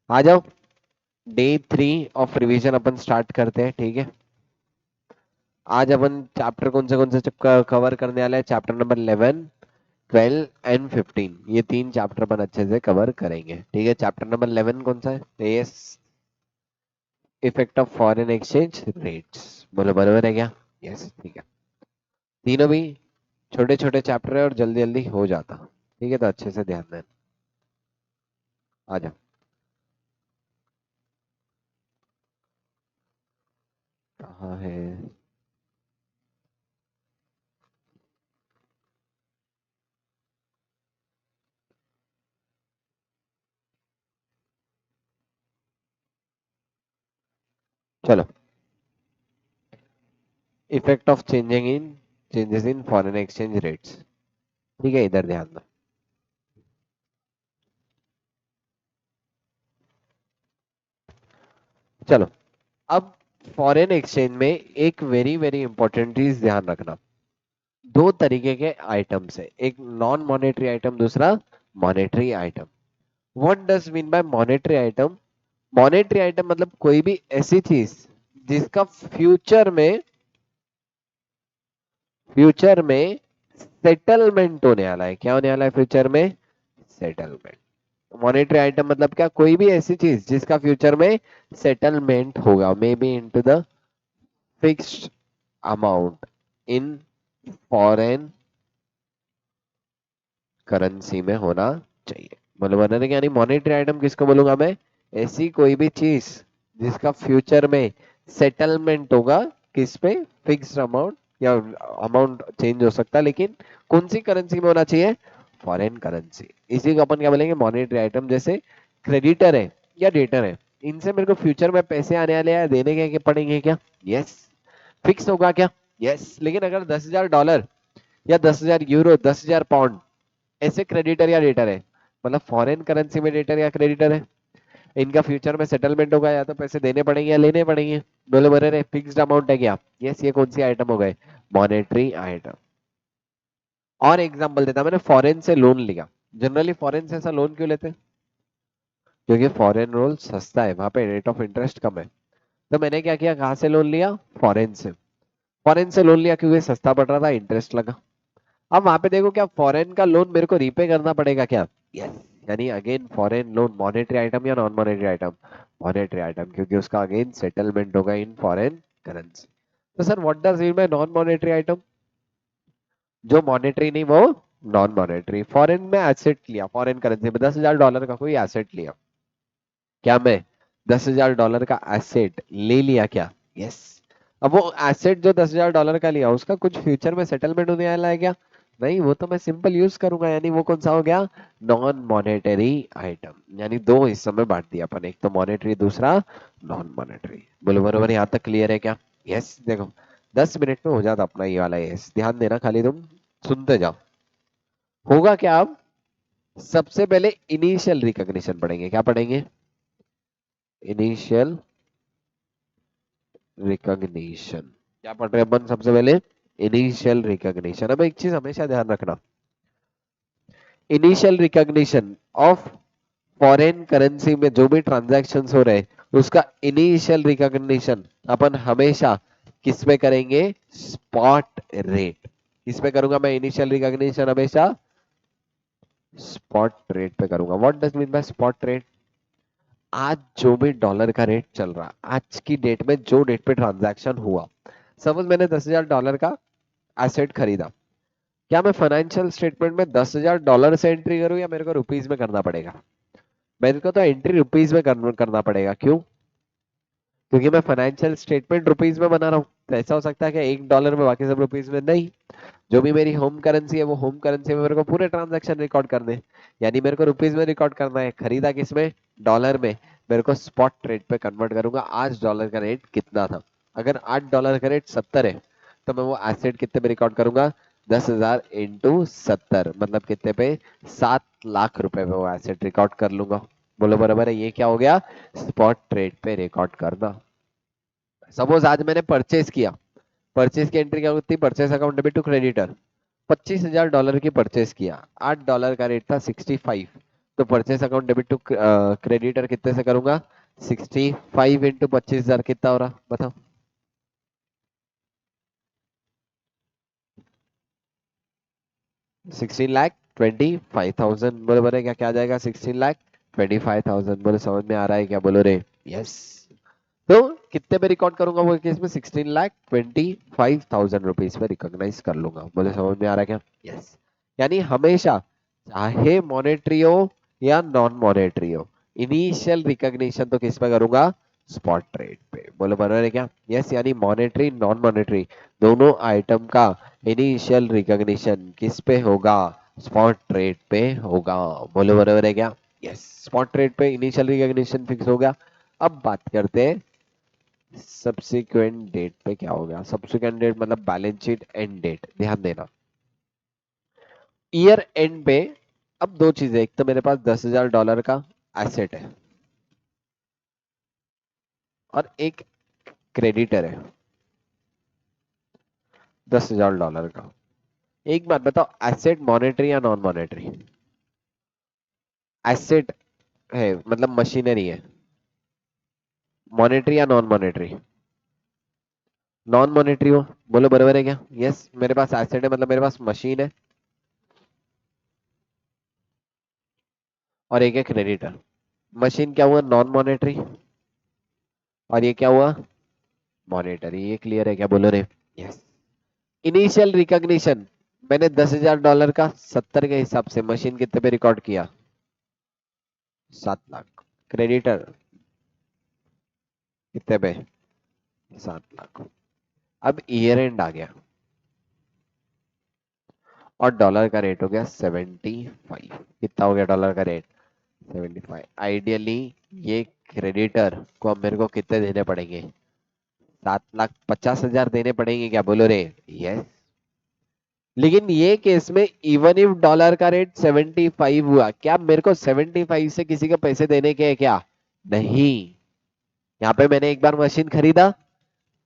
आ जाओ, day 3 of revision upon start करते हैं, ठीक है। आज अपन चैप्टर कौन से कवर करने वाले हैं? चैप्टर नंबर 11, 12 एंड 15, ये तीन चैप्टर अपन अच्छे से कवर करेंगे, ठीक है। चैप्टर नंबर 11 कौन सा है? Yes, effect of foreign exchange rates. बोलो बराबर है क्या? यस, ठीक है। तीनों भी छोटे छोटे चैप्टर है और जल्दी जल्दी हो जाता, ठीक है, तो अच्छे से ध्यान देना। आ जाओ। कहाँ है? चलो, effect of changes in foreign exchange rates, ठीक है, इधर ध्यान दो। चलो, अब फॉरेन एक्सचेंज में एक वेरी वेरी इंपॉर्टेंट चीज ध्यान रखना। दो तरीके के आइटम्स है, एक नॉन मॉनेटरी आइटम, दूसरा monetary item. What does mean bye monetary item? Monetary item मतलब कोई भी ऐसी चीज जिसका फ्यूचर में सेटलमेंट होने वाला है। क्या होने वाला है फ्यूचर में? सेटलमेंट। मॉनेटरी आइटम मतलब क्या? कोई भी ऐसी चीज जिसका फ्यूचर में सेटलमेंट होगा, may be into the fixed amount in foreign currency में होना चाहिए। मतलब बनाने यानी मॉनेटरी आइटम किसको बोलूंगा मैं? ऐसी कोई भी चीज जिसका फ्यूचर में सेटलमेंट होगा, किस पे? फिक्स्ड अमाउंट, या अमाउंट चेंज हो सकता है, लेकिन कौन सी करेंसी में होना चाहिए? Foreign currency. इसी को अपन क्या बोलेंगे? Monetary item. जैसे क्रेडिटर है या डेटर है, इनसे मेरे को फ्यूचर में पैसे आने वाले हैं, देने के पड़ेंगे क्या? यस। फिक्स होगा क्या? यस। लेकिन अगर $10,000 या 10,000 यूरो, 10,000 पाउंड, ऐसे क्रेडिटर या डेटर है, मतलब फॉरेन करेंसी में डेटर या क्रेडिटर है, इनका फ्यूचर में सेटलमेंट होगा, या तो पैसे देने पड़ेंगे या लेने पड़ेंगे। बोले बरे रे, फिक्स्ड अमाउंट है क्या? यस। ये कौन सी आइटम हो गए? Monetary item. और एग्जांपल देता, मैंने फॉरेन से लोन लिया। जनरली फॉरेन से ऐसा लोन क्यों लेते हैं? क्योंकि फॉरेन रोल सस्ता है, वहां पे रेट ऑफ इंटरेस्ट कम है। तो मैंने क्या किया, कहाँ से लोन लिया? फॉरेन से। फॉरेन से लोन लिया क्योंकि सस्ता पड़ रहा था, इंटरेस्ट लगा। अब वहां पे देखो, क्या फॉरेन का लोन मेरे को रीपे करना पड़ेगा क्या? यस। यानी again foreign loan monetary item या non monetary item? Monetary item, क्योंकि उसका अगेन सेटलमेंट होगा इन फॉरेन करेंसी। तो sir what does mean by non monetary item? जो मॉनेटरी नहीं वो नॉन मॉनेटरी। फॉरेन में एसेट लिया, फॉरेन करेंसी में $10,000 का कोई एसेट लिया। क्या मैं $10,000 का एसेट ले लिया क्या? यस। अब वो एसेट जो $10,000 का लिया, उसका कुछ फ्यूचर में सेटलमेंट होने वाला है क्या? नहीं, वो तो मैं सिंपल यूज करूंगा, यानी वो कौन सा हो गया? Non monetary item. यानी दो हिस्सों में बांट दिया अपन, एक तो मॉनेटरी, दूसरा नॉन मॉनेटरी। बोलो बरोबर, यहाँ तक क्लियर है क्या? यस। देखो, 10 मिनट में हो जाता अपना ये वाला। यस, ध्यान देना, खाली तुम सुनते जाओ। होगा क्या अब? सबसे पहले इनिशियल रिकॉग्निशन पढ़ेंगे। क्या पढ़ेंगे? Initial recognition. क्या पढ़ रहे हैं अपन सबसे पहले? Initial recognition. अब एक चीज हमेशा ध्यान रखना, initial recognition of foreign currency में जो भी ट्रांजैक्शंस हो रहे हैं, उसका इनिशियल रिकॉग्निशन अपन हमेशा किस पे करेंगे? Spot rate. किस पे करूंगा मैं इनिशियल रिकॉग्निशन? हमेशा स्पॉट रेट पे करूंगा। What does mean bye spot rate? आज जो भी डॉलर का रेट चल रहा, आज की डेट में जो डेट पे ट्रांजैक्शन हुआ, सपोज मैंने $10,000 का एसेट खरीदा, क्या मैं फाइनेंशियल स्टेटमेंट में $10,000 से एंट्री करूं या मेरे को रुपीज में करना पड़ेगा? मेरे को तो एंट्री रुपीज में करना पड़ेगा। क्यों? क्योंकि मैं फाइनेंशियल स्टेटमेंट रुपीज में बना रहा हूँ। तो ऐसा हो सकता है कि $1 में, बाकी सब रुपीज में? नहीं। जो भी मेरी होम करेंसी है, वो होम करेंसी में मेरे को पूरे ट्रांजैक्शन रिकॉर्ड करने हैं। यानी मेरे को रुपीज में रिकॉर्ड करना है। खरीदा किस में? डॉलर में। मेरे को स्पॉट रेट पे कन्वर्ट करूंगा, आज डॉलर का रेट कितना था। अगर $8 का रेट 70 है, तो मैं वो एसेट कितने पे रिकॉर्ड करूंगा? 10,000 इंटू 70, मतलब कितने पे? 7 लाख रुपए पे वो एसेट रिकॉर्ड कर लूंगा। बोलो बराबर है। ये क्या हो गया? स्पॉट रेट पे रिकॉर्ड करना। सपोज आज मैंने परचेज किया, परचेज की एंट्री क्या होती है? Purchase account debit to creditor. $25,000 की परचेज किया, $8 का रेट था 65। तो purchase account debit to creditor कितने से करूंगा? 65 इंटू 25,000 कितना हो रहा बताओ? 16,25,000 बोले बोले क्या क्या आ जाएगा? 16,25,000 बोले समझ में आ रहा है क्या? बोलो रे यस। तो कितने पे रिकॉर्ड करूंगा वो केस में? 16,25,000 रुपीज पे रिकॉग्नाइज कर लूंगा। बोले समझ में आ रहा है क्या? यस। यानी हमेशा चाहे मॉनेटरी हो या नॉन मॉनेटरी हो, इनिशियल रिकॉग्निशन तो किस पे करूंगा? स्पॉट ट्रेड पे। बोलो बराबर है क्या? यस। यानी मॉनेटरी नॉन मॉनेटरी दोनों आइटम का इनिशियल रिकॉग्निशन किस पे होगा? स्पॉट ट्रेड पे होगा। बोलो बराबर है क्या? यस। स्पॉट ट्रेड पे इनिशियल रिकॉग्निशन फिक्स हो गया। अब बात करते हैं सब्सिक्वेंट डेट पे क्या हो गया। सब्सिक्वेंट डेट मतलब बैलेंस शीट एंड डेट। ध्यान देना, ईयर एंड पे अब दो चीजें, एक तो मेरे पास $10,000 का एसेट है और एक क्रेडिटर है $10,000 का। एक बात बताओ, एसेट मॉनेटरी या नॉन मॉनेटरी? एसेट है मतलब मशीनरी है, मॉनेटरी या नॉन मॉनेटरी? नॉन मॉनेटरी हो। बोलो बराबर है क्या? यस। मेरे पास एसेट है मतलब मेरे पास मशीन है और एक है क्रेडिटर। मशीन क्या हुआ? Non monetary. और ये क्या हुआ? मॉनेटरी। ये क्लियर है क्या? बोलो रे यस। इनिशियल रिकॉग्निशन मैंने $10,000 का 70 के हिसाब से मशीन कितने पे रिकॉर्ड किया? 7 लाख। क्रेडिटर कितने पे? 7 लाख। अब ईयर एंड आ गया और डॉलर का रेट हो गया 75। कितना हो गया डॉलर का रेट? 75। आइडियली ये क्रेडिटर को अब मेरे को कितने देने पड़ेंगे? 7,50,000 देने पड़ेंगे क्या? बोलो रे यस। लेकिन ये केस में इवन इफ डॉलर का रेट 75 हुआ, क्या मेरे को 75 से किसी के पैसे देने के हैं क्या? नहीं। यहाँ पे मैंने एक बार मशीन खरीदा,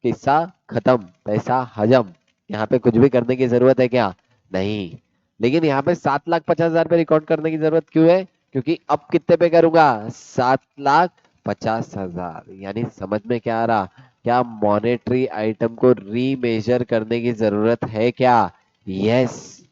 किस्सा खत्म, पैसा हजम। यहाँ पे कुछ भी करने की जरूरत है क्या? नहीं। लेकिन यहाँ पे 7,50,000 पे रिकॉर्ड करने की जरूरत क्यों है? क्योंकि अब कितने पे करूंगा? 7,50,000। यानी समझ में क्या आ रहा? क्या मॉनेटरी आइटम को रीमेजर करने की जरूरत है क्या? यस।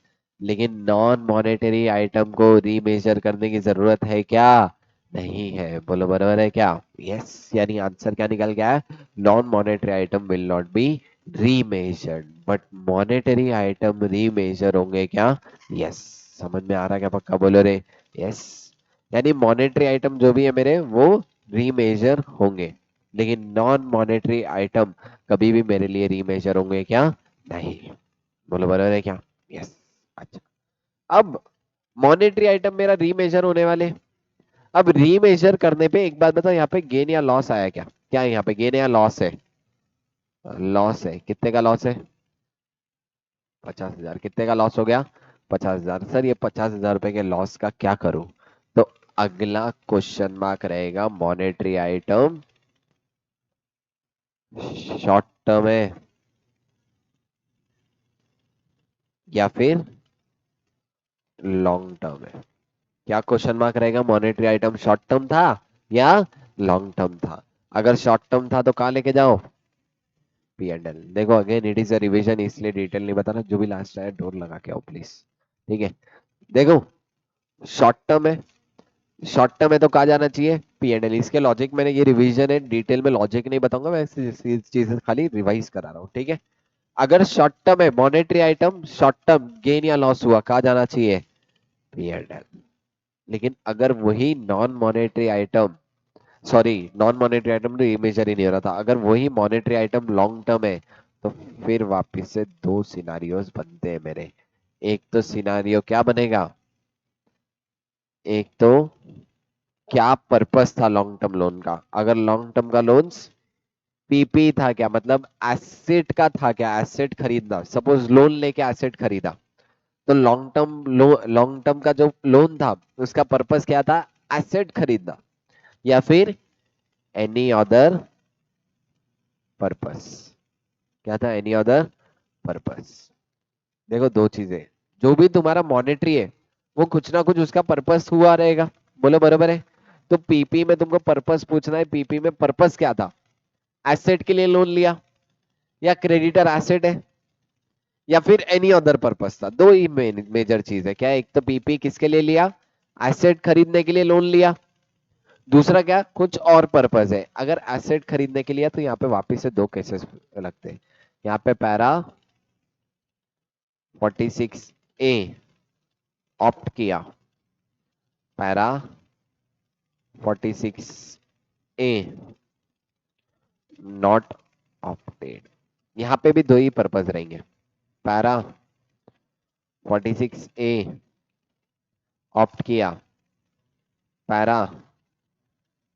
लेकिन नॉन मॉनेटरी आइटम को रीमेजर करने की जरूरत है क्या? नहीं है। बोलो बराबर है क्या? यस। यानी आंसर क्या निकल गया है? Non monetary item will not be remeasured but monetary item remeasure होंगे क्या? यस। समझ में आ रहा है क्या? पक्का बोलो रे यस। यानी मॉनेटरी आइटम जो भी है मेरे वो रीमेजर होंगे, लेकिन नॉन मॉनेटरी आइटम कभी भी मेरे लिए रीमेजर होंगे क्या? नहीं। बोलो बराबर है क्या? यस। अच्छा, अब मॉनेटरी आइटम मेरा रीमेजर होने वाले। अब रीमेजर करने पे एक बात बताओ, यहाँ पे गेन या लॉस आया क्या? क्या है यहाँ पे? गेन या लॉस है? लॉस है। कितने का लॉस है? 50,000। कितने का लॉस हो गया? 50,000। सर ये 50,000 रुपए के लॉस का क्या करूं? तो अगला क्वेश्चन मार्क रहेगा, मॉनेटरी आइटम शॉर्ट टर्म है या फिर लॉन्ग टर्म है? क्या क्वेश्चन मार्क रहेगा? मॉनेटरी आइटम शॉर्ट टर्म था या लॉन्ग टर्म था? अगर शॉर्ट टर्म था तो कहाँ लेके जाओ? P&L। देखो again it is a revision, इसलिए डिटेल नहीं बता रहा। जो भी लास्ट आया डोर लगा के आओ प्लीज। ठीक है। देखो शॉर्ट टर्म है, शॉर्ट टर्म है तो कहा जाना चाहिए? P&L। इसके लॉजिक मैंने, ये रिवीजन है, डिटेल में लॉजिक नहीं बताऊंगा मैं, चीजें खाली रिवाइज करा रहा हूँ। ठीक है। अगर शॉर्ट टर्म है monetary item, short term gain या लॉस हुआ, कहा जाना चाहिए? P&L। लेकिन अगर वही non monetary item, sorry non monetary item तो इमेजर ही नहीं हो रहा था, अगर वही मॉनेटरी आइटम लॉन्ग टर्म है तो फिर वापस से दो सिनारियोस बनते हैं मेरे। एक तो सिनारियो क्या बनेगा? एक तो क्या पर्पस था लॉन्ग टर्म लोन का? अगर लॉन्ग टर्म का लोन्स पीपी था, क्या मतलब एसेट का था क्या? एसेट खरीदना, सपोज लोन लेके एसेट खरीदा, तो लॉन्ग टर्म का जो लोन था उसका पर्पस क्या था? एसेट खरीदना। या फिर एनी अदर पर्पस? क्या था? Any other purpose. देखो दो चीजें, जो भी तुम्हारा मॉनेटरी है वो कुछ ना कुछ उसका पर्पस हुआ रहेगा। बोलो बरोबर है। तो पीपी में तुमको पर्पस पूछना है, पीपी में पर्पस क्या था, एसेट के लिए लोन लिया या क्रेडिटर एसेट है या फिर एनी अदर पर्पस था, दो ही मेजर चीज है क्या, एक तो पीपी किसके लिए लिया, एसेट खरीदने के लिए लोन लिया, दूसरा क्या कुछ और पर्पस है। अगर एसेट खरीदने के लिए तो यहाँ पे वापिस से दो केसेस लगते हैं। यहाँ पे पैरा 46A ऑप्ट किया, पैरा 46A नॉट ऑप्टेड, यहाँ पे भी दो ही पर्पस रहेंगे, पैरा 46A ऑप्ट किया, पैरा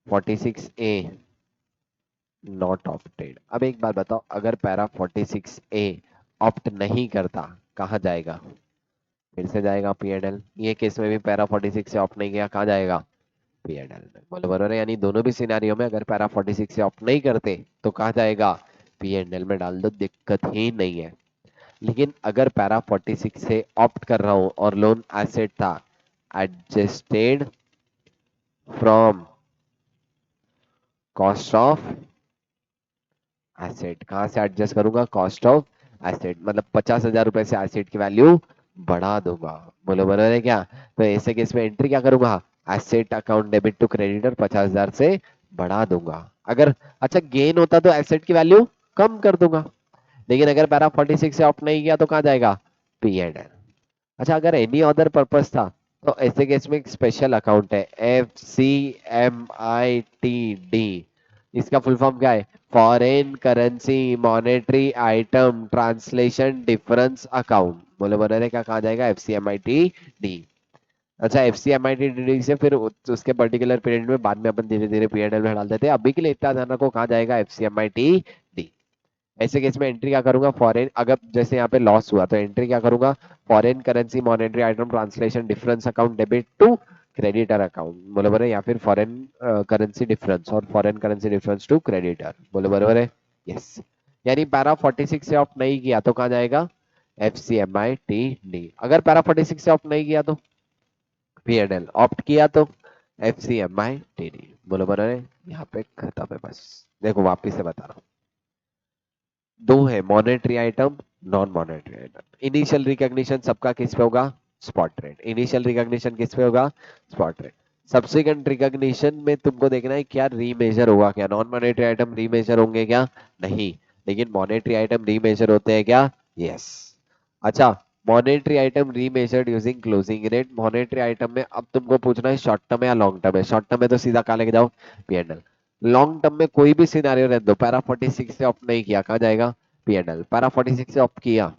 46A नॉट ऑप्टेड। अब एक बात बताओ, अगर पैरा 46A ऑप्ट नहीं करता कहाँ जाएगा, फिर से जाएगा पीएनएल। ये केस में भी पैरा 46 से ऑप्ट नहीं किया, कहाँ जाएगा, पीएनएल में। बोलो बरोबर है, यानी दोनों भी सिनारियों में अगर पैरा 46 से ऑप्ट नहीं करते तो कहाँ जाएगा, पीएनएल में डाल दो, दिक्कत ही नहीं है। लेकिन अगर पैरा 46 से ऑप्ट कर रहा हूं और लोन एसेट था, adjusted from cost of asset, कहां से एडजस्ट करूंगा, कॉस्ट ऑफ एसेट, मतलब 50,000 रुपए से एसेट की वैल्यू बढ़ा दूंगा। बोलो बरोबर है क्या, तो ऐसे केस में एंट्री क्या करूंगा, asset account debit to creditor 50,000 से बढ़ा दूंगा। अगर अच्छा गेन होता तो एसेट की वैल्यू कम कर दूंगा, लेकिन अगर पैरा 46 से ऑप्ट नहीं किया तो कहाँ जाएगा, पीएनएल। अच्छा अगर एनी अदर पर्पस था तो ऐसे केस में एक स्पेशल अकाउंट है, FCMITD, इसका फुल फॉर्म क्या है, foreign currency monetary item translation difference account. बोले बोले रे क्या कहा जाएगा, FCMITD। अच्छा FCMITD से फिर उसके पर्टिकुलर पीरियड में बाद में अपन धीरे धीरे पीएनएल में डाल देते हैं, अभी के लिए इतना ध्यान रखो कहाँ जाएगा, FCMITD। ऐसे केस में एंट्री क्या करूंगा, फॉरेन, अगर जैसे यहाँ पे लॉस हुआ तो एंट्री क्या करूंगा, foreign currency monetary item translation difference account debit to creditor account. बोले बराबर है, या फिर फॉरेन करेंसी डिफरेंस और foreign currency difference to creditor. बोले बराबर है, यस। यानी पैरा 46 से ऑप्ट नहीं किया तो कहाँ जाएगा, FCMITD। अगर पैरा 46 से ऑप्ट नहीं किया तो पीएनएल, ऑप्ट किया तो FCMITD। बोले बराबर है, यहाँ पे खत्म है बस। देखो वापिस से बता रहा हूँ, दो है monetary item, non monetary item. Initial recognition सबका किस पे होगा, स्पॉट रेट। इनिशियल रिकॉग्निशन किस पे होगा, स्पॉट रेट। सब्सिक्वेंट रिकॉग्निशन में तुमको देखना है क्या रीमेजर होगा क्या, नॉन मॉनेटरी आइटम रीमेजर होंगे क्या, नहीं, लेकिन मॉनेटरी आइटम रीमेजर होते हैं क्या, यस। अच्छा monetary item remeasured using closing rate, monetary item में अब तुमको पूछना है शॉर्ट टर्म या लॉन्ग टर्म है, शॉर्ट टर्म में तो सीधा कहा लेके जाओ, पीएनएल। लॉन्ग टर्म में कोई भी सिनेरियो रहने दो, पैरा 46 से ऑप्ट नहीं किया कहाँ जाएगा, पीएनएल। पैरा 46 से ऑप्ट किया,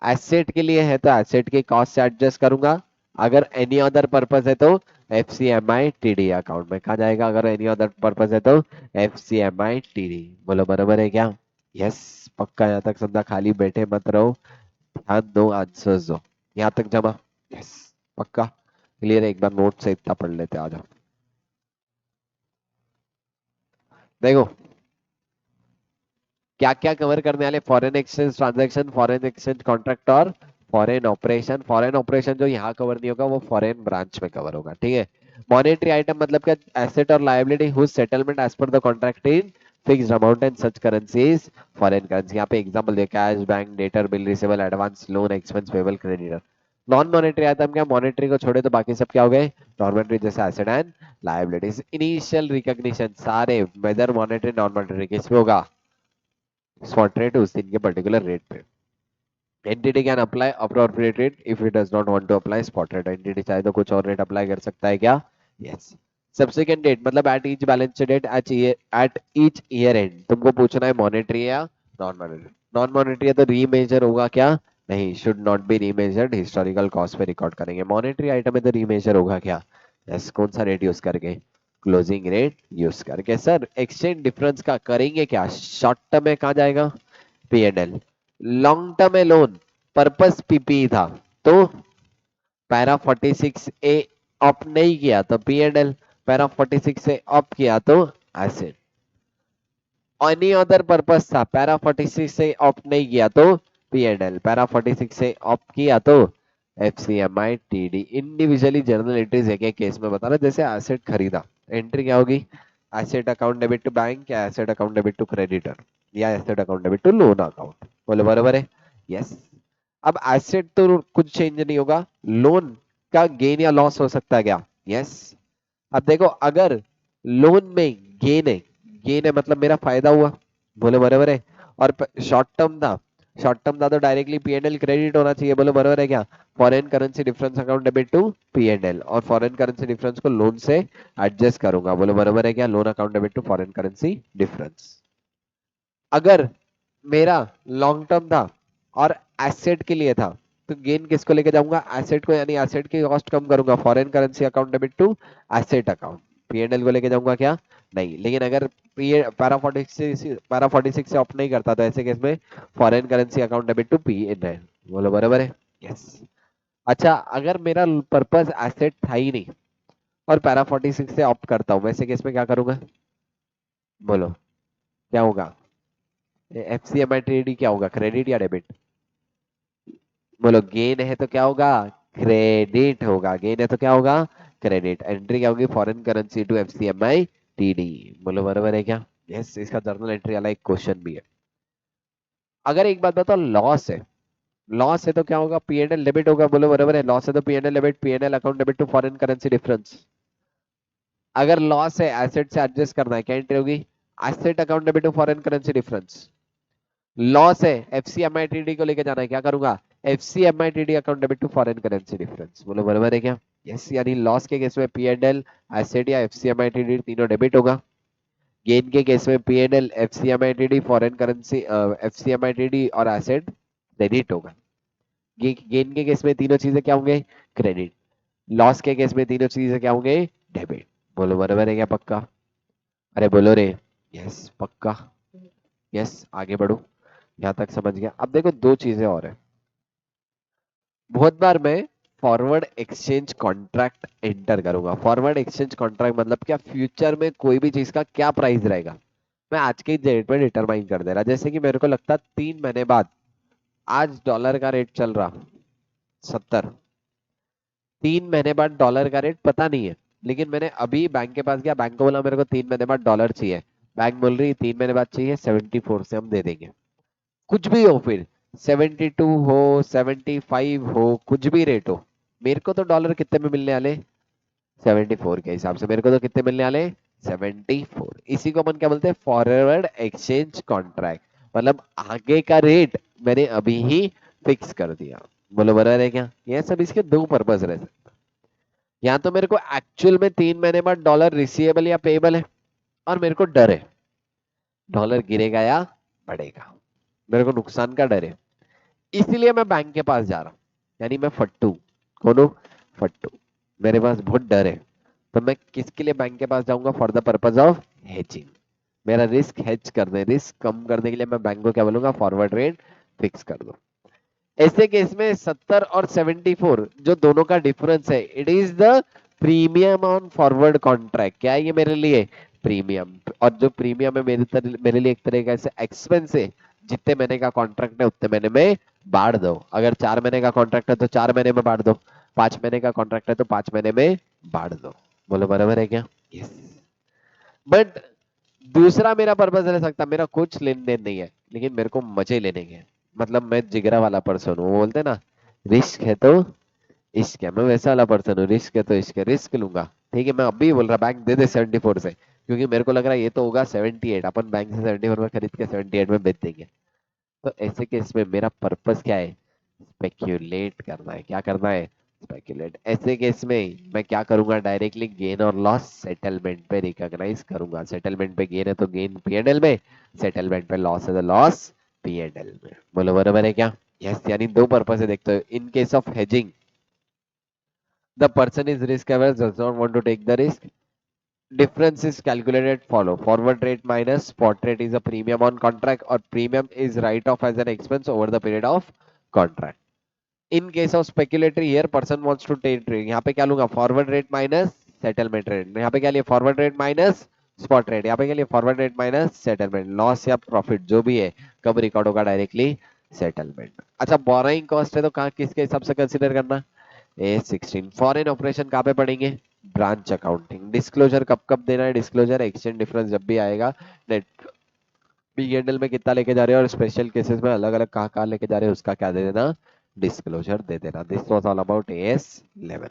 एसेट के लिए है तो एसेट की कॉस्ट से एडजस्ट करूंगा, अगर एनी अदर पर्पस है तो FCMITD अकाउंट में कहा जाएगा, अगर एनी अदर पर्पस है तो FCMITD। बोलो बराबर है क्या, यस। पक्का, यहाँ तक समझा, खाली बैठे मत रहो, ध्यान दो, आंसर्स दो, यहाँ तक जमा, यस। पक्का क्लियर है, एक बार नोट से इतना पढ़ लेते, आ जाओ। देखो क्या क्या कवर करने वाले, foreign exchange transaction, foreign exchange contract और फॉरेन ऑपरेशन। फॉरेन ऑपरेशन जो यहाँ कवर नहीं होगा वो फॉरेन ब्रांच में कवर होगा, ठीक है। मॉनेटरी आइटम मतलब क्या, एसेट और liability whose settlement as per the contract in fixed amount and such currencies foreign currency. यहाँ पे एग्जांपल दे, cash, bank, debtor, bill receivable, advance, loan, expense payable, creditor. Non monetary item क्या, monetary को छोड़े तो बाकी सब क्या हो गए, नॉन जैसे asset and liabilities. Initial recognition सारे वेदर मॉनेटरी नॉन मॉनेटरी किस पे होगा, स्पॉट रेट, उस दिन के पर्टिकुलर रेट पे। Entity can apply appropriate rate if it does not want to apply spot rate, entity चाहे तो कुछ और रेट अप्लाई कर सकता है क्या, यस। सब्सिक्वेंट डेट मतलब at each balance date, at each year end. तुमको पूछना है मॉनेटरी या नॉन मॉनेटरी। नॉन मॉनेटरी है तो रीमेजर होगा क्या, नहीं, should not be remeasured, historical cost पे रिकॉर्ड करेंगे। मॉनेटरी आइटम है तो रीमेजर होगा क्या, यस। कौन सा रेट यूज करके, क्लोजिंग रेट यूज करके। सर एक्सचेंज डिफरेंस का करेंगे क्या, शॉर्ट टर्म में कहा जाएगा, पीएनएल। लॉन्ग टर्म में लोन पर्पस पीपी था तो पैरा 46 ए ऑप नहीं किया तो पीएनएल, पैरा 46 से ऑप किया तो एसिड। एनी अदर पर्पस था, पैरा 46 से ऑप नहीं किया तो पीएनएल, पैरा 46 से ऑप किया तो FCMI TD individually journal entries एक एक केस में बता रहा, जैसे एसेट खरीदा, एंट्री क्या होगी, asset account debit to bank या asset account debit to creditor या asset account debit to loan account, बोले बराबर है, यस। अब एसेट तो कुछ चेंज नहीं होगा, लोन का गेन या लॉस हो सकता है क्या, यस। अब देखो अगर लोन में गेन है मतलब मेरा फायदा हुआ, बोले बराबर है, और शॉर्ट टर्म था तो डायरेक्टली पीएनएल क्रेडिट होना चाहिए, बोले बराबर है क्या, foreign currency difference account debit to PNL, और फॉरेन करेंसी डिफरेंस को लोन से एडजस्ट करूंगा, बोले बराबर है क्या, loan account debit to foreign currency difference. अगर मेरा लॉन्ग टर्म था और एसेट के लिए था तो गेन किसको लेके जाऊंगा, एसेट को, यानी एसेट की कॉस्ट कम करूंगा, foreign currency account debit to asset account, PNL को लेके जाऊंगा क्या, नहीं। लेकिन अगर पैरा 46 से ऑप्ट नहीं करता तो ऐसे केस में foreign currency account debit to PNL, बोलो बराबर है, यस। अच्छा अगर मेरा पर्पस एसेट था ही नहीं और पैरा 46 से ऑप्ट करता हूँ, वैसे केस में क्या करूंगा, बोलो क्या होगा, FCMI TD क्या होगा, क्रेडिट या डेबिट, बोलो गेन है तो क्या होगा, क्रेडिट होगा, गेन है तो क्या होगा, क्रेडिट। एंट्री क्या होगी, foreign currency to FCMI TD, बोलो बराबर है क्या, यस। इसका जर्नल एंट्री वाला एक क्वेश्चन भी है। अगर एक बात बताओ, लॉस है तो क्या होगा, पीएनएल डेबिट होगा, बोलो बराबर है, लॉस है तो PNL debit, PNL account debit to foreign currency difference. अगर लॉस है एसेट से एडजस्ट करना है, क्या एंट्री होगी, asset account debit to foreign currency difference. Loss है FCMI TD को लेके जाना है, क्या करूंगा, FCMI TD account debit to foreign currency difference, बोलो बराबर है क्या, यस। यानी लॉस के केस में पीएनएल, एसेट या FCMI TD तीनों डेबिट होगा, गेन के केस में PNL, FCMI TD, foreign currency FCMI TD और एसेट क्रेडिट होगा। गेन के केस में तीनों चीजें क्या होंगे, क्रेडिट। लॉस के केस में तीनों चीजें क्या होंगे, डेबिट, बोलो बराबर है क्या, पक्का, अरे बोलो रे, यस पक्का, यस। आगे बढ़ो, यहाँ तक समझ गया। अब देखो दो चीजें और है, बहुत बार मैं फॉरवर्ड एक्सचेंज कॉन्ट्रैक्ट एंटर करूंगा। फॉरवर्ड एक्सचेंज कॉन्ट्रैक्ट मतलब क्या, फ्यूचर में कोई भी चीज का क्या प्राइस रहेगा मैं आज के डेट में डिटरमाइन कर दे रहा। जैसे कि मेरे को लगता है 3 महीने बाद, आज डॉलर का रेट चल रहा 70, 3 महीने बाद डॉलर का रेट पता नहीं है, लेकिन मैंने अभी बैंक के पास गया, बैंक को बोला मेरे को 3 महीने बाद डॉलर चाहिए, बैंक बोल रही 3 महीने बाद चाहिए, 74 से हम दे देंगे। कुछ भी हो फिर, 72 हो, 75 हो, कुछ भी रेट हो, मेरे को तो डॉलर कितने में मिलने वाले, 74 के हिसाब से मेरे को तो कितने मिलने वाले, 74। इसी को अपन क्या बोलते हैं, फॉरवर्ड एक्सचेंज कॉन्ट्रैक्ट, मतलब आगे का रेट मैंने अभी ही फिक्स कर दिया, बोलो बराबर है क्या। ये सब इसके दो पर्पज रह सकते हैं, या तो मेरे को एक्चुअल में 3 महीने बाद डॉलर रिसीवेबल या पेएबल है और मेरे को डर है डॉलर गिरेगा या बढ़ेगा, मेरे को नुकसान का डर है, इसलिए मैं बैंक के पास जा रहा हूँ। यानी मैं फट्टू, कौन हूँ, फट्टू, मेरे पास बहुत डर है, तो मैं किसके लिए बैंक के पास जाऊंगा, for the purpose of hedging, मेरा रिस्क हेज करने, रिस्क कम करने के लिए मैं बैंक को क्या बोलूंगा, फॉरवर्ड रेट फिक्स कर दो। ऐसे केस में 70 और 74 जो दोनों का डिफरेंस है, it is the premium on forward contract. क्या है ये मेरे लिए, प्रीमियम। और जो प्रीमियम है मेरे लिए एक तरीके से एक्सपेंस है, जितने महीने का कॉन्ट्रैक्ट है उतने महीने में बांट दो। अगर 4 महीने का कॉन्ट्रैक्ट है तो 4 महीने में बांट दो, 5 महीने का कॉन्ट्रैक्ट है तो 5 महीने में बांट दो, बोलो बराबर है क्या, यस। बट दूसरा मेरा पर्पज रह सकता, मेरा कुछ लेन देन नहीं है लेकिन मेरे को मजे लेने के हैं। मतलब मैं जिगरा वाला पर्सन हूँ, वो बोलते हैं ना, रिस्क है तो इश्क है, मैं वैसा वाला पर्सन हूँ, रिस्क है तो इश्क है, रिस्क लूंगा। ठीक है, मैं अभी बोल रहा बैंक दे दे 74 से, क्योंकि मेरे को लग रहा है ये तो होगा 78, अपन बैंक से 74 में खरीद के 78 में बेच देंगे। तो ऐसे केस में मेरा पर्पस क्या है, स्पेक्यूलेट करना है। क्या करना है, स्पेक्यूलेट। ऐसे केस में मैं क्या करूंगा, डायरेक्टली गेन और लॉस सेटलमेंट पे रिकॉग्नाइज करूंगा। सेटलमेंट पे गेन है तो गेन पीएनएल में, सेटलमेंट पे लॉस है तो लॉस पीएनएल में, बोलो बराबर है क्या, यस। यानी दो पर्पस है, देखते हो in case of hedging the person is risk averse, does not want to take the risk. Difference is calculated follow. Forward rate minus spot rate is a premium on contract, or premium is write off as an expense over the period of contract. In case of speculatory, here person wants to take trade, यहाँ पे क्या लूंगा, forward rate minus settlement rate. यहाँ पे क्या लिए, forward rate minus spot rate. यहाँ पे क्या लिए, forward rate minus settlement. Loss या प्रॉफिट जो भी है कब रिकॉर्ड होगा, डायरेक्टली सेटलमेंट। अच्छा बोरोइंग कॉस्ट है तो कहाँ किसके हिसाब से कंसिडर करना? A16। फॉरेन ऑपरेशन कहाँ पे पढ़ेंगे? Branch accounting. डिस्क्लोजर कब कब देना है? डिस्क्लोजर एक्सचेंज डिफरेंस जब भी आएगा, नेट पीएनएल में कितना लेके जा रहे हो और स्पेशल केसेस में अलग अलग कहाँ कहाँ लेके जा रहे हो उसका क्या दे देना? डिस्क्लोजर दे देना। This was all about AS11।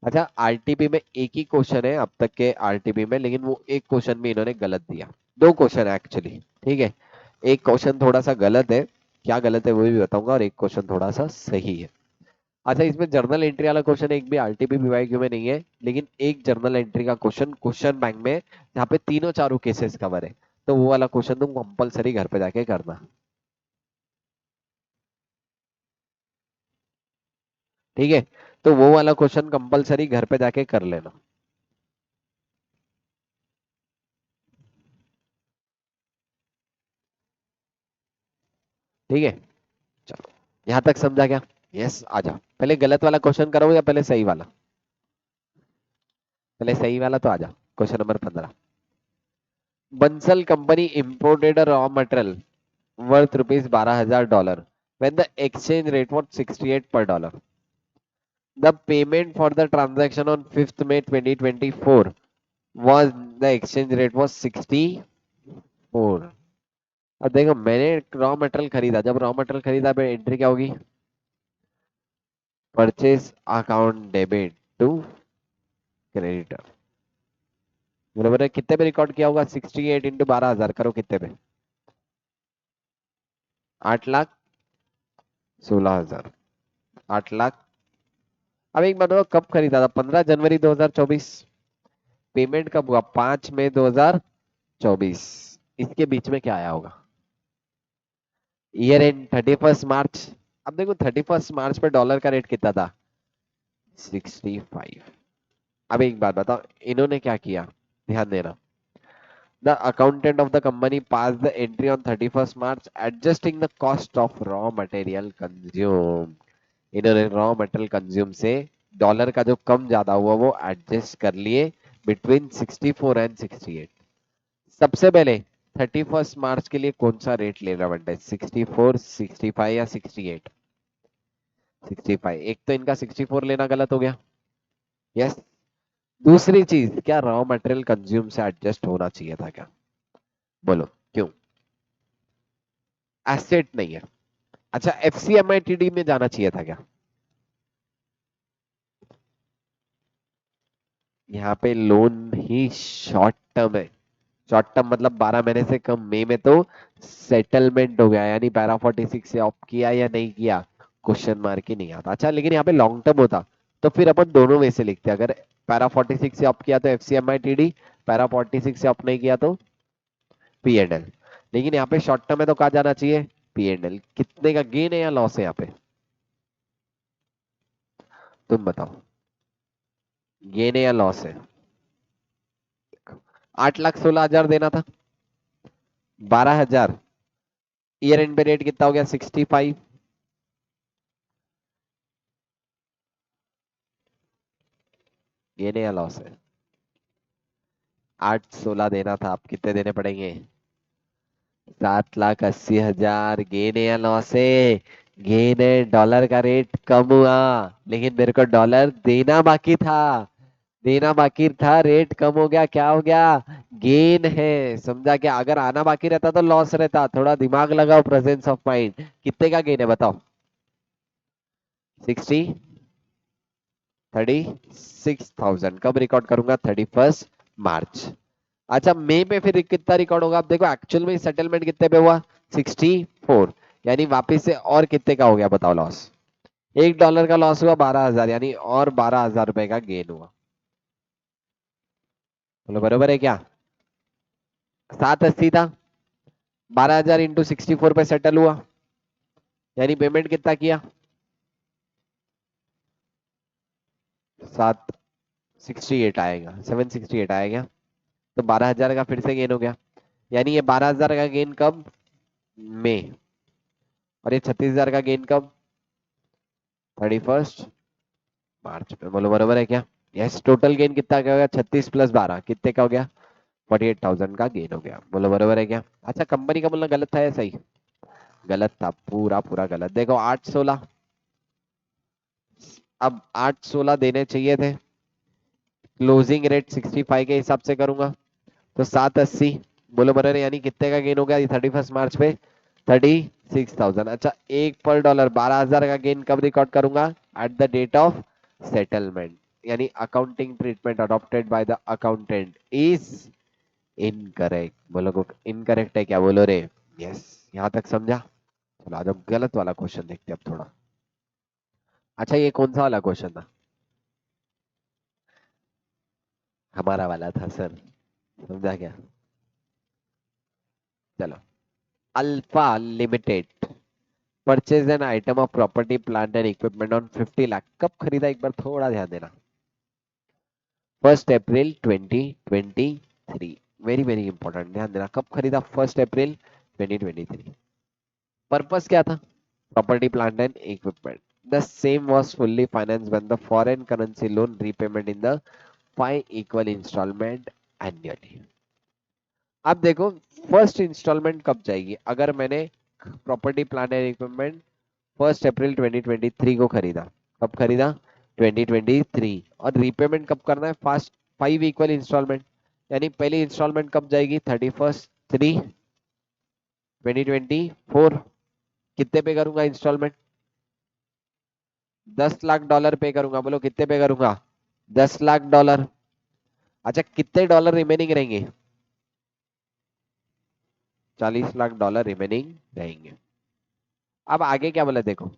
अच्छा आरटीपी में एक ही क्वेश्चन है अब तक के आरटीपी में, लेकिन वो एक क्वेश्चन भी इन्होंने गलत दिया। दो क्वेश्चन है एक्चुअली, ठीक है। एक क्वेश्चन थोड़ा सा गलत है, क्या गलत है वो भी बताऊंगा, और एक क्वेश्चन थोड़ा सा सही है। अच्छा इसमें जर्नल एंट्री वाला क्वेश्चन एक भी आरटीपी पीवाईक्यू में नहीं है, लेकिन एक जर्नल एंट्री का क्वेश्चन क्वेश्चन बैंक में जहाँ पे तीनों चारों केसेस कवर है, तो वो वाला क्वेश्चन तुम कंपलसरी घर पे जाके करना, ठीक है। तो वो वाला क्वेश्चन कंपलसरी घर पे जाके कर लेना, ठीक है। चलो यहाँ तक समझा क्या? यस आ जाओ, पहले गलत वाला क्वेश्चन करो या पहले सही वाला? पहले सही वाला तो आ जाओ। Question number 15। Bansal company imported a raw material worth rupees 12,000 when the exchange rate was 68 per dollar. The payment for the transaction on 5th May 2024 was the exchange rate was 64। अब देखो मैंने रॉ मटेरियल खरीदा, जब raw material खरीदा पे entry क्या होगी? Purchase account debit to creditor. बराबर है, कितने पे रिकॉर्ड किया होगा? 68 इंटू 12,000 करो कितने पे? 8,16,000। 8 लाख। अब एक बात बताओ कब खरीदा था? 15 जनवरी 2024। पेमेंट कब हुआ? 5 मई 2024। इसके बीच में क्या आया होगा? ईयर एंड 31 मार्च। अब देखो 31 मार्च पे डॉलर का रेट कितना था? 65। अब एक बात बताओ इन्होंने क्या किया, ध्यान देना। The accountant of the company pass the entry on 31 March adjusting the cost of raw material consume. इन्होंने रॉ मटेरियल कंज्यूम से डॉलर का जो कम ज्यादा हुआ वो एडजस्ट कर लिए बिटवीन 64 एंड 68। सबसे पहले 31 मार्च के लिए कौन सा रेट लेना बनता है? 64, 65 या 68? 65। एक तो इनका 64 लेना गलत हो गया। यस। दूसरी चीज, क्या रॉ मटेरियल कंज्यूम से एडजस्ट होना चाहिए था क्या? बोलो क्यों? एसेट नहीं है। अच्छा एफसीएमआईटीडी में जाना चाहिए था क्या? यहाँ पे लोन ही शॉर्ट टर्म है। शॉर्ट टर्म मतलब 12 महीने से कम। मई में तो सेटलमेंट हो गया, यानी पैरा 46 से ऑप्ट किया या नहीं किया, क्वेश्चन मार्क ही नहीं आता। अच्छा लेकिन यहाँ पे लॉन्ग टर्म होता तो फिर अपन दोनों वे से लिखते, अगर पैरा 46 से ऑप्ट किया तो एफसीएमआईटीडी, पैरा 46 से ऑप्ट नहीं किया तो पीएनएल। लेकिन यहाँ पे शॉर्ट टर्म है तो कहा जाना चाहिए? पीएनएल। कितने का गेन है या लॉस है यहाँ पे? तुम बताओ, गेन है या लॉस है? 8,16,000 देना था, 12,000। ईयर एंड पे रेट कितना हो गया? 65। गेन है या लॉस है? 8,16 देना था, आप कितने देने पड़ेंगे? 7,80,000। गेन है या लॉस है? गेन है, डॉलर का रेट कम हुआ, लेकिन मेरे को डॉलर देना बाकी था। देना बाकी था, रेट कम हो गया, क्या हो गया? गेन है। समझा क्या? अगर आना बाकी रहता तो लॉस रहता। थोड़ा दिमाग लगाओ, प्रेजेंस ऑफ माइंड। कितने का गेन है बताओ? 36,000। कब रिकॉर्ड करूंगा? 31 मार्च। अच्छा मई पे फिर कितना रिकॉर्ड होगा? आप देखो एक्चुअल में सेटलमेंट कितने पे हुआ? 64। यानी वापिस से और कितने का हो गया बताओ लॉस? $1 का लॉस हुआ 12,000, यानी और 12,000 रुपए का गेन हुआ। बोलो बरोबर है क्या? 780 था, 12,000 इंटू 64 पे सेटल हुआ, यानी पेमेंट कितना किया? 768 आएगा, 768 आएगा। तो 12,000 का फिर से गेन हो गया, यानी ये 12,000 का गेन कब? में। और ये 36,000 का गेन कब? 31 मार्च पे। बोलो बरोबर है क्या? यस। टोटल गेन कितना का हो गया? 36 + 12 कितने का हो गया? 48,000 का गेन हो गया। बोलो बरोबर है क्या? अच्छा कंपनी का बोलना गलत था या सही? गलत था, पूरा पूरा गलत। देखो 8-16, अब 8-16 देने चाहिए थे। क्लोजिंग रेट 65 के हिसाब से करूंगा तो 780। बोलो बरर, यानी कितने का गेन हो गया 31 मार्च पे? 36,000। अच्छा, एक पर डॉलर 12,000 का गेन कब रिकॉर्ड करूंगा? At the date of settlement. यानी accounting treatment adopted by the accountant is incorrect. बोलो को इनकरेक्ट है क्या? बोलो रे। यस, यहां तक समझा? चलो आज हम गलत वाला क्वेश्चन देखते हैं अब थोड़ा। अच्छा, ये कौन सा वाला क्वेश्चन था? हमारा वाला था सर, समझा क्या? चलो, alpha limited purchase an item of property plant and equipment on 50 lakh. कब खरीदा? एक बार थोड़ा ध्यान देना। 1 अप्रैल 2023। वेरी वेरी इंपॉर्टेंट, ध्यान देना। कब खरीदा? 1 अप्रैल 2023। पर्पस क्या था? Property plant and equipment. The same was fully finance when the foreign currency loan repayment in the 5 equal installment annually. अब देखो, फर्स्ट इंस्टॉलमेंट कब जाएगी? अगर मैंने प्रॉपर्टी प्लांट एंड इक्विपमेंट 1 अप्रैल 2023 को खरीदा। कब खरीदा? 2023। और रीपेमेंट कब करना है? First 5 equal installment. यानी पहली इंस्टॉलमेंट कब जाएगी? 31/3/2024। कितने पे करूंगा इंस्टॉलमेंट? $10 लाख पे करूंगा। बोलो कितने पे करूंगा? $10 लाख। अच्छा, कितने डॉलर रिमेनिंग रहेंगे? $40 लाख रिमेनिंग रहेंगे। अब आगे क्या बोला देखो।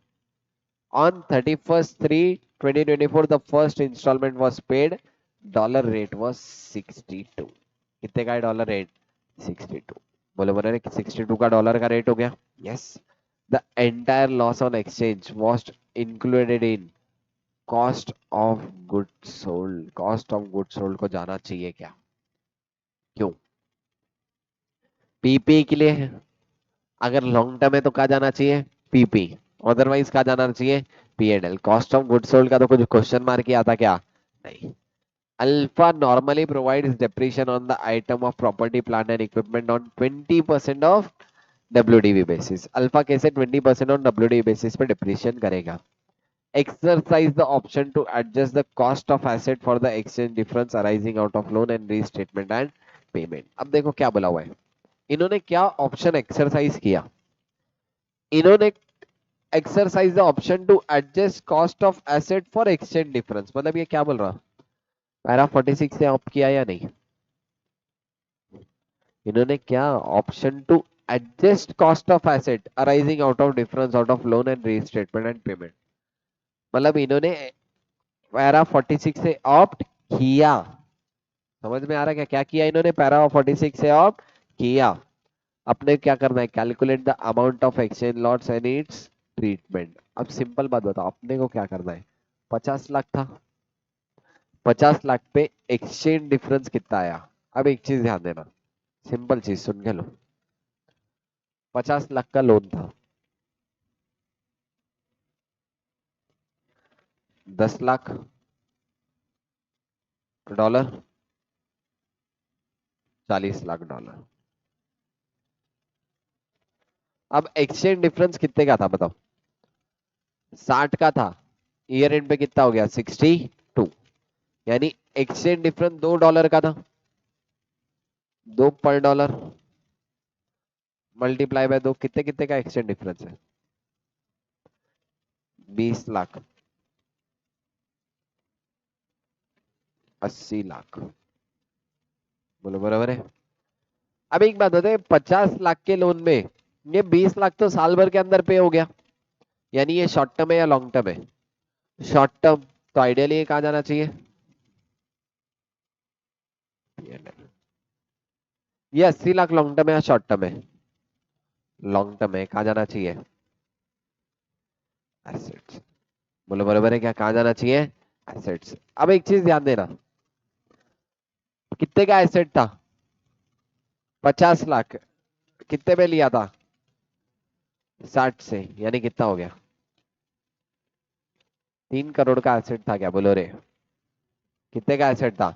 On 31/3/2024 the first installment was paid. Dollar rate was 62। कितने का है डॉलर रेट? 62। बोले बोले 62 का डॉलर का रेट हो गया। Yes. The entire loss on exchange was included in cost of good sold. Cost of good sold को जाना चाहिए क्या? क्यों? पीपी के लिए है। अगर लॉन्ग टर्म है तो कहा जाना चाहिए? पीपी। अदरवाइज कहा जाना चाहिए? PNL. Cost of good sold का तो कुछ क्वेश्चन मार्क ही आता क्या? नहीं। Alpha normally provides depreciation on the item of property plant and equipment on 20% of WDV basis। Alpha कैसे 20% on WDV basis पे डिप्रिशिएशन करेगा? Exercise the option to adjust the cost of asset for the exchange difference arising out of loan and restatement and payment। अब देखो क्या बोला हुआ है। इन्होंने क्या ऑप्शन एक्सरसाइज किया? इन्होंने exercise the option to adjust cost of asset for exchange difference. मतलब ये क्या बोल रहा? पैरा 46 से ऑप्ट किया या नहीं? इन्होंने क्या option to adjust cost of asset arising out of difference out of loan and restatement and payment. मतलब इन्होंने पैरा 46 से ऑप्ट किया। समझ में आ रहा है क्या क्या किया इन्होंने? पैरा 46 से ऑप्ट किया। अपने क्या करना है? Calculate the amount of exchange lots and it's treatment. अब सिंपल बात बताओ, अपने को क्या करना है? 50 लाख था। 50 लाख पे एक्सचेंज डिफरेंस कितना आया? अब एक चीज ध्यान देना, सिंपल चीज सुन के लो। 50 लाख का लोन था। 10 लाख डॉलर, $40 लाख। अब एक्सचेंज डिफरेंस कितने का था बताओ? 60 का था। ईयर एंड पे कितना हो गया? 62। यानी एक्सचेंज डिफरेंस $2 का था। 2 पर डॉलर मल्टीप्लाई बाय 2, कितने कितने का एक्सचेंज डिफरेंस है? 20 लाख। 80 लाख। बोलो बराबर है? अब एक बात बताए, 50 लाख के लोन में ये 20 लाख तो साल भर के अंदर पे हो गया। यानी ये शॉर्ट टर्म है या लॉन्ग टर्म है? Short term. तो आइडियली ये कहा जाना चाहिए? ये 80 लाख लॉन्ग टर्म है या शॉर्ट टर्म है? लॉन्ग टर्म है, कहा जाना चाहिए? एसेट्स। बोलो बराबर है क्या? कहा जाना चाहिए? एसेट्स। अब एक चीज ध्यान देना, कितने का एसेट था? 50 लाख। कितने पे लिया था? 60 से। यानी कितना हो गया? 3 करोड़ का एसेट था क्या? बोलो रे। कितने का एसेट था?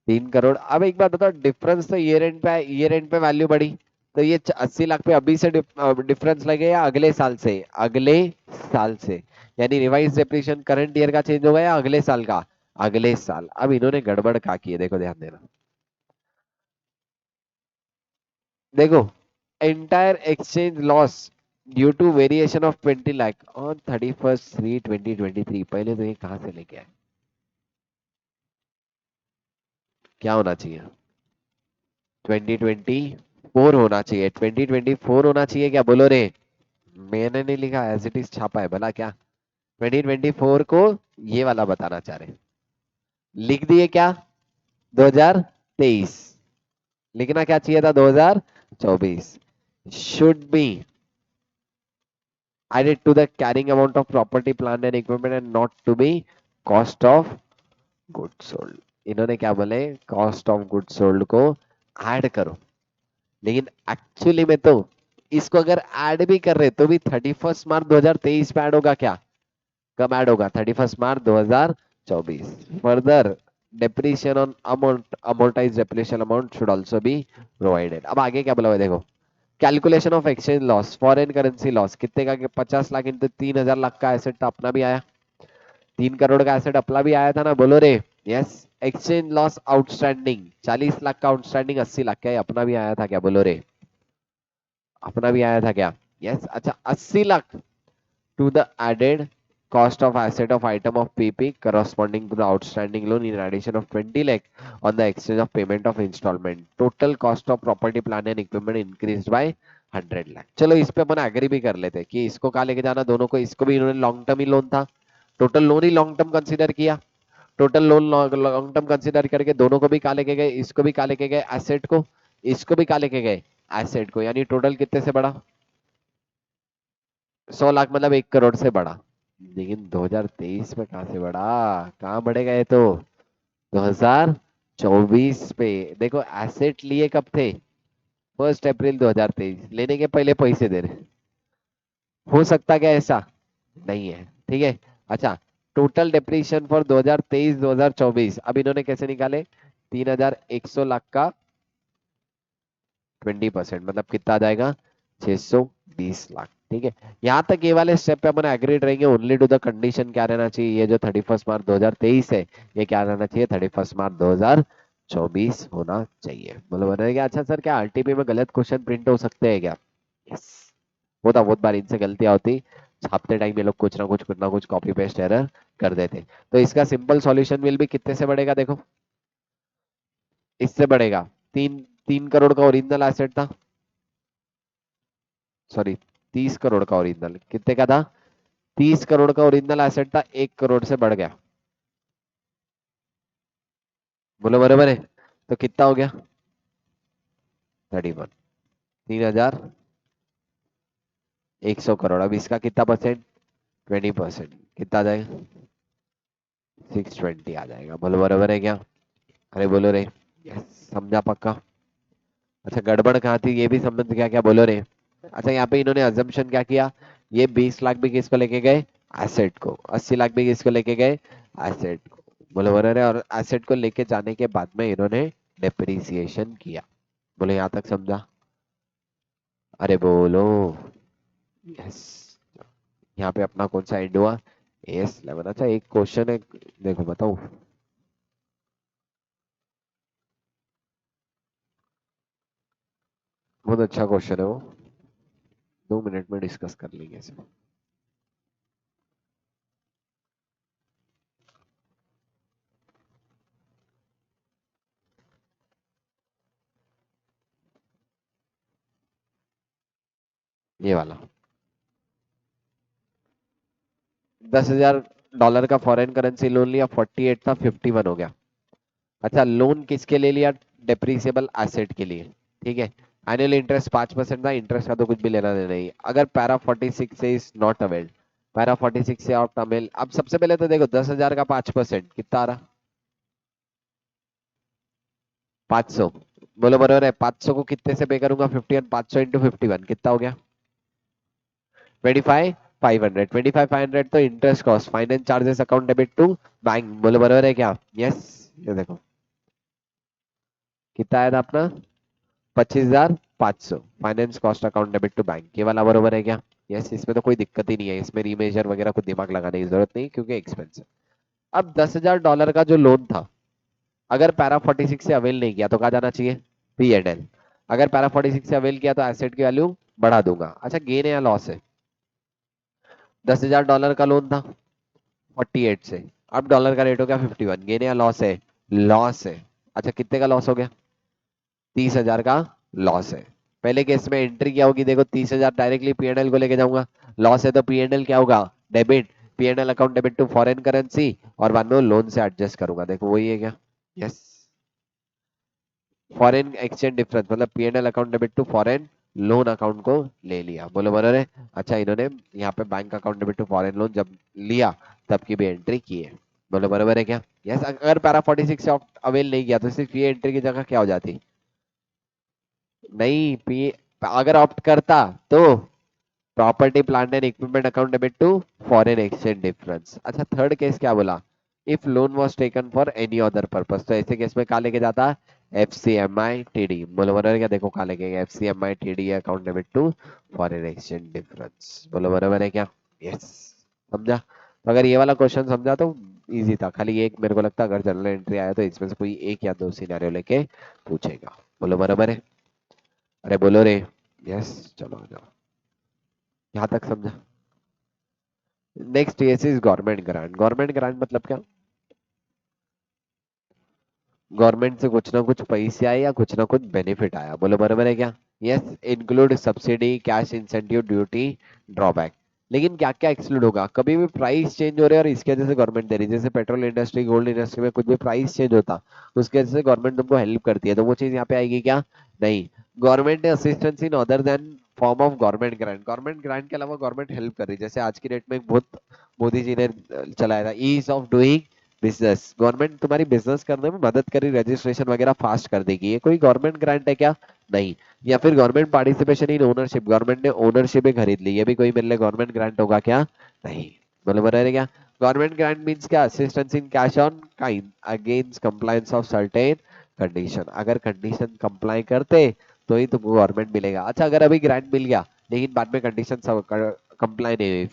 3 करोड़। अब एक बात बताओ, डिफरेंस तो ईयर एंड पे, ईयर एंड पे वैल्यू बढ़ी तो ये 80 लाख पे अभी से डिफरेंस लगे या अगले साल से? अगले साल से, यानी रिवाइज डेप्रिसिएशन करंट ईयर का चेंज होगा या अगले साल का? अगले साल। अब इन्होंने गड़बड़ क्या की है, देखो ध्यान देना। देखो, entire exchange loss due to variation of 20 lakh on 31/3/2023। पहले तो ये कहां से लेके आए? क्या होना चाहिए? 2024 होना चाहिए, 2024 होना चाहिए, क्या बोलो रे? मैंने नहीं लिखा, एज इट इज छापा है भला क्या? 2024 को ये वाला बताना चाह रहे, लिख दिए क्या? 2023। लिखना क्या चाहिए था? 2024। Should be added to the carrying amount of property plant and equipment and not to be cost of goods sold। इन्होंने क्या बोले? कॉस्ट ऑफ गुड्स सोल्ड को ऐड करो। लेकिन एक्चुअली में तो इसको अगर ऐड भी कर रहे तो भी 31 मार्च 2023 पे ऐड होगा क्या? कब ऐड होगा? 31 मार्च 2024। Further depreciation on amount amortise depreciation amount should also be provided. अब आगे क्या बोला हुआ है देखो, calculation of exchange loss, foreign currency loss कितने का? 50 लाख इंटू 3,000 लाख का एसेट था अपना भी आया, 3 करोड़ का एसेट अपना भी आया था ना, बोलो रे। Yes. Exchange loss outstanding 40 lakh का आउटस्टैंडिंग 80 लाख का, अपना भी आया था क्या? बोलो रे, अपना भी आया था क्या? यस। अच्छा, 80 lakh to the added cost of asset of item of PP corresponding to the outstanding loan in addition of 20 lakh on the exchange of payment of installment, total cost of property plant and equipment increased by 100 lakh. चलो इस पे अपन agree भी कर लेते कि इसको कहाँ लेके जाना, दोनों को। इसको भी इन्होंने लॉन्ग टर्म ही लोन था, टोटल लोन ही लॉन्ग टर्म कंसिडर किया। Total loan long term consider करके दोनों को भी कहाँ लेके गए? इसको भी कहाँ लेके गए? एसेट को। इसको भी कहाँ लेके गए? एसेट को। यानी टोटल कितने से बढ़ा? 100 लाख, मतलब 1 करोड़ से बढ़ा। लेकिन 2023 में कहां से बढ़ा? कहाँ बढ़ेगा ये तो? 2024 पे। देखो, एसेट लिए कब थे? 1 अप्रैल 2023, लेने के पहले पैसे दे रहे। हो सकता क्या ऐसा? नहीं है, ठीक है। अच्छा, टोटल डेप्रिसिएशन फॉर 2023 2024 अब इन्होंने कैसे निकाले? 3,100 लाख का 20%, मतलब कितना आ जाएगा? 620 लाख। ठीक है। यहाँ तक ये वाले स्टेप पे अपन एग्रीड रहेंगे। ओनली टू द कंडीशन क्या रहना चाहिए? ये जो 31 मार्च 2023 है, ये क्या रहना चाहिए? 31 मार्च 2024 होना चाहिए। बोलो बने क्या? अच्छा सर, क्या आरटीपी में गलत क्वेश्चन प्रिंट हो सकते हैं क्या? यस। होता, बहुत बार इनसे गलतियां होती। छापते टाइम ये लोग कुछ ना कुछ कॉपी पेस्ट एरर कर देते। तो इसका सिंपल सॉल्यूशन विल भी कितने से बढ़ेगा देखो, इससे बढ़ेगा। 3 करोड़ का ओरिजिनल एसेट था, सॉरी, 30 करोड़ का ओरिजिनल, कितने का था? 30 करोड़ का ओरिजिनल एसेट था, 1 करोड़ से बढ़ गया। बोलो बराबर है? तो कितना हो गया? 31। 3,100 करोड़। अब इसका कितना परसेंट? 20%। कितना आ जाएगा? 620 आ जाएगा। बोलो बराबर है क्या? अरे बोलो रे। यस, समझा पक्का? अच्छा, गड़बड़ कहाँ थी ये भी समझ गया क्या? बोलो रे। अच्छा, यहाँ पे इन्होंने अजम्पशन क्या किया? ये 20 लाख भी किसको लेके गए? एसेट को। 80 लाख भी किसको लेके गए? एसेट को। बोलो बराबर है। और एसेट को लेके जाने के बाद में इन्होंने डेप्रिसिएशन किया। बोलो, यहाँ तक समझा? अरे बोलो। यस। यहाँ पे अपना कौन सा एंड हुआ? AS11। अच्छा, एक क्वेश्चन है, देखो बताओ। बहुत अच्छा क्वेश्चन है वो, 2 मिनट में डिस्कस कर लेंगे इसे। ये वाला, $10,000 का फॉरेन करेंसी लोन लिया, 48 था, 51 हो गया। अच्छा, लोन किसके लिए लिया? डेप्रिसिएबल एसेट के लिए। ठीक है। एनुअल इंटरेस्ट 5% था, इंटरेस्ट का तो कुछ भी लेना देना नहीं। अगर पैरा 46 से इज नॉट अवेल्ड, पैरा 46 से आउट अवेल। अब सबसे पहले तो देखो, 10,000 का 5% कितना आ रहा? 500। बोलो बराबर है। 500 को कितने से पे करूंगा? 51। 500 इंटू 51 कितना हो गया? 25,500। 25,500 तो interest cost, finance charges, account debit to bank. बोलो बराबर है क्या? यस। ये देखो, कितना आया था अपना? 25,500 finance cost account debit to bank, ये वाला बरोबर है क्या? यस, इसमें तो कोई दिक्कत ही नहीं है, इसमें रीमेजर वगैरह कुछ दिमाग लगाने की जरूरत नहीं क्योंकि एक्सपेंस है। अब $10,000 का जो लोन था, अगर पैरा 46 से अवेल नहीं किया तो कहा जाना चाहिए P&L। अगर पैरा 46 से अवेल किया तो एसेट की वैल्यू बढ़ा दूंगा। अच्छा, गेन है या लॉस है? $10,000 का लोन था 48 से, अब डॉलर का रेट हो गया 51, गेन है या लॉस है? लॉस है। अच्छा, कितने का लॉस हो गया? 30,000 का लॉस है। पहले केस में एंट्री क्या होगी? देखो 30,000 डायरेक्टली P&L को लेके जाऊंगा, लॉस है तो P&L क्या होगा? Debit, P&L account debit to foreign currency, और बाद में लोन से एडजस्ट करूंगा। देखो वही है क्या? यस, फॉरेन एक्सचेंज डिफरेंस मतलब P&L account debit to foreign loan account को ले लिया, बोलो बराबर है। अच्छा, इन्होंने यहाँ पे bank account debit to foreign loan जब लिया तब की भी एंट्री की है, बोलो बराबर है क्या? यस, अगर पैरा 46 से अवेल नहीं किया तो सिर्फ ये एंट्री की जगह क्या हो जाती? नहीं, पी अगर ऑप्ट करता तो property plant and equipment account debit to foreign exchange difference. अच्छा, थर्ड केस क्या बोला? If loan was taken for any other purpose, तो ऐसे केस में कहा लेके जाता? FCMI TD, बोलो बराबर क्या? देखो कहा लेके FCMI TD account debit to foreign exchange difference, बोलो बराबर है क्या? यस, समझा? तो अगर ये वाला क्वेश्चन समझा तो इजी था, खाली एक मेरे को लगता है अगर जनरल एंट्री आया तो इसमें से कोई एक या दो सिनेरियो लेके पूछेगा, बोलो बराबर है? अरे बोलो रे। यस, चलो आ जाओ, यहाँ तक समझा? Next case is government grant. Government grant मतलब क्या? गवर्नमेंट से कुछ ना कुछ पैसे आए या कुछ ना कुछ बेनिफिट आया, बोलो बराबर है क्या? Yes, include subsidy, cash incentive, duty, drawback. लेकिन क्या क्या एक्सक्लूड होगा? कभी भी प्राइस चेंज हो रहे हैं और इसके वजह से गवर्नमेंट दे रही है, जैसे पेट्रोल इंडस्ट्री, गोल्ड इंडस्ट्री में कुछ भी प्राइस चेंज होता उसके वजह से गवर्नमेंट तुमको हेल्प करती है, तो वो चीज यहाँ पे आएगी क्या? नहीं। गवर्नमेंट ने assistance in other than form of government grant, government grant के अलावा गवर्नमेंट हेल्प कर रही है, जैसे आज की डेट में एक बहुत मोदी जी ने चलाया था ease of doing business, government तुम्हारी बिजनेस करने में मदद करी, रजिस्ट्रेशन वगैरह फास्ट कर देगी, ये कोई गवर्नमेंट ग्रांट है क्या? नहीं। या फिर government participation in ownership, government ने ओनरशिप ही खरीद ली, ये भी कोई मेरे लिए गवर्नमेंट ग्रांट होगा क्या? नहीं, बोलो बराबर है क्या? गवर्नमेंट ग्रांट मींस क्या? Assistance in cash on kind against compliance of certain condition, अगर कंडीशन कंप्लाई करते तो ही तुमको गवर्नमेंट मिलेगा। अच्छा, अगर अभी ग्रांट मिल गया लेकिन बाद में कंडीशन सब कंप्लाई नहीं हुई,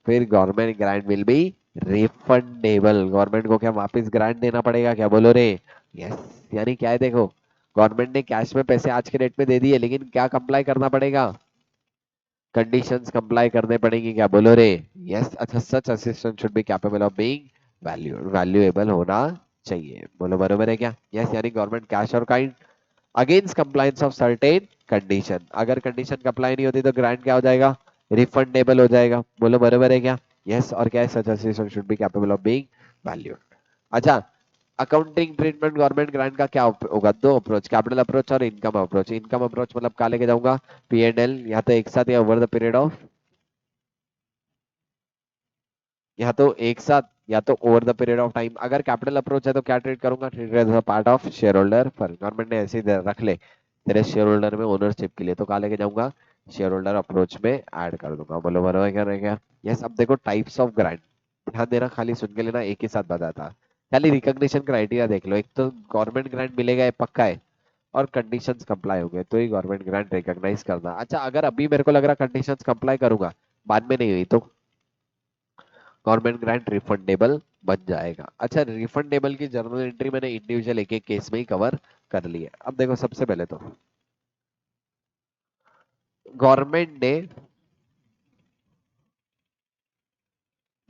फिर government grant will be refundable, government को क्या वापस ग्रांट देना पड़ेगा क्या, बोलो रे? यस। यानी क्या है देखो, गवर्नमेंट ने कैश में पैसे आज के डेट में दे दिए लेकिन क्या कंप्लाई करना पड़ेगा? कंडीशंस कंप्लाई करने पड़ेंगे क्या, बोलो रे? यस। अच्छा, such asset should be capable of being valuable होना चाहिए, बोलो बरोबर है क्या? यस, यानी गवर्नमेंट कैश और kind against compliance of certain condition, अगर कंडीशन कंप्लाई नहीं होती तो ग्रांट क्या हो जाएगा? रिफंडेबल हो जाएगा, बोलो बरोबर है क्या? यस। और क्या है? Such asset should be capable of being valued. अच्छा, अकाउंटिंग ट्रीटमेंट गवर्नमेंट ग्रांट का क्या होगा? दो अप्रोच, कैपिटल अप्रोच और इनकम अप्रोच। इनकम अप्रोच मतलब क्या लेके जाऊंगा? P&L या तो एक साथ या ओवर द पीरियड ऑफ, या तो एक साथ या तो over the period of time. अगर कैपिटल अप्रोच है तो क्या ट्रीट करूंगा? Treat as a part of share holder fund, government ने ऐसे ही रख ले तेरे शेयर होल्डर में ओनरशिप के लिए, तो कहा लेके जाऊंगा? शेयर होल्डर अप्रोच में ऐड कर दूंगा, बोलो बराबर क्या रहेगा? यस। अब देखो टाइप्स ऑफ ग्रांट, ध्यान देना, खाली सुन के लेना, एक ही साथ बताता। खाली रिकॉग्निशन क्राइटेरिया देख लो, एक तो गवर्नमेंट ग्रांट मिलेगा ये पक्का है, और कंडीशंस कंप्लाई हो गए तो ही गवर्नमेंट ग्रांट रिकॉग्नाइज करना। अच्छा, अगर अभी मेरे को लग रहा कंडीशंस कंप्लाई करूंगा बाद में नहीं हुई तो गवर्नमेंट ग्रांट रिफंडेबल बन जाएगा। अच्छा, रिफंडेबल की जर्नल एंट्री मैंने इंडिविजुअल एक एक केस में ही कवर कर ली है। अब देखो सबसे पहले तो गवर्नमेंट ने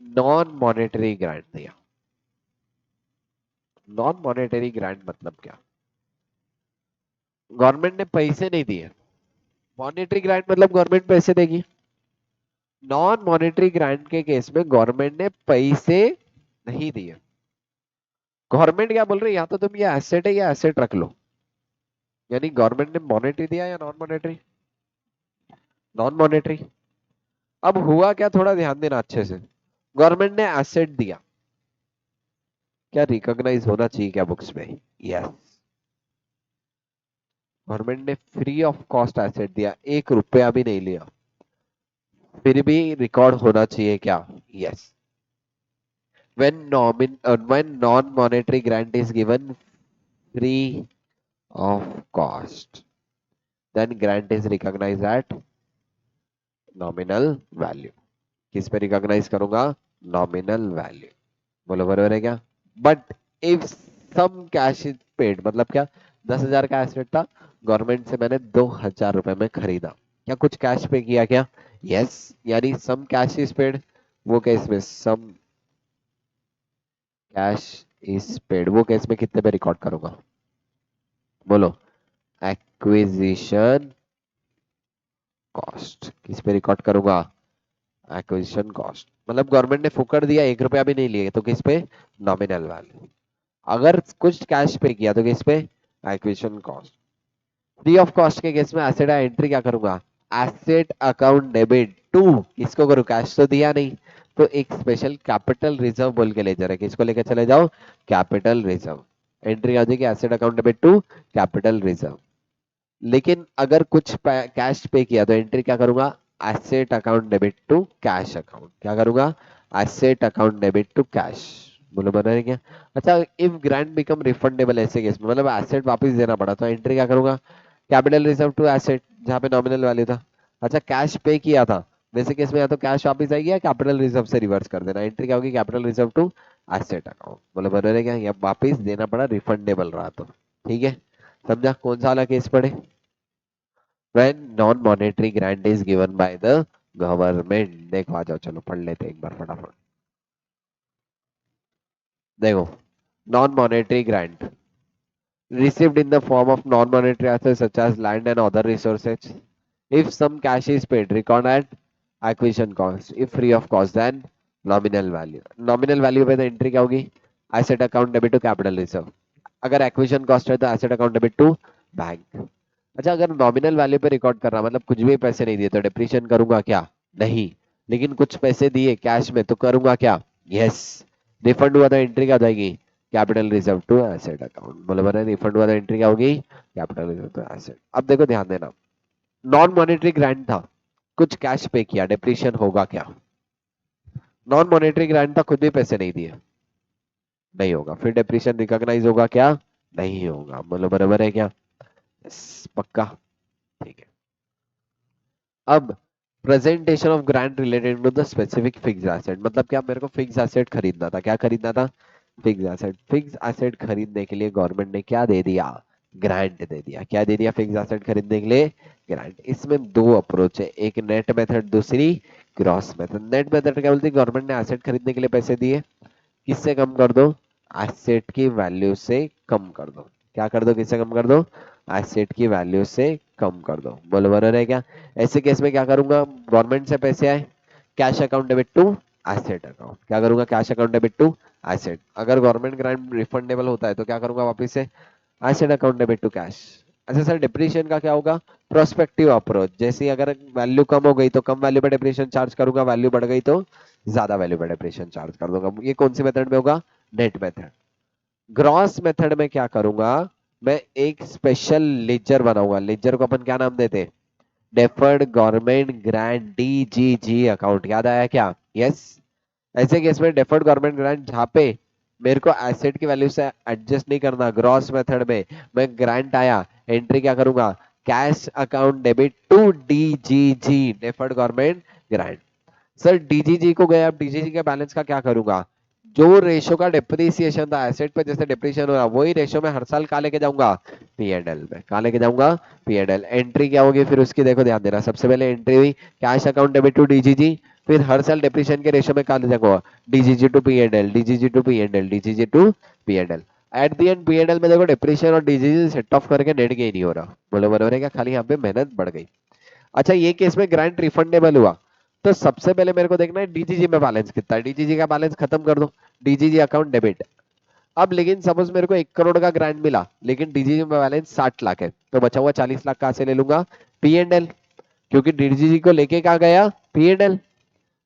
नॉन मॉनेटरी ग्रांट दिया। नॉन मॉनेटरी ग्रांट मतलब क्या? गवर्नमेंट ने पैसे नहीं दिए। मॉनेटरी ग्रांट मतलब गवर्नमेंट पैसे देगी। नॉन मॉनेटरी ग्रांट के केस में गवर्नमेंट ने पैसे नहीं दिए। गवर्नमेंट क्या बोल रही है, या तो तुम ये एसेट है या एसेट रख लो। यानी गवर्नमेंट ने मॉनेटरी दिया या नॉन मॉनेटरी? Non monetary. अब हुआ क्या, थोड़ा ध्यान देना अच्छे से। गवर्नमेंट ने एसेट दिया, क्या रिकॉग्नाइज होना चाहिए क्या बुक्स में? यस। गवर्नमेंट ने फ्री ऑफ कॉस्ट एसेट दिया, 1 रुपया भी नहीं लिया, फिर भी रिकॉर्ड होना चाहिए क्या? Yes. when non monetary grant is given free of cost, then grant is recognized at nominal value. किस पे रिकॉग्नाइज करूंगा? Nominal value. बोलो बरोबर है क्या? But if some cash is paid, मतलब क्या? 10,000 का एसेट था, गवर्नमेंट से मैंने 2,000 रुपए में खरीदा, क्या कुछ कैश पे किया क्या? यस, यानी सम कैश इज पेड। वो केस में सम कैश इज पेड, वो केस में कितने पे रिकॉर्ड करूंगा? बोलो। Acquisition cost. किस पे रिकॉर्ड करूंगा? Acquisition cost. मतलब गवर्नमेंट ने फुकड़ दिया, 1 रुपया भी नहीं लिए, तो किस पे? Nominal value. अगर कुछ कैश पे किया तो किस पे? Acquisition cost. Free of cost के केस में एसेट एंट्री क्या करूंगा? एसेट अकाउंट डेबिट टू, किसको करूं? कैश तो दिया नहीं, तो एक स्पेशल कैपिटल रिजर्व बोल के ले जा रहे, किसको लेकर चले जाओ? Capital reserve. एंट्री आ जाएगी asset account debit to capital reserve. लेकिन अगर कुछ कैश पे किया तो एंट्री क्या करूंगा? Asset account debit to cash account. क्या करूंगा? Asset account debit to cash. बोलो बना है क्या? अच्छा, इफ ग्रांट बिकम रिफंडेबल, ऐसे केस में मतलब एसेट वापस देना पड़ा, तो एंट्री क्या करूंगा? कैपिटल रिजर्व टू एसेट, जहां पे नॉमिनल वैल्यू था। अच्छा, कैश पे किया था, वैसे केस में या तो कैश वापस आएगी या कैपिटल रिजर्व से रिवर्स कर देना। एंट्री क्या होगी? Capital reserve to asset account. बोलो बना है क्या? या वापस देना पड़ा, रिफंडेबल रहा तो। ठीक है, समझा? कौन सा वाला केस पढ़े? when non-monetary grant is given by the government। देखो आ जाओ, चलो पढ़ लेते हैं एक बार फटाफट। देखो, non-monetary grant received in the form of non-monetary assets such as land and other resources. If some cash is paid, record at acquisition cost. If free of cost, then nominal value। nominal value पे तो entry क्या होगी? Asset account debit to capital reserve. अगर acquisition cost है तो asset account debit to bank. अच्छा, अगर nominal value पे रिकॉर्ड कर रहा, मतलब कुछ भी पैसे नहीं दिए, तो डिप्रीशिएशन करूंगा क्या? नहीं। लेकिन कुछ पैसे दिए कैश में, तो करूंगा क्या? यस। रिफंड हुआ तो एंट्री क्या हो जाएगी? Capital reserve to asset account. बोलो बना, रिफंड हुआ तो एंट्री क्या होगी? Capital reserve to asset. अब देखो ध्यान देना, नॉन मॉनेटरी ग्रांट था, कुछ कैश पे किया, डिप्रीशिएशन होगा क्या? नॉन मॉनेटरी ग्रांट था, खुद भी पैसे नहीं दिए, नहीं होगा। फिर डिप्रीशिएशन रिकॉग्नाइज होगा क्या? नहीं होगा। बोलो बराबर है क्या? पक्का? ठीक है। अब presentation of grant related to the specific fix asset, मतलब क्या? मेरे को फिक्स एसेट खरीदना था। क्या खरीदना था? Fix asset. फिक्स एसेट खरीदने के लिए गवर्नमेंट ने क्या दे दिया? ग्रांट दे दिया। क्या दे दिया? फिक्स एसेट खरीदने के लिए ग्रांट। इसमें दो अप्रोच है, एक नेट मेथड, दूसरी ग्रॉस मेथड। नेट मेथड क्या बोलती है? गवर्नमेंट ने एसेट खरीदने के लिए पैसे दिए, किससे कम कर दो? एसेट की वैल्यू से कम कर दो। क्या कर दो? किससे कम कर दो? एसेट की वैल्यू से कम कर दो। बोलो बराबर है क्या? ऐसे केस में क्या करूंगा? गवर्नमेंट से पैसे आए, cash account debit to asset account. क्या करूंगा? Cash account debit to asset. अगर गवर्नमेंट ग्रांट रिफंडेबल होता है तो क्या करूंगा? वापिस से asset account debit to cash. अच्छा सर, डिप्रीशिएशन का क्या होगा? Prospective approach. जैसे अगर वैल्यू कम हो गई तो कम वैल्यू पे डिप्रीशिएशन चार्ज करूंगा, वैल्यू बढ़ गई तो ज्यादा वैल्यू पे डिप्रीशिएशन चार्ज कर दूंगा। ये कौन सी मेथड में होगा? Net method. ग्रॉस मेथड में क्या करूंगा? मैं एक स्पेशल लेजर बनाऊंगा। लेजर को अपन क्या नाम देते? Deferred government grant, DGG account. याद आया क्या? यस। ऐसे केस में डेफर्ड गवर्नमेंट ग्रांट, जहाँ पे मेरे को एसेट की वैल्यू से एडजस्ट नहीं करना, ग्रॉस मेथड में मैं ग्रांट आया, एंट्री क्या करूंगा? Cash account debit to DGG, deferred government grant. Sir DGG को गया, अब डीजीजी के बैलेंस का क्या करूंगा? जो रेशो का डिप्रिसिएशन था एसेट पे, जैसे डिप्रिसिएशन हो रहा, वही रेशो में हर साल कहा लेके जाऊंगा? पीएनएल में। कहा लेके जाऊंगा? पीएनएल। एंट्री क्या होगी फिर उसकी? देखो ध्यान देना, सबसे पहले एंट्री हुई cash account debit to DGG, फिर हर साल डिप्रिसिएशन के रेशो में कहा ले जाऊंगा? DGG to PNL, DGG to PNL, DGG to PNL. At the end PNL में देखो डिप्रिसिएशन और डीजीजी सेट ऑफ करके नेट गेन ही हो रहा। बोलो बराबर है क्या? खाली यहाँ पे मेहनत बढ़ गई। अच्छा, ये केस में ग्रांट रिफंडेबल हुआ, तो सबसे पहले मेरे को देखना है डीजीजी में बैलेंस कितना है। डीजीजी का बैलेंस खत्म कर दो, डीजीजी अकाउंट डेबिट। अब लेकिन सपोज मेरे को 1 करोड़ का ग्रांट मिला, लेकिन डीजीजी में बैलेंस 60 लाख है, तो बचा हुआ 40 लाख कहां से ले लूंगा? पीएनएल। क्योंकि डीजीजी को लेके कहा गया? पीएनएल।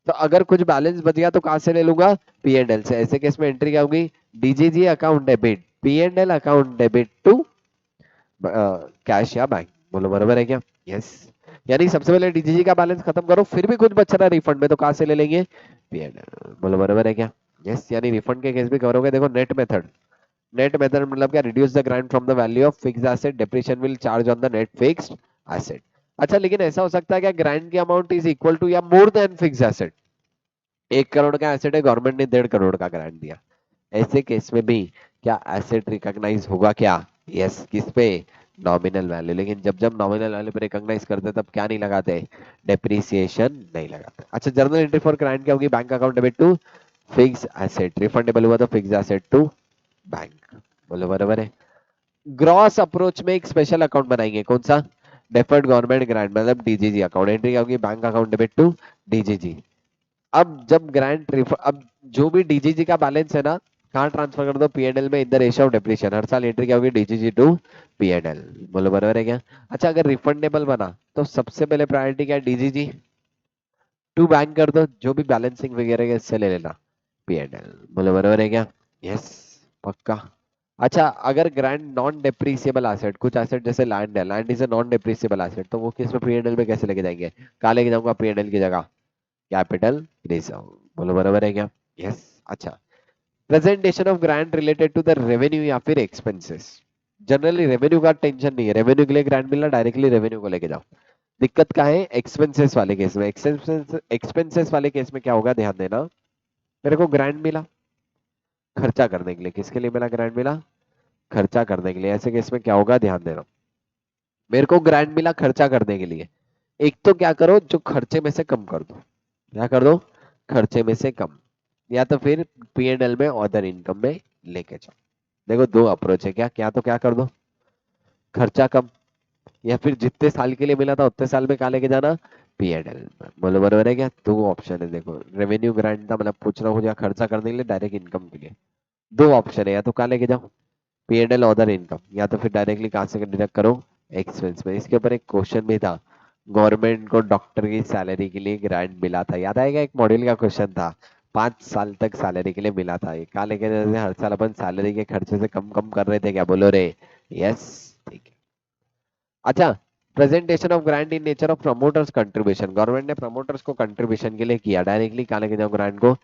तो अगर कुछ बैलेंस बच गया तो कहां से ले लूंगा? पीएनएल से। ऐसे केस में एंट्री क्या होगी? DGG account debit PNL account debit to cash या बैंक। बोलो बराबर है क्या? यस। यानी सबसे पहले डीजीजी का बैलेंस खत्म करो, फिर भी कुछ बच रहा है रिफंड में, तो कहां से ले लेंगे? पीएनएल। बोलो बराबर है क्या? यस। यानी रिफंड के केस भी करोगे, देखो नेट मेथड, नेट मेथड मतलब क्या, reduce the grant from the value of fixed asset, depreciation will charge on the net fixed asset. अच्छा लेकिन ऐसा हो सकता है क्या, ग्रांट की अमाउंट इज इक्वल टू या more than fixed asset. 1 crore का एसेट है, गवर्नमेंट ने 1.5 करोड़ का ग्रांट दिया, ऐसे केस में भी क्या एसेट रिकॉग्नाइज होगा क्या? यस, किस पे? Nominal value. लेकिन जब जब नॉमिनल वैल्यू पे रिकॉग्नाइज करते तब क्या नहीं लगाते? डेप्रिसिएशन नहीं लगाते। अच्छा, जर्नल एंट्री फॉर ग्रांट क्या होगी? Bank account debit to fix asset, refundable हुआ तो फिक्स एसेट टू बैंक। बोलो बराबर है। ग्रॉस अप्रोच में एक स्पेशल अकाउंट बनाएंगे, कौन सा? डेफर्ड गवर्नमेंट ग्रांट मतलब डीजीजी अकाउंट। एंट्री क्या होगी? Bank account debit to DGG. अब जब ग्रांट अब जो भी डीजीजी का बैलेंस है ना, कहाँ ट्रांसफर कर दो? पीएनएल में, in the ratio of depreciation. हर साल एंट्री क्या होगी? DGG to PNL. बोलो बराबर है क्या? अच्छा, अगर रिफंडेबल बना तो सबसे पहले प्रायोरिटी क्या है? डीजीजी टू बैंक कर दो, जो भी बैलेंसिंग वगैरह है इससे ले लेना पीएनएल। बोलो बराबर है क्या? यस, पक्का। अच्छा, अगर ग्रांट नॉन डेप्रीसिएबल एसेट, कुछ एसेट जैसे लैंड है, land is a non depreciable asset, तो वो किस में पीएनएल में कैसे लेके जाएंगे? कहाँ लेके जाऊंगा पीएनएल की जगह? Capital reserve. बोलो बराबर है क्या? यस। अच्छा, presentation of grant related to the revenue या फिर एक्सपेंसेस। जनरली रेवेन्यू का टेंशन नहीं है, रेवेन्यू के लिए ग्रांट मिलना, डायरेक्टली रेवेन्यू को लेके जाओ। दिक्कत क्या है? एक्सपेंसेस वाले केस में। एक्सपेंसेस वाले केस में क्या होगा, ध्यान देना। मेरे को ग्रांट मिला खर्चा करने के लिए, किसके लिए मिला ग्रांट मिला? खर्चा करने के लिए। ऐसे केस में क्या होगा, ध्यान देना। मेरे को ग्रांट मिला खर्चा करने के लिए, एक तो क्या करो, जो खर्चे में से कम कर दो। क्या कर दो? खर्चे में से कम। या तो फिर पीएनएल में अदर इनकम में लेके जाओ। देखो दो अप्रोच है, क्या क्या तो क्या कर दो? खर्चा कम, या फिर जितने साल के लिए मिला था उतने साल में कहा लेके जाना? पीएनएल में। बोलो बराबर है क्या? दो ऑप्शन है देखो, रेवेन्यू ग्रांट था मतलब पूछ रहा हूँ, या खर्चा करने के लिए, डायरेक्ट इनकम के लिए। दो ऑप्शन है, या तो कहा लेके जाओ पीएनएल अदर इनकम, या तो फिर डायरेक्टली कहाँ से डिडक्ट करो? एक्सपेंस में। इसके ऊपर एक क्वेश्चन भी था, गवर्नमेंट को डॉक्टर की सैलरी के लिए ग्रांट मिला था, याद आएगा? एक मॉड्यूल का क्वेश्चन था, 5 साल तक सैलरी के लिए मिला था। ये कहा लेके जाते थे? हर साल अपन सैलरी के खर्चे से कम कम कर रहे थे क्या? बोलो रे। यस, ठीक है। अच्छा, presentation of grant in nature of promoters contribution. Government ने प्रमोटर्स को कंट्रीब्यूशन के लिए किया, डायरेक्टली कहा लेके जाओ ग्रांट को?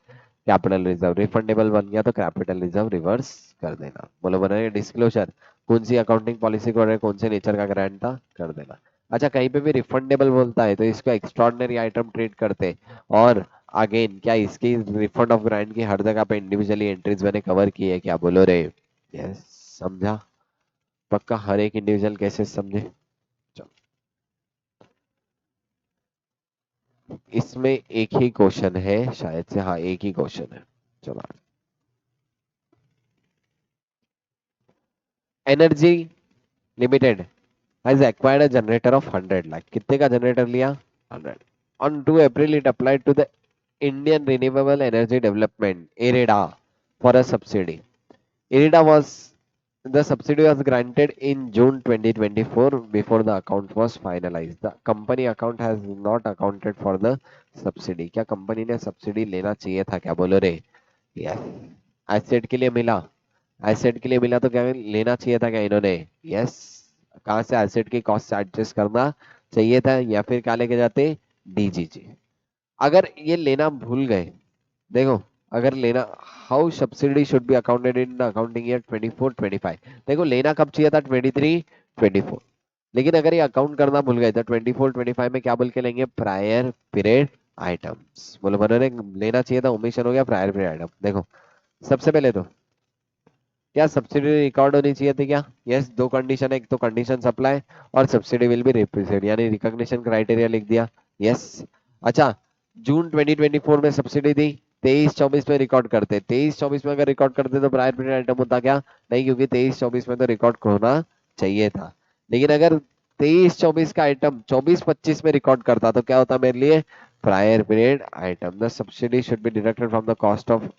Capital reserve. रिफंडेबल बन गया तो कैपिटल रिजर्व रिवर्स कर देना। बोलो बना? डिस्क्लोजर, कौन सी अकाउंटिंग पॉलिसी को, कौन से नेचर का ग्रांट था, कर देना। अच्छा, कहीं पे भी रिफंडेबल बोलता है तो इसको एक्स्ट्रॉर्डनरी आइटम ट्रीट करते। और अगेन क्या इसकी रिफंड ऑफ ग्रांट की हर जगह पे इंडिविजुअली एंट्रीज मैंने कवर की है क्या? बोलो रे। यस, समझा? पक्का हर एक इंडिविजुअल कैसे समझे? चलो, इसमें एक ही क्वेश्चन है शायद से, हाँ एक ही क्वेश्चन है। चलो, energy limited has acquired a generator of 100 lakh. कितने का जनरेटर लिया? 100। On 2 April it applied to the Indian renewable energy development IREDA for a subsidy. IREDA was the subsidy was granted in June 2024 before the account was finalized. The company account has not accounted for the subsidy. क्या company ने subsidy लेना चाहिए था क्या? बोलो रे। Yes. Asset के लिए मिला, एसेट के लिए मिला तो क्या लेना चाहिए था क्या इन्होंने? यस। कहाँ से? एसेट की कॉस्ट एडजस्ट करना चाहिए था, या फिर क्या लेके जाते? डीजीजी। अगर ये लेना भूल गए, देखो, अगर लेना, how subsidy should B accounted in the accounting year 24-25। देखो लेना कब चाहिए था? 23-24। लेकिन अगर ये अकाउंट करना भूल गए तो 24-25 में क्या बोल के लेंगे? Prior period items. बोलो बनो, लेना चाहिए था, ओमिशन हो गया, प्रायर पीरियड आइटम। देखो, सबसे पहले तो क्या सब्सिडी रिकॉर्ड होनी चाहिए थी क्या? यस, दो कंडीशन है, एक तो कंडीशन सप्लाई और सब्सिडी विल बी रिप्रेजेंट, यानी रिकॉग्निशन क्राइटेरिया लिख दिया। यस। अच्छा, जून 2024 में सब्सिडी दी, 23-24 में रिकॉर्ड करते, 23-24 में अगर रिकॉर्ड करते तो प्रायर पीरियड आइटम होता क्या? नहीं, क्योंकि 23-24 में तो रिकॉर्ड होना चाहिए था। लेकिन अगर 23-24 का आइटम 24-25 में रिकॉर्ड करता तो क्या होता मेरे लिए? Prior period item. The subsidy should be deducted from the cost of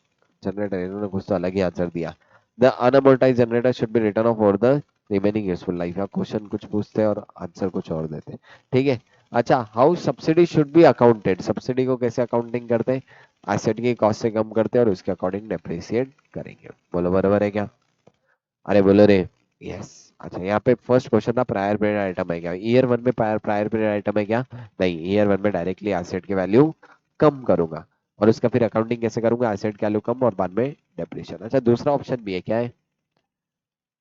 generator. इन्होंने कुछ तो अलग ही आंसर दिया। The unamortized generator should be written off over the remaining useful life. या क्वेश्चन कुछ पूछते हैं और आंसर कुछ और देते हैं। ठीक है। अच्छा, how subsidy should B accounted. Subsidy को कैसे अकाउंटिंग करते हैं? एसेट की कॉस्ट से कम करते हैं और उसके अकॉर्डिंग डेप्रिसिएट करेंगे। बोलो बराबर है क्या? अरे बोलो रे। यस। अच्छा, यहाँ पे फर्स्ट क्वेश्चन था प्रायर पीरियड आइटम है क्या? ईयर वन में प्रायर पीरियड आइटम है क्या? नहीं, ईयर वन में डायरेक्टली एसेट की वैल्यू कम करूंगा और उसका फिर अकाउंटिंग कैसे करूंगा? एसेट की वैल्यू कम और बाद में डेप्रिसिएशन। अच्छा, दूसरा ऑप्शन भी है, क्या है?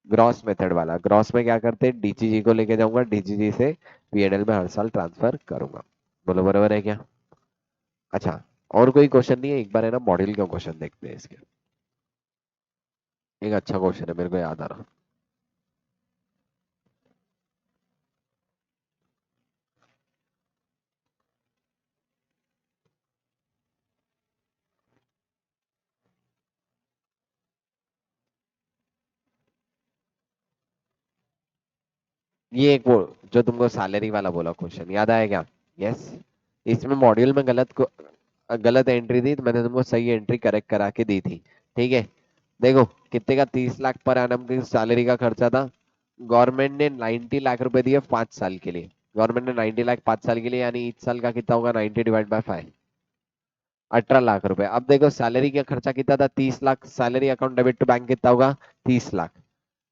ग्रॉस मेथड वाला, ग्रॉस में क्या करते हैं, डीजीजी को लेके जाऊंगा, डीजीजी से पीएनएल में हर साल ट्रांसफर करूंगा। बोलो बराबर है क्या? अच्छा, और कोई क्वेश्चन नहीं है, एक बार है ना मॉड्यूल का क्वेश्चन देखते हैं इसके। एक अच्छा क्वेश्चन है, मेरे को याद आ रहा। ये एक वो जो तुमको सैलरी वाला बोला क्वेश्चन याद आया क्या? यस। इसमें मॉड्यूल में गलत एंट्री थी, तो मैंने तुमको सही एंट्री करेक्ट करा के दी थी। ठीक है, देखो कितने का 30 लाख पर एनम की सैलरी का खर्चा था। गवर्नमेंट ने 90 लाख रुपए दिए 5 साल के लिए। गवर्नमेंट ने 90 लाख 5 साल के लिए, यानी each साल का कितना होगा, 90 डिवाइड बाय 5, 18 लाख रुपए। अब देखो सैलरी का खर्चा कितना था, 30 lakh. Salary account debit to bank कितना होगा, 30 लाख।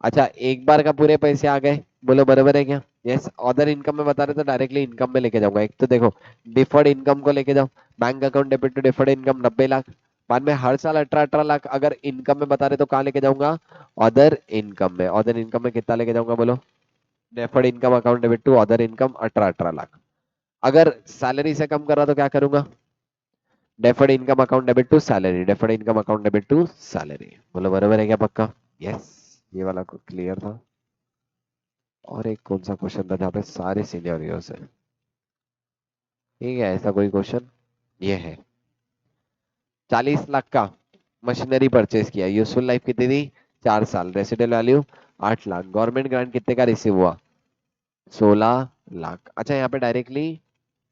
अच्छा, एक बार का पूरे पैसे आ गए। बोलो बराबर है क्या? यस। अदर इनकम में बता रहे तो डायरेक्टली इनकम में लेके जाऊंगा। एक तो देखो डिफर्ड इनकम को लेके जाओ, bank account debit to deferred income 90 lakh. बाद में हर साल 18 18 लाख अगर इनकम में बता रहे तो कहाँ लेके जाऊंगा, अदर इनकम में। अदर इनकम में कितना लेके जाऊंगा बोलो, deferred income account debit to other income 18 18 lakh. अगर सैलरी से कम कर रहा तो क्या करूंगा, deferred income account debit to salary, deferred income account debit to salary. बोलो बराबर है क्या? पक्का? यस। ये वाला क्लियर था। और एक कौन सा क्वेश्चन था जहाँ पे सारे सिनेरियोस है? ठीक है, ऐसा कोई क्वेश्चन ये है। 40 लाख का मशीनरी परचेज किया, यूजफुल लाइफ कितनी थी, 4 साल। Resident value 8 lakh. Government grant कितने का रिसीव हुआ, 16 लाख। अच्छा, यहाँ पे directly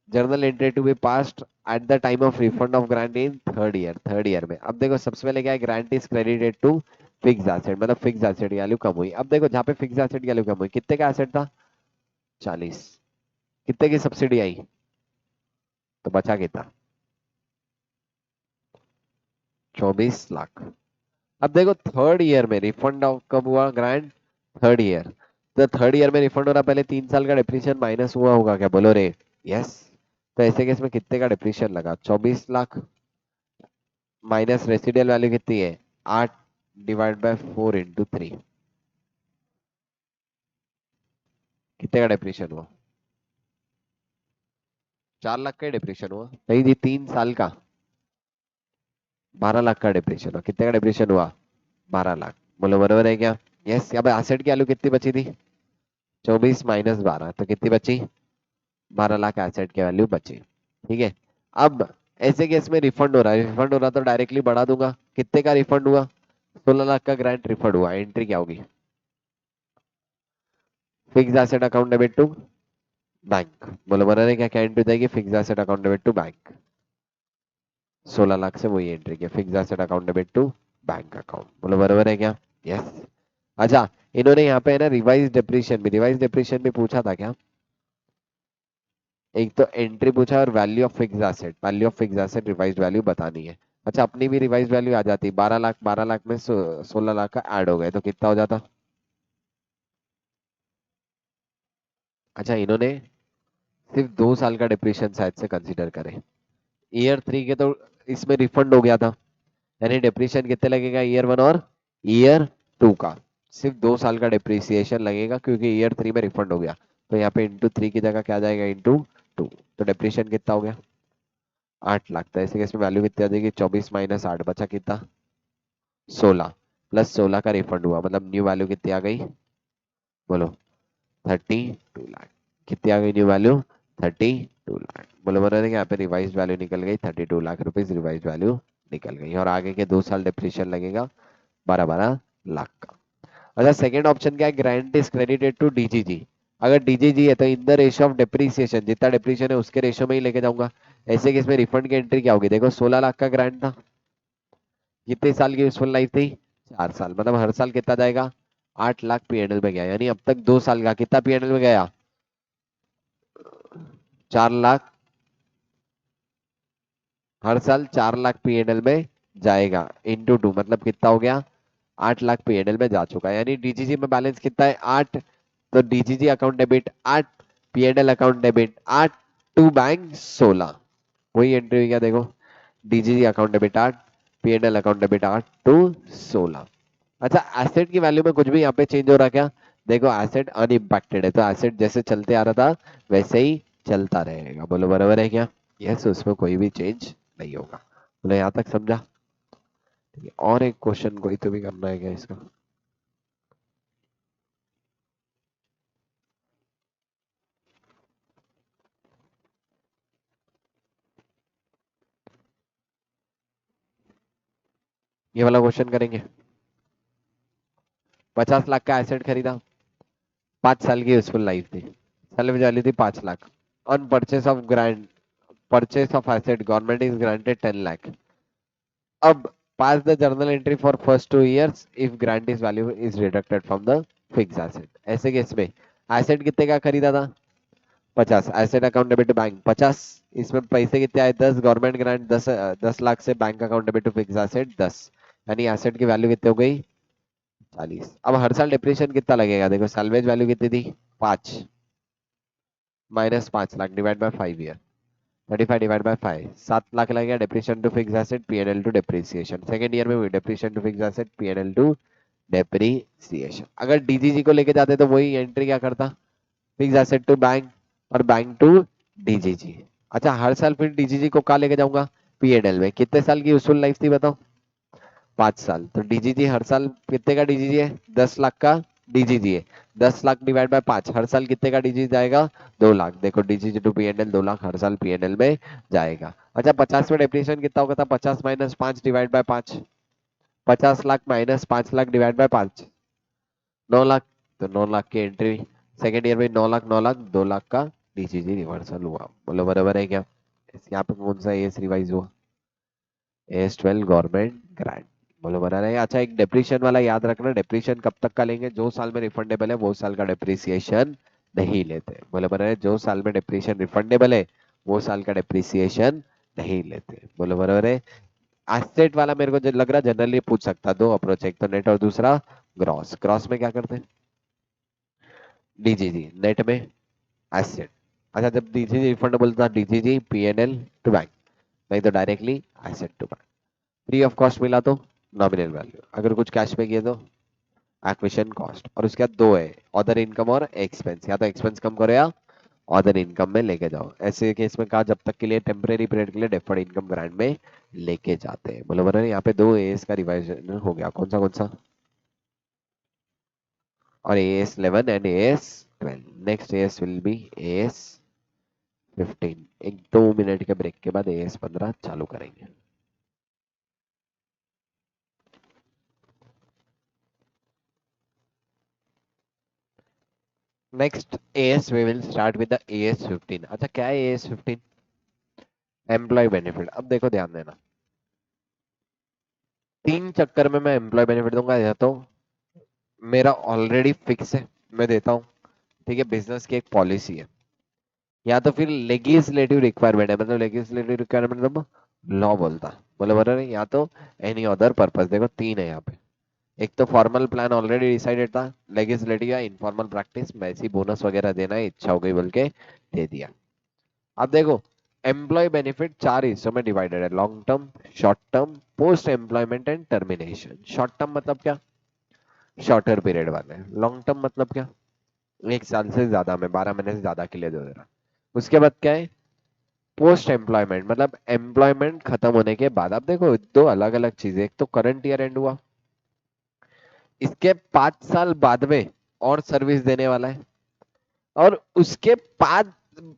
journal entry to be passed at the time of refund of grant in third year. Third year में अब देखो सबसे पहले क्या है, grant is credited to fix asset, मतलब फिक्स एसेट की वैल्यू कम हुई। अब देखो जहाँ पे फिक्स एसेट की वैल्यू कम हुई, कितने का एसेट था, 40। कितने की सब्सिडी आई, तो बचा कितना, 24 लाख। अब देखो थर्ड ईयर में रिफंड कब हुआ ग्रांट, थर्ड ईयर। तो थर्ड ईयर में रिफंड हो रहा, पहले 3 साल का डिप्रीशियन माइनस हुआ होगा क्या, बोलो रे। यस। तो ऐसे केस में कितने का डिप्रीशियन लगा, 24 लाख माइनस रेसिडियल वैल्यू कितनी है, 8 डिवाइड बाय 4 इंटू 3। कितने का डिप्रीशियन हुआ, 4 लाख का डिप्रीशियन हुआ। नहीं जी, 3 साल का 12 लाख का डिप्रीशियन हुआ। कितने का डिप्रीशियन हुआ, 12 लाख। बोलो बराबर है क्या? यस। अब एसेट की वैल्यू कितनी बची थी, 24 - 12, तो कितनी बची, 12 लाख एसेट की वैल्यू बची। ठीक है। अब ऐसे केस में रिफंड हो रहा है, रिफंड हो रहा तो डायरेक्टली बढ़ा दूंगा। कितने का रिफंड हुआ, 16 लाख का ग्रांट रिफंड हुआ। एंट्री क्या होगी, fix asset account debit to bank. बोलो बनाने क्या क्या एंट्री जाएगी, fix asset account debit to bank. 16 lakh से वही एंट्री किया, fix asset account debit to bank account. बोलो बराबर है क्या? यस। अच्छा, इन्होंने यहाँ पे है ना रिवाइज डिप्रीशियन भी पूछा था क्या? एक तो एंट्री पूछा और value of fix asset, value of fix asset revise value बतानी है। अच्छा, अपनी भी रिवाइज वैल्यू आ जाती, 12 लाख, 12 लाख में 16 लाख का ऐड हो गए तो कितना हो जाता। अच्छा, इन्होंने सिर्फ 2 साल का डिप्रीशियन शायद से कंसीडर करे। ईयर 3 के तो इसमें रिफंड हो गया था, यानी डिप्रीशियन कितने लगेगा, ईयर 1 और ईयर 2 का। सिर्फ 2 साल का डिप्रिसिएशन लगेगा क्योंकि ईयर 3 में रिफंड हो गया। तो यहाँ पे इंटू 3 की जगह क्या आ जाएगा, इंटू 2। तो डिप्रीशियन कितना हो गया, 8 लाख। तो ऐसे केस में वैल्यू कितनी आ जाएगी, 24 - 8 बचा कितना, 16। प्लस 16 का रिफंड हुआ, मतलब न्यू वैल्यू कितनी आ गई, बोलो, 32 लाख। कितनी आ गई न्यू वैल्यू, 32 लाख। बोलो बोलो यहाँ पे रिवाइज वैल्यू निकल गई 32 लाख रुपीज, रिवाइज वैल्यू निकल गई। और आगे के 2 साल डिप्रीशियन लगेगा 12 12 लाख का। अच्छा, सेकंड ऑप्शन क्या है, grant is credited to DGG. अगर डीजीजी है तो इन द रेशियो ऑफ डिप्रीसिएशन, जितना डिप्रीशियन है उसके रेशियो में ही लेके जाऊंगा। ऐसे केस में रिफंड की एंट्री क्या होगी, देखो 16 लाख का ग्रांट था, कितने साल की यूजफुल लाइफ थी, 4 साल। मतलब हर साल कितना जाएगा, 8 लाख पीएनएल में गया, यानी अब तक 2 साल का कितना पीएनएल में गया, 4 लाख। हर साल 4 लाख पीएनएल में जाएगा, इंटू 2 मतलब कितना हो गया, 8 लाख पीएनएल में जा चुका है। यानी डीजीजी में बैलेंस कितना है, 8। तो DGG account debit 8, PNL account debit 8, to bank 16। वही एंट्री हुई क्या, देखो DGG account debit 8, PNL account debit 8 to 16। अच्छा एसेट की वैल्यू में कुछ भी यहाँ पे चेंज हो रहा है क्या? देखो एसेट अनइम्पैक्टेड है, तो एसेट जैसे चलते आ रहा था वैसे ही चलता रहेगा। बोलो बराबर है क्या? यस, उसमें कोई भी चेंज नहीं होगा। बोलो यहाँ तक समझा? ठीक है, और एक क्वेश्चन कोई तो भी करना है क्या इसका? ये वाला क्वेश्चन करेंगे। 50 लाख का एसेट खरीदा, 5 साल की यूजफुल लाइफ थी, सैलरी वैल्यू थी 5 lakh. On purchase of grant, purchase of asset government is granted 10 lakh. अब pass the journal entry for first 2 years if grant is value is deducted from the fixed asset। ऐसे case में asset कितने का खरीदा था? 50। Asset account debit bank 50। इसमें पैसे कितने आए? 10। गवर्नमेंट ग्रांट 10 लाख से bank account debit to fix asset 10। यानी एसेट की वैल्यू कितनी हो गई? 40। अब हर साल डिप्रिशिएशन कितना लगेगा? देखो सैलवेज वैल्यू कितनी थी? 5 minus 5 lakh divide by 5 year, 35 divide by 5, 7 lakh लगेगा depreciation to fix asset PNL to depreciation. Second year में भी depreciation to fix asset PNL to depreciation. अगर डीजीजी को लेके जाते तो वही एंट्री क्या करता? फिक्स एसेट टू बैंक और बैंक टू डीजीजी। अच्छा हर साल फिर डीजीजी को कहाँ लेके जाऊंगा? पीएनएल में। कितने साल की यूजफुल लाइफ थी बताओ? 5 साल। तो डीजीजी हर साल कितने का डीजीजी है? 10 लाख का डीजीजी है। 10 लाख डिवाइड बाय 5, हर साल कितने का डीजीजी जाएगा? 2 लाख। देखो डीजीजी टू पीएनएल 2 लाख हर साल पीएनएल में जाएगा। अच्छा 50 में डेप्रिसिएशन कितना होगा था? 50 minus 5 divide by 5, 50 lakh minus 5 lakh divide by 5, 9 lakh. तो 9 लाख की एंट्री। सेकेंड ईयर में 9 लाख 9 लाख 2 लाख का डीसीजी रिवर्सल हुआ। बोलो बराबर है क्या? यहाँ पे कौन सा एस रिवाइज हुआ? S 12 government grant. बोलो बराबर है। अच्छा एक डेप्रिशिएशन वाला याद रखना, डेप्रिशिएशन कब तक का लेंगे? जो साल में रिफंडेबल है वो साल का डेप्रिसिएशन नहीं लेते। बोलो बराबर है। जो साल में डेप्रिशिएशन रिफंडेबल है वो साल का डेप्रिसिएशन नहीं लेते। बोलो बराबर है। एसेट वाला मेरे को जो लग रहा जनरली पूछ सकता, दो अप्रोच, एक तो नेट और दूसरा ग्रॉस। ग्रॉस में क्या करते हैं? डीजीजी। नेट में एसेट। अच्छा जब डीजीजी रिफंडेबल था डीजीजी पीएनएल टू बैंक, नहीं तो directly asset to bank. Free of cost मिला तो नॉमिनल वैल्यू, अगर कुछ कैश में किए तो एक्विजिशन कॉस्ट। और उसके बाद दो है, अदर इनकम और एक्सपेंस। या तो एक्सपेंस कम करो या अदर इनकम में लेके जाओ। ऐसे केस में कहा जब तक के लिए टेम्परेरी पीरियड के लिए डेफर्ड इनकम ग्रांट में लेके जाते हैं। बोलो बराबर है। यहाँ पे दो एएस का रिवाइजन हो गया, कौन सा? और AS 11 and AS 12। Next AS will be AS 15। एक 2 मिनट के ब्रेक के बाद AS 15 चालू करेंगे। Next AS we will start with the AS 15। अच्छा क्या है AS 15? Employ benefit. अब देखो ध्यान देना, 3 चक्कर में मैं एम्प्लॉय बेनिफिट दूंगा। या तो मेरा ऑलरेडी फिक्स है, मैं देता हूँ, ठीक है, बिजनेस की एक पॉलिसी है। या तो फिर लेगिस्लेटिव रिक्वायरमेंट है, मतलब लेगिस्लेटिव रिक्वायरमेंट मतलब लॉ बोलता है। बोले बराबर है। या तो एनी अदर पर्पस। देखो तीन है यहाँ पे। एक तो फॉर्मल प्लान ऑलरेडी डिसाइडेड था, लेगिस्लेटिव या इनफॉर्मल प्रैक्टिस में ऐसी बोनस वगैरह देना है, इच्छा हो गई बोल के दे दिया। अब देखो एम्प्लॉय बेनिफिट 4 हिस्सों में डिवाइडेड है, long term, short term, post employment and termination. Short term मतलब क्या? शॉर्टर पीरियड वाले। लॉन्ग टर्म मतलब क्या? 1 साल से ज्यादा में, 12 महीने से ज्यादा के लिए दे रहा। उसके बाद क्या है? पोस्ट एम्प्लॉयमेंट, मतलब एम्प्लॉयमेंट खत्म होने के बाद। अब देखो दो अलग अलग चीजें, एक तो करंट ईयर एंड हुआ, इसके 5 साल बाद में और सर्विस देने वाला है, और उसके बाद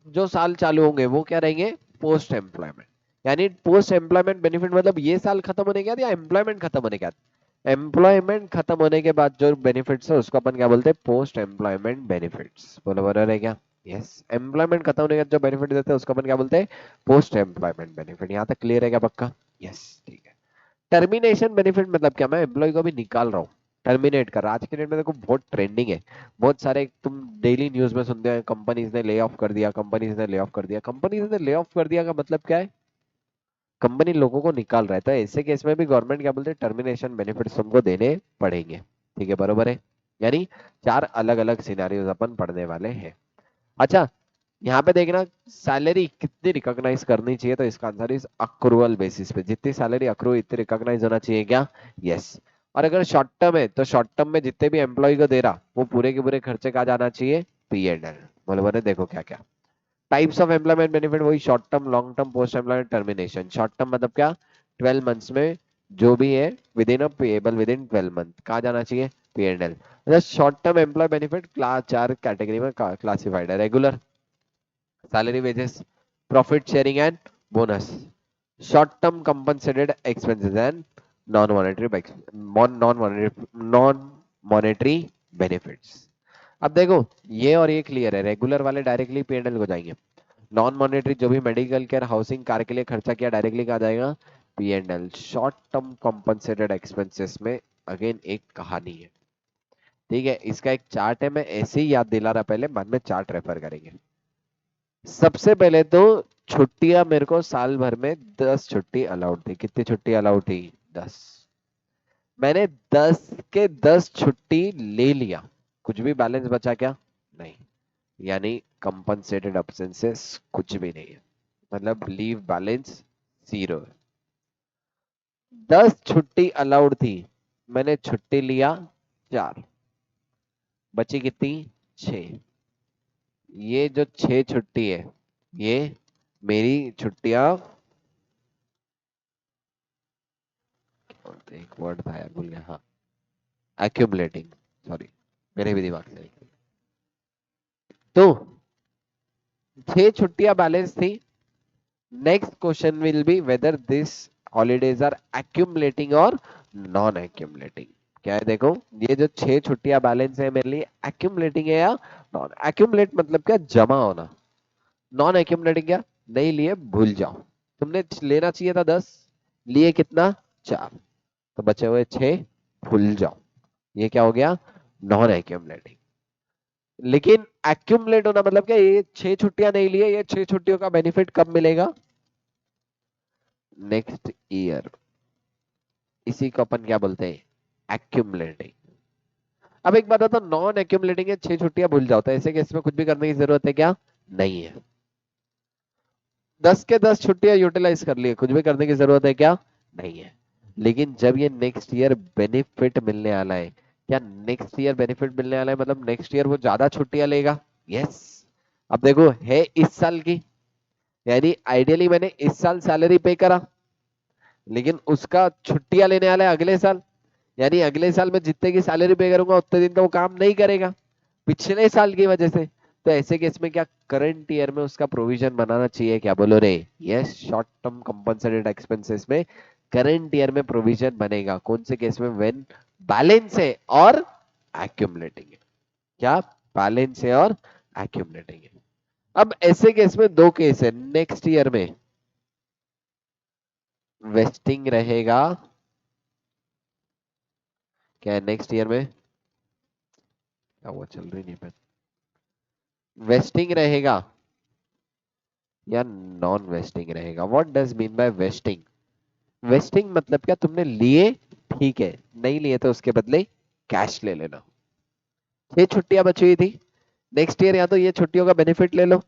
जो साल चालू होंगे वो क्या रहेंगे? Post employment. यानी पोस्ट एम्प्लॉयमेंट बेनिफिट मतलब ये साल खत्म होने के बाद या एम्प्लॉयमेंट खत्म होने के बाद? एम्प्लॉयमेंट खत्म होने के बाद जो बेनिफिट्स है उसको अपन क्या बोलते हैं? Post employment benefits. बोलो बराबर है क्या? यस। एम्प्लॉयमेंट खत्म होने के बाद जो बेनिफिट देते हैं उसको अपन क्या बोलते हैं? Post employment benefit. यहाँ तक क्लियर है क्या? पक्का? यस ठीक है। टर्मिनेशन बेनिफिट मतलब क्या? मैं एम्प्लॉय को भी निकाल रहा हूँ, टर्मिनेट कर रहा। आज के डेट में देखो बहुत ट्रेंडिंग है, बहुत सारे तुम डेली न्यूज में सुनते हैं कंपनीज ने ले ऑफ कर दिया, कंपनीज ने ले ऑफ कर दिया। कंपनीज ने ले ऑफ कर दिया का मतलब क्या है? कंपनी लोगों को निकाल रहा है। तो ऐसे केस में भी गवर्नमेंट क्या बोलते हैं? टर्मिनेशन बेनिफिट्स तुमको देने पड़ेंगे। ठीक है बरोबर है। यानी चार अलग अलग सिनेरियोज अपन पढ़ने वाले हैं। अच्छा यहाँ पे देखना, सैलरी कितनी रिकॉग्नाइज करनी चाहिए, तो इसका आंसर इज अक्रूवल बेसिस पे। जितनी सैलरी अक्रू इतनी रिकॉग्नाइज होना चाहिए क्या? यस। और अगर शॉर्ट टर्म है तो शॉर्ट टर्म में जितने भी एम्प्लॉय को दे रहा वो पूरे के पूरे खर्चे कहाँ जाना चाहिए, पी एंड एल। बोले बोले देखो क्या क्या टाइप्स ऑफ एम्प्लॉयमेंट बेनिफिट, वही short term, long term, post employment termination. Short term मतलब क्या, 12 मंथ्स में जो भी है with in a payable with in 12 month कहाँ जाना चाहिए, P and L. Short term employ benefit class 4 category में क्लासिफाइड है, regular, salary, wages, profit sharing and bonus, short term compensated expenses and non monetary non monetary benefits. अब देखो ये और ये क्लियर है, रेगुलर वाले डायरेक्टली पी एंड एल को जाएंगे, नॉन मॉनेटरी जो भी मेडिकल केयर, हाउसिंग, कार के लिए खर्चा किया डायरेक्टली कहा जाएगा, P and L. Short term compensated expenses में अगेन एक कहानी है, ठीक है, इसका एक चार्ट है, मैं ऐसे ही याद दिला रहा पहले, बाद में चार्ट रेफर करेंगे। सबसे पहले तो छुट्टियां मेरे को साल भर में 10 छुट्टी अलाउड थी, कितनी छुट्टी अलाउड थी, 10। मैंने 10 के 10 छुट्टी ले लिया, कुछ भी बैलेंस बचा क्या, नहीं, यानी कंपनसेटेड एब्सेंसेस कुछ भी नहीं है, मतलब लीव बैलेंस 0 है। 10 छुट्टी अलाउड थी, मैंने छुट्टी लिया 4, बची कितनी, 6। ये जो 6 छुट्टी है ये मेरी छुट्टियां, एक वर्ड था यार भूल गया, हाँ, एक्यूमुलेटिंग, सॉरी मेरे भी दिमाग से निकल गया। तो 6 छुट्टियां बैलेंस थी। Next question will be whether this holidays are accumulating और नॉन एक्यूमुलेटिंग। क्या है देखो, ये जो 6 छुट्टियां बैलेंस है मेरे लिए एक्यूमुलेटिंग है या नॉन एक्यूमुलेट, मतलब क्या, जमा होना। नॉन एक्यूमुलेटिंग क्या, नहीं लिए भूल जाओ, तुमने लेना चाहिए था 10, लिए कितना, 4, तो बचे हुए 6 भूल जाओ, ये क्या हो गया, नॉन एक्यूमुलेटिंग। लेकिन एक्यूमुलेट होना मतलब क्या, ये 6 छुट्टियां नहीं लिए, ये 6 छुट्टियों का बेनिफिट कब मिलेगा, नेक्स्ट ईयर, इसी को अपन क्या बोलते हैं, एक्यूमुलेटिंग। अब एक बात था, तो नॉन एक्यूमुलेटिंग है, 6 छुट्टियां भूल जाओ, तो ऐसे केस में कुछ भी करने की जरूरत है क्या, नहीं है। 10 के 10 छुट्टियां यूटिलाइज कर लिए, कुछ भी करने की जरूरत है क्या, नहीं है। लेकिन जब ये नेक्स्ट ईयर बेनिफिट मिलने वाला है, क्या नेक्स्ट ईयर बेनिफिट मिलने वाला है, मतलब नेक्स्ट ईयर वो ज्यादा छुट्टियां लेगा, यस। अब देखो है इस साल की, यानी आइडियली मैंने इस साल सैलरी पे करा, लेकिन उसका छुट्टियां लेने वाला है अगले साल, यानी अगले साल में जितने की सैलरी पे करूंगा उतने दिन तो वो काम नहीं करेगा पिछले साल की वजह से। तो ऐसे केस में क्या करंट ईयर में उसका प्रोविजन बनाना चाहिए क्या, बोलो रे, yes, short term compensated expenses में करंट ईयर में प्रोविजन बनेगा, कौन से केस में, व्हेन बैलेंस है और एक्यूमुलेटिंग है, क्या, बैलेंस है और एक्यूमुलेटिंग है। अब ऐसे केस में दो केस है, नेक्स्ट ईयर में वेस्टिंग रहेगा, क्या नेक्स्ट ईयर में, क्या वो चल रही नहीं, वेस्टिंग रहेगा या नॉन वेस्टिंग रहेगा। What does mean bye wasting, wasting मतलब क्या, तुमने लिए, ठीक है, नहीं लिए तो उसके बदले कैश ले लेना। 6 छुट्टियां बची हुई थी, नेक्स्ट ईयर या तो ये छुट्टियों का बेनिफिट ले लो,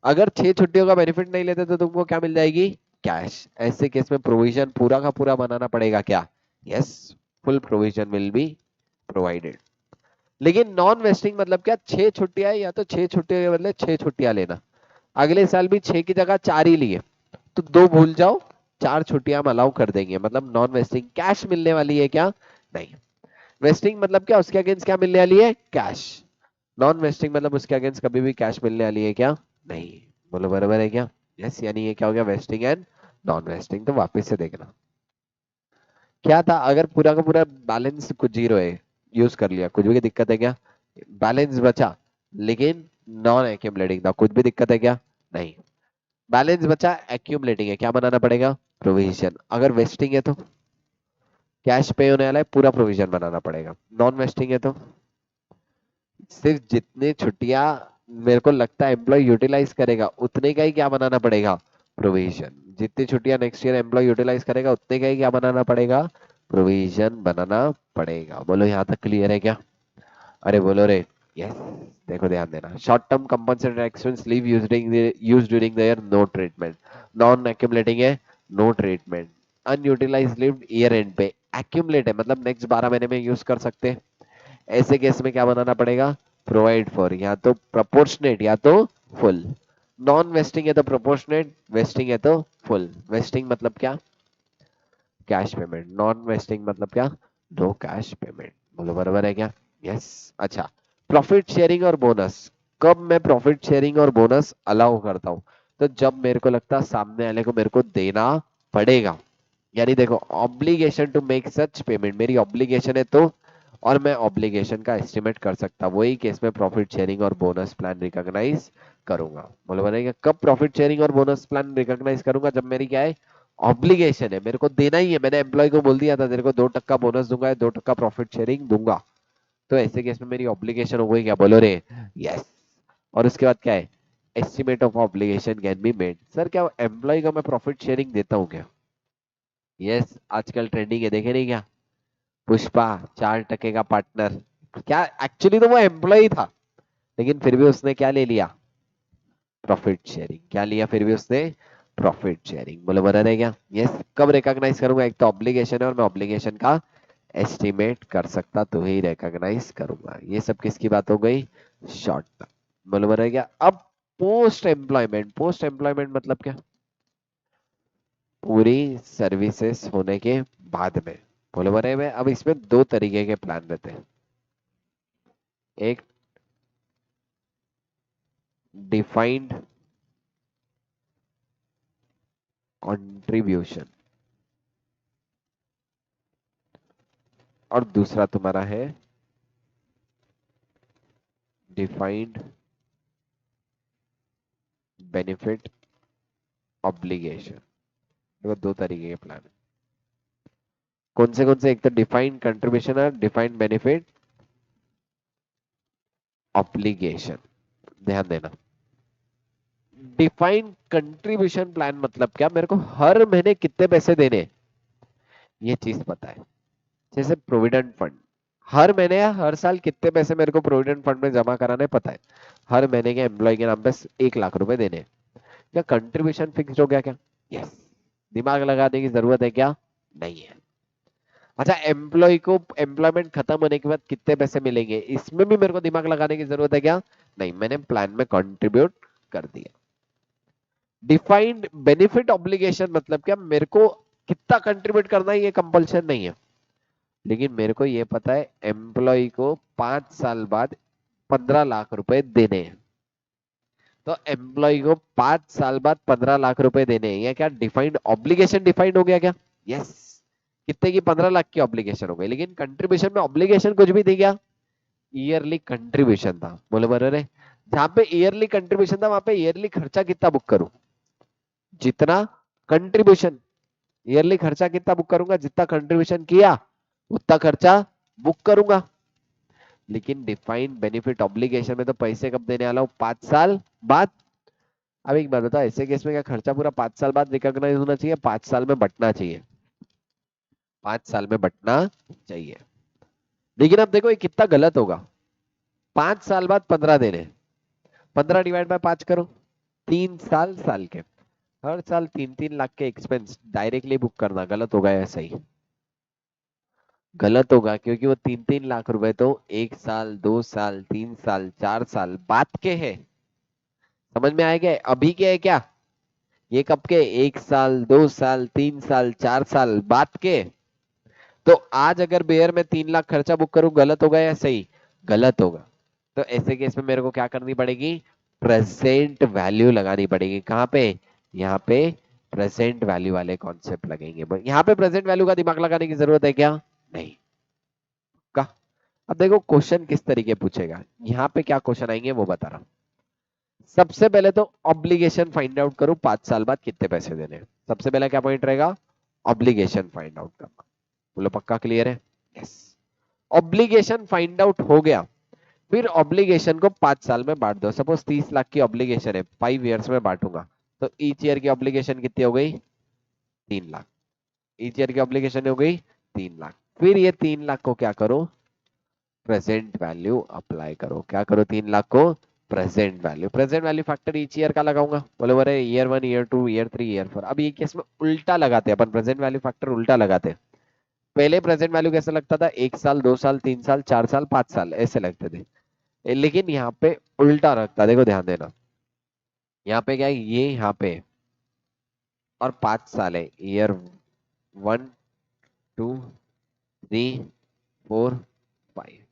अगर 6 छुट्टियों का बेनिफिट नहीं लेते तो तुमको क्या मिल जाएगी, कैश। ऐसे केस में प्रोविजन पूरा का पूरा बनाना पड़ेगा क्या, yes, full provision will be provided. लेकिन नॉन वेस्टिंग मतलब क्या, 6 छुट्टियां या तो 6 छुट्टियों के बदले 6 छुट्टियां लेना, अगले साल भी 6 की जगह 4 ही लिए, तो 2 भूल जाओ, 4 छुट्टियां हम अलाउ कर देंगे, मतलब नॉन वेस्टिंग, कैश मिलने वाली है क्या, नहीं। वेस्टिंग मतलब क्या, उसके अगेंस्ट क्या मिलने वाली है, कैश। नॉन वेस्टिंग मतलब उसके अगेंस्ट कभी भी कैश मिलने वाली है क्या, नहीं। बोलो बराबर है क्या, यस, यानी ये क्या हो गया, वेस्टिंग एंड नॉन वेस्टिंग। तो वापस से देखना क्या था, अगर पूरा का पूरा बैलेंस कुछ जीरो है, यूज कर लिया, कुछ भी दिक्कत है क्या, बैलेंस बचा, लेकिन नॉन एक्यूमुलेटिंग था, कुछ भी दिक्कत है क्या, नहीं। बैलेंस बचा, एक्यूमुलेटिंग है, क्या बनाना पड़ेगा, प्रोविजन। अगर वेस्टिंग है तो कैश पे होने वाला है, पूरा प्रोविजन बनाना पड़ेगा। नॉन वेस्टिंग है तो सिर्फ जितनी छुट्टियां मेरे को लगता है एम्प्लॉय यूटिलाइज करेगा उतने का ही क्या बनाना पड़ेगा, प्रोविजन। जितनी छुट्टियां नेक्स्ट ईयर एम्प्लॉय यूटिलाइज करेगा उतने का ही क्या बनाना पड़ेगा, प्रोविजन बनाना पड़ेगा। बोलो यहाँ तक क्लियर है क्या, अरे बोलो रे, यस। देखो ध्यान देना, short term compensated expense leave use during the year, no treatment. Non accumulating है, no treatment. Unutilise leave year end पे एक्यूमुलेट है मतलब नेक्स्ट 12 महीने में यूज कर सकते हैं। ऐसे केस में क्या बनाना पड़ेगा, प्रोवाइड फॉर, या तो प्रोपोर्शनेट या तो फुल। नॉन वेस्टिंग है तो प्रोपोर्शनेट, वेस्टिंग है तो फुल। वेस्टिंग मतलब क्या, कैश पेमेंट, नॉन वेस्टिंग मतलब क्या, नो कैश पेमेंट। बोलो बराबर है क्या, यस। अच्छा, प्रॉफिट शेयरिंग और बोनस, कब मैं प्रॉफिट शेयरिंग और बोनस अलाउ करता हूं, तो जब मेरे को लगता है सामने वाले को मेरे को देना पड़ेगा। यानी देखो, obligation to make such payment, मेरी ऑब्लिगेशन है तो, और मैं ऑब्लिगेशन का एस्टिमेट कर सकता, वही केस में प्रॉफिट शेयरिंग और बोनस प्लान रिकॉग्नाइज करूंगा। बोलो बनेगा, कब प्रॉफिट शेयरिंग और बोनस प्लान रिकॉग्नाइज करूंगा, जब मेरी क्या है, ऑब्लिगेशन है, मेरे को देना ही है। मैंने एम्प्लॉय को बोल दिया था तेरे को 2% बोनस दूंगा, 2% प्रॉफिट शेयरिंग दूंगा, तो ऐसे केस में मेरी ऑब्लिगेशन हो गई, क्या बोलो रे, यस। और उसके बाद क्या है, estimate of obligation can be made. Sir क्या एम्प्लॉय को मैं प्रॉफिट शेयरिंग देता हूँ क्या, यस, आजकल ट्रेंडिंग है, देखे नहीं क्या, पुष्पा 4% का पार्टनर। क्या एक्चुअली तो वो एम्प्लॉय था, लेकिन फिर भी उसने क्या ले लिया, प्रॉफिट शेयरिंग। क्या लिया फिर भी उसने, प्रॉफिट शेयरिंग। बोलो बना रहे क्या, यस। कब रिकॉग्नाइज करूंगा, एक तो ऑब्लिगेशन है और मैं ऑब्लिगेशन का एस्टिमेट कर सकता तो ही रिकॉग्नाइज करूंगा। ये सब किसकी बात हो गई, शॉर्ट टर्म। बोलो बना क्या। अब पोस्ट एम्प्लॉयमेंट, पोस्ट एम्प्लॉयमेंट मतलब क्या, पूरी सर्विसेज होने के बाद में। बोलो बने में, अब इसमें दो तरीके के प्लान रहते हैं, एक डिफाइंड कंट्रीब्यूशन और दूसरा तुम्हारा है डिफाइंड बेनिफिट ऑब्लिगेशन। देखो दो तरीके के प्लान है, कौन से, एक तो डिफाइंड कंट्रीब्यूशन और डिफाइंड बेनिफिट ऑब्लिगेशन। ध्यान देना, डिफाइंड कंट्रीब्यूशन प्लान मतलब क्या, मेरे को हर महीने कितने पैसे देने, ये चीज पता है। जैसे प्रोविडेंट फंड, हर महीने या हर साल कितने पैसे मेरे को प्रोविडेंट फंड में जमा कराने पता है, हर महीने के एम्प्लॉय के नाम पे 1 लाख रुपए देने हैं। क्या कंट्रीब्यूशन फिक्स्ड हो गया क्या, यस। दिमाग लगाने की जरूरत है क्या, नहीं है। अच्छा, एम्प्लॉय को एम्प्लॉयमेंट खत्म होने के बाद कितने पैसे मिलेंगे, इसमें भी मेरे को दिमाग लगाने की जरूरत है क्या, नहीं, मैंने प्लान में कंट्रीब्यूट कर दिया। डिफाइंड बेनिफिट ऑब्लिगेशन मतलब क्या, मेरे को कितना कंट्रीब्यूट करना है ये कंपल्शन नहीं है, लेकिन मेरे को ये पता है एम्प्लॉय को 5 साल बाद 15 लाख रुपए देने हैं, तो एम्प्लॉय को 5 साल बाद 15 लाख रुपए देने हैं, ये क्या डिफाइंड ऑब्लिगेशन डिफाइंड हो गया क्या, यस। कितने की, 15 लाख की ऑब्लिगेशन हो गई, लेकिन कंट्रीब्यूशन में ऑब्लिगेशन कुछ भी थी क्या, ईयरली कंट्रीब्यूशन था। बोले बरबर है, जहां पे ईयरली कंट्रीब्यूशन था वहां पे ईयरली खर्चा कितना बुक करूं, जितना कंट्रीब्यूशन, ईयरली खर्चा कितना बुक करूंगा, जितना कंट्रीब्यूशन किया उतना खर्चा बुक करूंगा। लेकिन डिफाइंड बेनिफिट ऑब्लिगेशन में तो पैसे कब देने वाला हूं, 5 साल बाद। अब एक बात बताओ, ऐसे केस में क्या खर्चा पूरा 5 साल बाद रिकॉग्नाइज होना चाहिए, 5 साल में बंटना चाहिए, 5 साल में बंटना चाहिए। लेकिन अब देखो ये कितना गलत होगा, 5 साल बाद 15 देने, 15 डिवाइड बाय 5 करो, 3 साल साल के, हर साल 3-3 लाख के एक्सपेंस डायरेक्टली बुक करना गलत होगा या सही, गलत होगा, क्योंकि वो 3-3 लाख रुपए तो 1 साल, 2 साल, 3 साल, 4 साल बाद के हैं। समझ में आएगा, अभी के है क्या, ये कब के, 1 साल, 2 साल, 3 साल, 4 साल बाद के। तो आज अगर बेयर में 3 लाख खर्चा बुक करूं, गलत होगा या सही, गलत होगा। तो ऐसे केस में मेरे को क्या करनी पड़ेगी, प्रेजेंट वैल्यू लगानी पड़ेगी, कहां पे, यहाँ पे प्रेजेंट वैल्यू वाले कॉन्सेप्ट लगेंगे। यहाँ पे प्रेजेंट वैल्यू का दिमाग लगाने की जरूरत है क्या, नहीं का। अब देखो क्वेश्चन किस तरीके पूछेगा, यहाँ पे क्या क्वेश्चन आएंगे वो बता रहा हूं। सबसे पहले तो ऑब्लिगेशन फाइंड आउट करूं, 5 साल बाद कितने पैसे देने हैं। सबसे पहला क्या पॉइंट रहेगा, ऑब्लिगेशन फाइंड आउट करना। बोलो पक्का क्लियर है, यस। ऑब्लिगेशन फाइंड आउट हो गया, फिर ऑब्लिगेशन को 5 साल में बांट दो। सपोज 30 लाख की ऑब्लिगेशन है, 5 ईयर्स में बांटूंगा, तो ईच ईयर की ऑब्लिगेशन कितनी हो गई, 3 लाख। ईच ईयर की ऑब्लिगेशन हो गई 3 लाख। फिर ये 3 लाख को क्या करो, प्रेजेंट वैल्यू अप्लाई करो। क्या करो, 3 लाख को present value, present value factor each year का लगाऊंगा। बोले बोले ईयर 1, ईयर 2, ईयर 3, ईयर 4। अब ये केस में उल्टा लगाते हैं अपन, प्रेजेंट वैल्यू फैक्टर उल्टा लगाते हैं। पहले प्रेजेंट वैल्यू कैसा लगता था, 1 साल, 2 साल, 3 साल, 4 साल, 5 साल ऐसे लगते थे। लेकिन यहाँ पे उल्टा रखता, देखो ध्यान देना। यहाँ पे क्या है, ये यहाँ पे और 5 साल है, ईयर 1, 2, 3, 4, 5।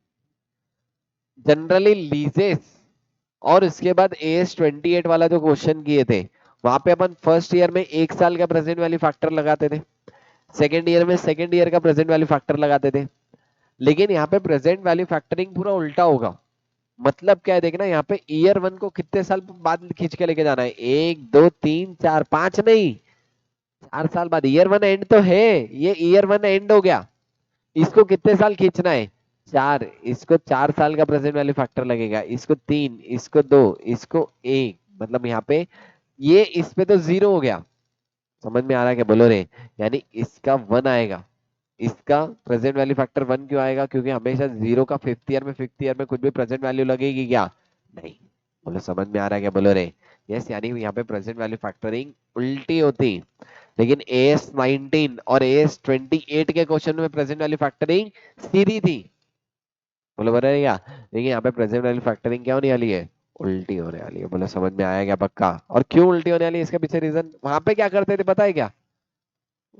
जनरली लीजेस और इसके बाद AS 28 वाला जो क्वेश्चन किए थे, वहां पे अपन फर्स्ट ईयर में 1 साल का प्रेजेंट वैल्यू फैक्टर लगाते थे, सेकेंड ईयर में सेकेंड ईयर का प्रेजेंट वैल्यू फैक्टर लगाते थे। लेकिन यहाँ पे प्रेजेंट वैल्यू फैक्टरिंग पूरा उल्टा होगा। मतलब क्या है, देखना यहाँ पे ईयर 1 को कितने साल बाद खींच के लेके जाना है, 1, 2, 3, 4, 5 नहीं, 4 साल बाद। ईयर 1 एंड तो है, ये ईयर 1 एंड हो गया, इसको कितने साल खींचना है, 4। इसको 4 साल का प्रेजेंट वैल्यू फैक्टर लगेगा, इसको 3, इसको 2, इसको 1। मतलब यहाँ पे ये इस पे तो 0 हो गया। समझ में आ रहा है क्या, बोलो रे। यानी इसका 1 आएगा, इसका प्रेजेंट वैल्यू फैक्टर 1 क्यों आएगा, क्योंकि हमेशा 0 का फिफ्थ ईयर में कुछ भी प्रेजेंट वैल्यू लगेगी क्या, नहीं। बोलो समझ में आ रहा है क्या, बोलो रे। यस, यानी यहाँ पे प्रेजेंट वैल्यू फैक्टरिंग उल्टी होती। लेकिन AS 19 और AS 28 के क्वेश्चन में प्रेजेंट वैल्यू फैक्टरिंग सीधी थी। बोलो बता क्या, देखिए यहाँ पे प्रेजेंट वैल्यू फैक्टरिंग क्या होने वाली है, उल्टी होने वाली है। बोलो समझ में आया क्या, पक्का। और क्यों उल्टी होने वाली है, इसके पीछे रीजन, वहां पे क्या करते थे पता है क्या,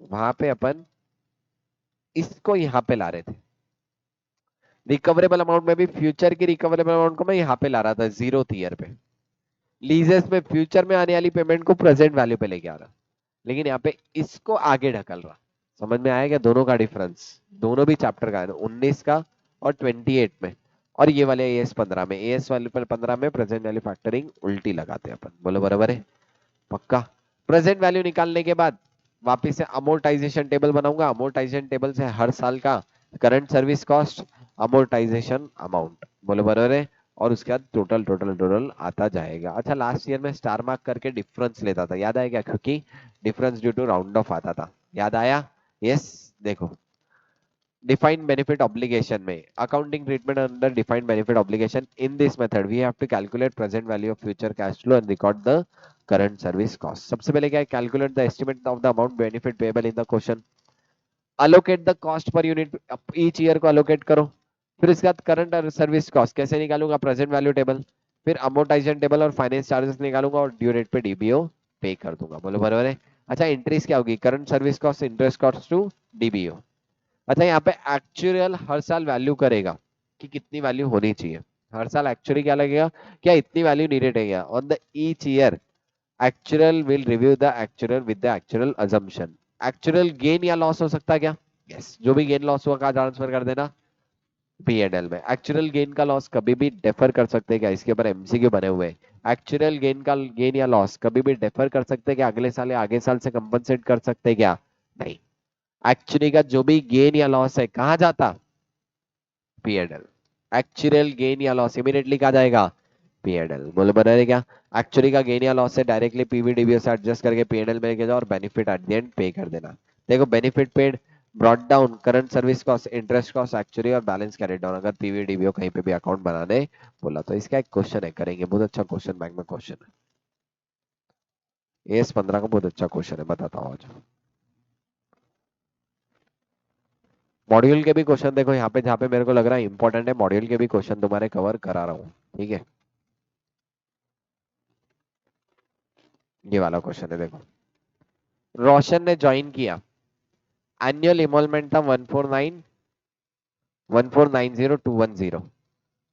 वहां पे अपन इसको यहाँ पे ला रहे थे, रिकवरेबल अमाउंट में भी फ्यूचर की रिकवरेबल अमाउंट को मैं यहाँ पे ला रहा था 0th ईयर पे। लीजेस में फ्यूचर में आने वाली पेमेंट को प्रेजेंट वैल्यू पे लेके आ रहा, लेकिन यहाँ पे इसको आगे ढकल रहा। समझ में आया क्या, दोनों का डिफरेंस, दोनों भी चैप्टर का है, 19 का और 28 में। और ये वाले AS 15 में, AS वाले 15 में प्रेजेंट वैल्यू फैक्टरिंग उल्टी लगाते हैं अपन। बोलो बराबर है, पक्का। प्रेजेंट वैल्यू निकालने के बाद वापिस से अमोर्टाइजेशन टेबल बनाऊंगा, अमोर्टाइजेशन टेबल से हर साल का current service cost, amortisation amount, बोलो बराबर है। और उसके बाद टोटल टोटल टोटल आता जाएगा। अच्छा, लास्ट ईयर में स्टार मार्क करके डिफरेंस लेता था, याद आएगा, क्योंकि difference due to round off आता था, याद आया। यस, देखो डिफाइंड बेनिफिट ऑब्लिगेशन में, accounting treatment under defined benefit obligation, in this method we have to calculate present value of future cash flow and record the current service cost. सबसे पहले क्या है, calculate the estimate of the amount benefit payable in the question, allocate the cost per unit, each year को allocate करो। फिर इसके बाद current और सर्विस कॉस्ट कैसे निकालूंगा, प्रेजेंट वैल्यू टेबल, फिर अमोर्टाइजेशन टेबल और फाइनेंस चार्जेस निकालूंगा और ड्यू डेट पे डीबीओ पे कर दूंगा। बोलो बराबर है। अच्छा, एंट्रीज क्या होगी, current service cost, interest cost to DBO. अच्छा, यहाँ पे एक्चुअल हर साल वैल्यू करेगा कि कितनी वैल्यू होनी चाहिए, हर साल एक्चुअली क्या लगेगा, क्या इतनी वैल्यू नीडेड है क्या, on the each year actual will review the actual with the actual assumption. Actual gain या लॉस हो सकता है क्या, यस, जो भी गेन लॉस हुआ कहाँ ट्रांसफर कर देना, P&L में। एक्चुअल गेन का लॉस कभी भी डेफर कर सकते हैं क्या, इसके ऊपर MCQ बने हुए हैं। एक्चुअल गेन का गेन या लॉस कभी भी डेफर कर सकते हैं क्या, अगले साल या आगे साल से कंपनसेट कर सकते हैं क्या, नहीं। एक्चुअली का जो भी गेन या लॉस है कहाँ जाता, P&L। एक्चुअल गेन या लॉस इमीडिएटली कहा जाएगा, P&L। बोलो बना रहे क्या, एक्चुअली का गेन या लॉस से डायरेक्टली PVDBO से एडजस्ट करके P&L में लेके जाओ और बेनिफिट एट द एंड पे कर देना। देखो benefit paid brought down current service cost, interest cost, actually और बैलेंस कैरिड डाउन, अगर PVDBO कहीं पे भी अकाउंट बनाने बोला तो। इसका एक क्वेश्चन है, करेंगे, बहुत अच्छा क्वेश्चन, बैंक में क्वेश्चन है, AS 15 का बहुत अच्छा क्वेश्चन है, बताता हूँ आज। मॉड्यूल के भी क्वेश्चन देखो यहाँ पे, जहाँ पे मेरे को लग रहा है इंपॉर्टेंट है, मॉड्यूल के भी क्वेश्चन तुम्हारे कवर करा रहा हूँ, ठीक है। ये वाला क्वेश्चन है, देखो। रोशन ने ज्वाइन किया, एनुअल इनरोलमेंट था 149,1490210।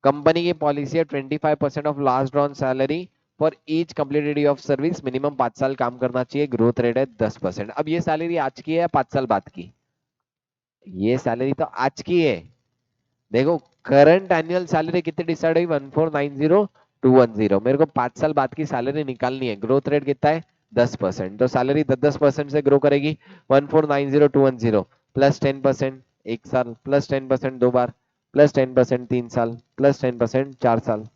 कंपनी की पॉलिसी है 25% of last drawn salary for each completed year of service, minimum 5 साल काम करना चाहिए, ग्रोथ रेट है 10%। अब ये सैलरी आज की है या 5 साल बाद की, ये सैलरी तो आज की है। देखो करंट एनुअल सैलरी कितनी डिसाइड हुई, 1490210, मेरे को 5 साल बाद की सैलरी निकालनी है, ग्रोथ रेट कितना है 10%, तो सैलरी 10% से ग्रो करेगी। 1490210 प्लस 10% एक साल, प्लस 10% 2 बार, प्लस 10% 3 साल, प्लस 10% 4 साल,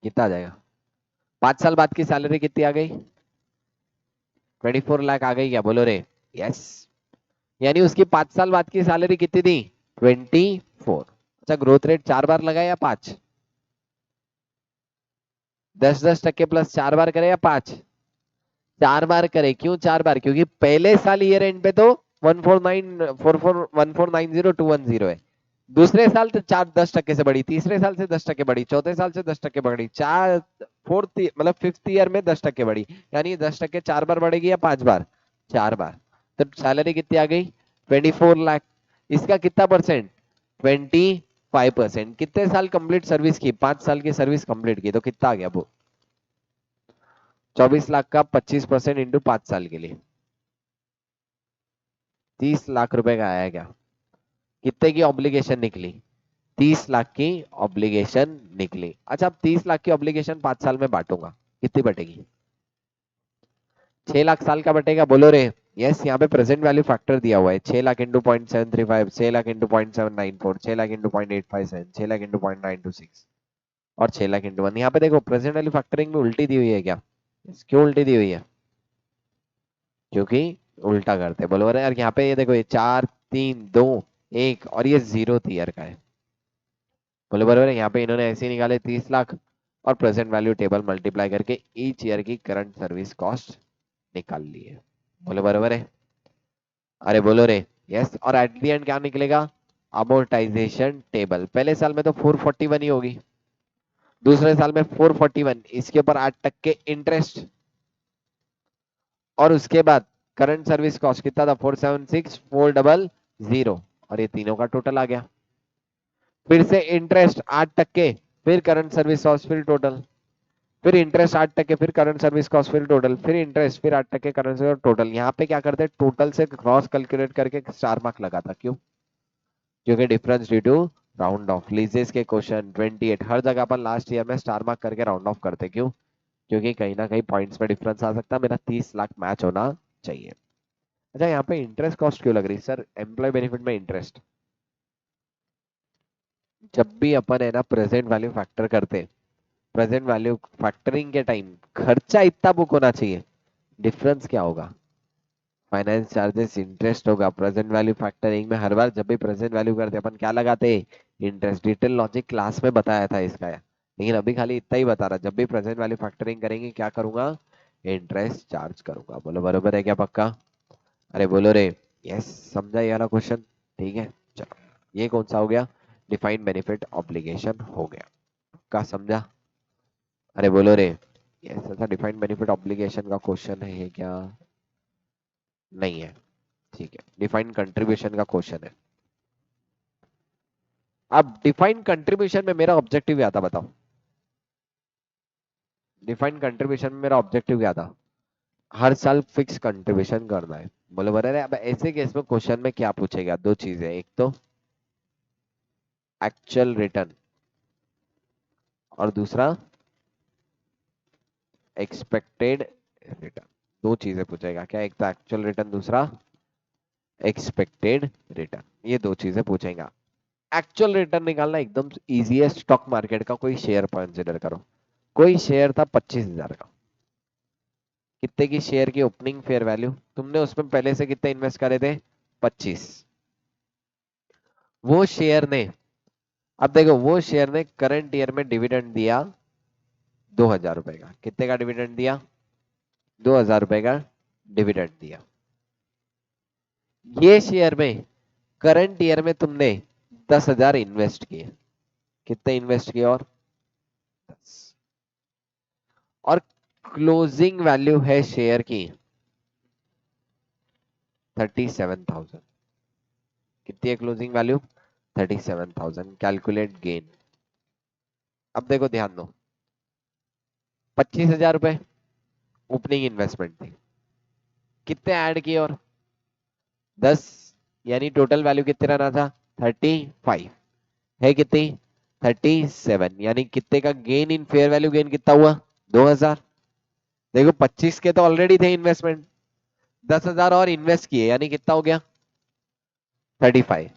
कितना आ जाएगा, 5 साल बाद की सैलरी कितनी आ गई, 24 लाख आ गई क्या, बोलो रे। यस, यानी उसकी 5 साल बाद की सैलरी कितनी थी, 24। अच्छा, ग्रोथ रेट 4 बार लगा या 5, 10-10% प्लस 4 बार करे या 5, 4 बार करे। क्यों 4 बार, क्योंकि पहले साल ईयर एंड पे तो 149441490 है। दूसरे साल से 10% से बढ़ी, तीसरे साल से 10% बढ़ी, चौथे साल से 10% बढ़ी, चार फोर्थ मतलब फिफ्थ ईयर में 10% बढ़ी, यानी 10% 4 बार बढ़ेगी या 5 बार? 4 बार। तो सैलरी कितनी आ गई? 24 लाख। इसका कितना परसेंट? 25%। कितने साल कंप्लीट सर्विस की? 5 साल की सर्विस कंप्लीट की, तो कितना आ गया वो? 24 लाख का 25% इंटू 5 साल के लिए 30 लाख रुपए का आया क्या? कितने की ऑब्लिगेशन निकली? 30 लाख की ऑब्लिगेशन निकली। अच्छा, अब 30 लाख की ऑब्लिगेशन 5 साल में बांटूंगा, कितनी बटेगी? 6 लाख साल का बटेगा, बोलो रे। यस, यहाँ पे प्रेजेंट वैल्यू फैक्टर दिया हुआ है। 6 lakh into 0.735, 6 lakh into 0.794, 6 lakh into 0.857, 6 lakh into 0.926 और 6 लाख इंटू 1। यहाँ पे देखो प्रेजेंट वैल्यू फैक्टरिंग में उल्टी दी हुई है क्या? क्यों उल्टी दी हुई है? क्योंकि उल्टा करते हैं। बोलो अरे यार, यहाँ पे ये देखो, ये 4 3 2 1 और ये 0th ईयर का है। बोले बराबर है। यहाँ पे इन्होंने ऐसे ही निकाले 30 लाख और प्रेजेंट वैल्यू टेबल मल्टीप्लाई करके ईच ईयर की करंट सर्विस कॉस्ट निकाल ली है। बोले बराबर है। अरे बोलो रे। यस, और एट द एंड क्या निकलेगा? Amortisation table. पहले साल में तो 441 ही होगी, दूसरे साल में 441, इसके ऊपर 8% इंटरेस्ट, और उसके बाद करंट सर्विस कॉस्ट कितना था? 476400, और ये तीनों का टोटल आ गया। फिर से इंटरेस्ट 8%, फिर करंट सर्विस कॉस्ट, फिर टोटल, फिर इंटरेस्ट 8%, फिर करंट सर्विस कॉस्ट, फिर टोटल, फिर इंटरेस्ट, फिर 8% करंट सर्विस टोटल। यहाँ पे क्या करते हैं, टोटल से क्रॉस कैलकुलेट करके स्टार मार्क लगाता। क्यों? क्योंकि difference due to round off. Leases के क्वेश्चन 28 हर जगह पर लास्ट ईयर में स्टार मार्क करके राउंड ऑफ करते। क्यों? क्योंकि कहीं ना कहीं पॉइंट्स में डिफरेंस आ सकता है। मेरा 30 लाख मैच होना चाहिए। अच्छा, यहाँ पे इंटरेस्ट कॉस्ट क्यों लग रही सर? एम्प्लॉय बेनिफिट में इंटरेस्ट, जब भी अपन है ना प्रेजेंट वैल्यू फैक्टर करते, प्रेजेंट वैल्यू फैक्टरिंग के टाइम खर्चा इतना बुक होना चाहिए, डिफरेंस क्या होगा? फाइनेंस चार्जेस, इंटरेस्ट होगा। प्रेजेंट वैल्यू फैक्टरिंग में हर बार जब भी प्रेजेंट वैल्यू करते अपन क्या लगाते? इंटरेस्ट। डिटेल लॉजिक क्लास में बताया था इसका, लेकिन अभी खाली इतना ही बता रहा। जब भी प्रेजेंट वैल्यू फैक्टरिंग करेंगे क्या करूंगा? इंटरेस्ट चार्ज करूंगा। बोलो बरोबर है क्या? पक्का? अरे बोलो रे। यस, समझा ये वाला क्वेश्चन? ठीक है, चलो ये कौन सा हो गया? डिफाइंड बेनिफिट ऑब्लिगेशन हो गया। का समझा? अरे बोलो रे। यस, ऐसा डिफाइंड बेनिफिट ऑब्लिगेशन का क्वेश्चन है क्या? नहीं है। ठीक है, डिफाइंड कंट्रीब्यूशन का क्वेश्चन है। अब डिफाइंड कंट्रीब्यूशन में मेरा ऑब्जेक्टिव क्या था बताओ? डिफाइंड कंट्रीब्यूशन में मेरा ऑब्जेक्टिव क्या था? हर साल फिक्स कंट्रीब्यूशन करना है। बोले बरे अब ऐसे केस में क्वेश्चन में क्या पूछेगा? दो चीजें, एक तो एक्चुअल रिटर्न और दूसरा एक्सपेक्टेड रिटर्न। दो चीजें पूछेगा क्या? एक तो एक्चुअल रिटर्न, दूसरा एक्सपेक्टेड रिटर्न। ये दो चीजें पूछेगा। एक्चुअल रिटर्न निकालना एकदम इजी है। स्टॉक मार्केट का कोई शेयर कंसिडर करो। कोई शेयर था 25,000 का। कितने की शेयर की ओपनिंग फेयर वैल्यू? तुमने उसमें पहले से कितने इन्वेस्ट करे थे? 25। वो शेयर ने, अब देखो वो शेयर ने करंट ईयर में डिविडेंड दिया 2,000 रुपए का। कितने का डिविडेंड दिया? 2,000 रुपए का डिविडेंड दिया। ये शेयर में करंट ईयर में तुमने 10,000 इन्वेस्ट किए। कितने इन्वेस्ट किए? और 10। और क्लोजिंग वैल्यू है शेयर की 37,000। कितनी है क्लोजिंग वैल्यू? 37,000। Calculate gain. अब देखो ध्यान दो, 25,000 रुपए ओपनिंग इन्वेस्टमेंट थी। कितने ऐड किए? और 10, यानी टोटल वैल्यू कितने रहना था? 35 है। कितनी? 37, यानी कितने का gain in fair value? Gain कितना हुआ? 2,000। देखो 25 के तो ऑलरेडी थे इन्वेस्टमेंट, 10,000 और इन्वेस्ट किए, यानी कितना हो गया? 35।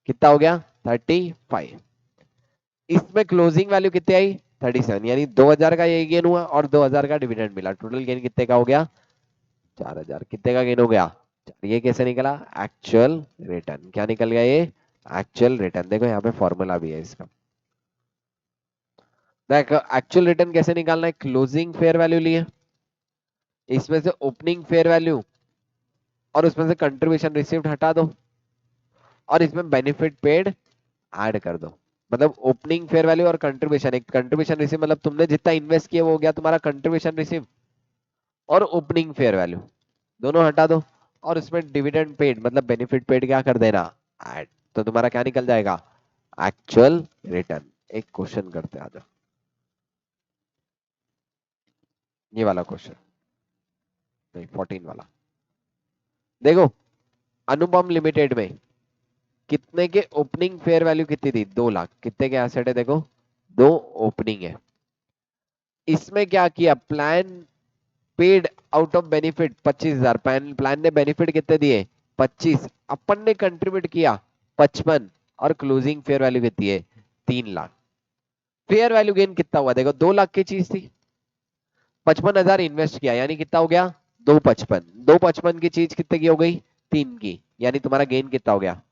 कितना हो गया? 35। इसमें क्लोजिंग वैल्यू कितनी आई? 37, यानी 2,000 का ये गेन हुआ और 2,000 का डिविडेंड मिला। टोटल गेन कितने का हो गया? 4,000। कितने का गेन हो गया? ये कैसे निकला? Actual return. क्या निकल गया ये? Actual return. देखो यहाँ पे फॉर्मूला भी है इसका। देखो एक्चुअल रिटर्न कैसे निकालना है? क्लोजिंग फेयर वैल्यू लिए, इसमें से ओपनिंग फेयर वैल्यू और उसमें से कंट्रीब्यूशन रिसीव्ड हटा दो और इसमें बेनिफिट पेड ऐड कर दो। मतलब ओपनिंग फेयर वैल्यू और कंट्रीब्यूशन, एक कंट्रीब्यूशन रिसीव मतलब तुमने जितना इन्वेस्ट किया वो हो गया तुम्हारा कंट्रीब्यूशन रिसीव, और ओपनिंग फेयर वैल्यू दोनों हटा दो, और उसमें डिविडेंड पेड मतलब बेनिफिट पेड क्या कर देना, ऐड। तो तुम्हारा क्या निकल जाएगा, एक्चुअल रिटर्न। एक क्वेश्चन करते हैं, आ जाओ ये वाला क्वेश्चन, नहीं 14 वाला। देखो अनुपम लिमिटेड में कितने के ओपनिंग फेयर वैल्यू कितनी थी, 2 लाख। कितने के एसेट है देखो, 2 ओपनिंग है। इसमें क्या किया, plan paid out of benefit 25,000, plan ने बेनिफिट कितने दिए 25, अपन ने कंट्रीब्यूट किया 55, और क्लोजिंग फेयर वैल्यू कितनी है 3 लाख। फेयर वैल्यू गेन कितना हुआ देखो, 2 लाख की चीज थी, 55,000 इन्वेस्ट किया, यानी कितना हो गया 255, 255 की चीज कितने की हो गई 3 की, यानी तुम्हारा गेन कितना हो गया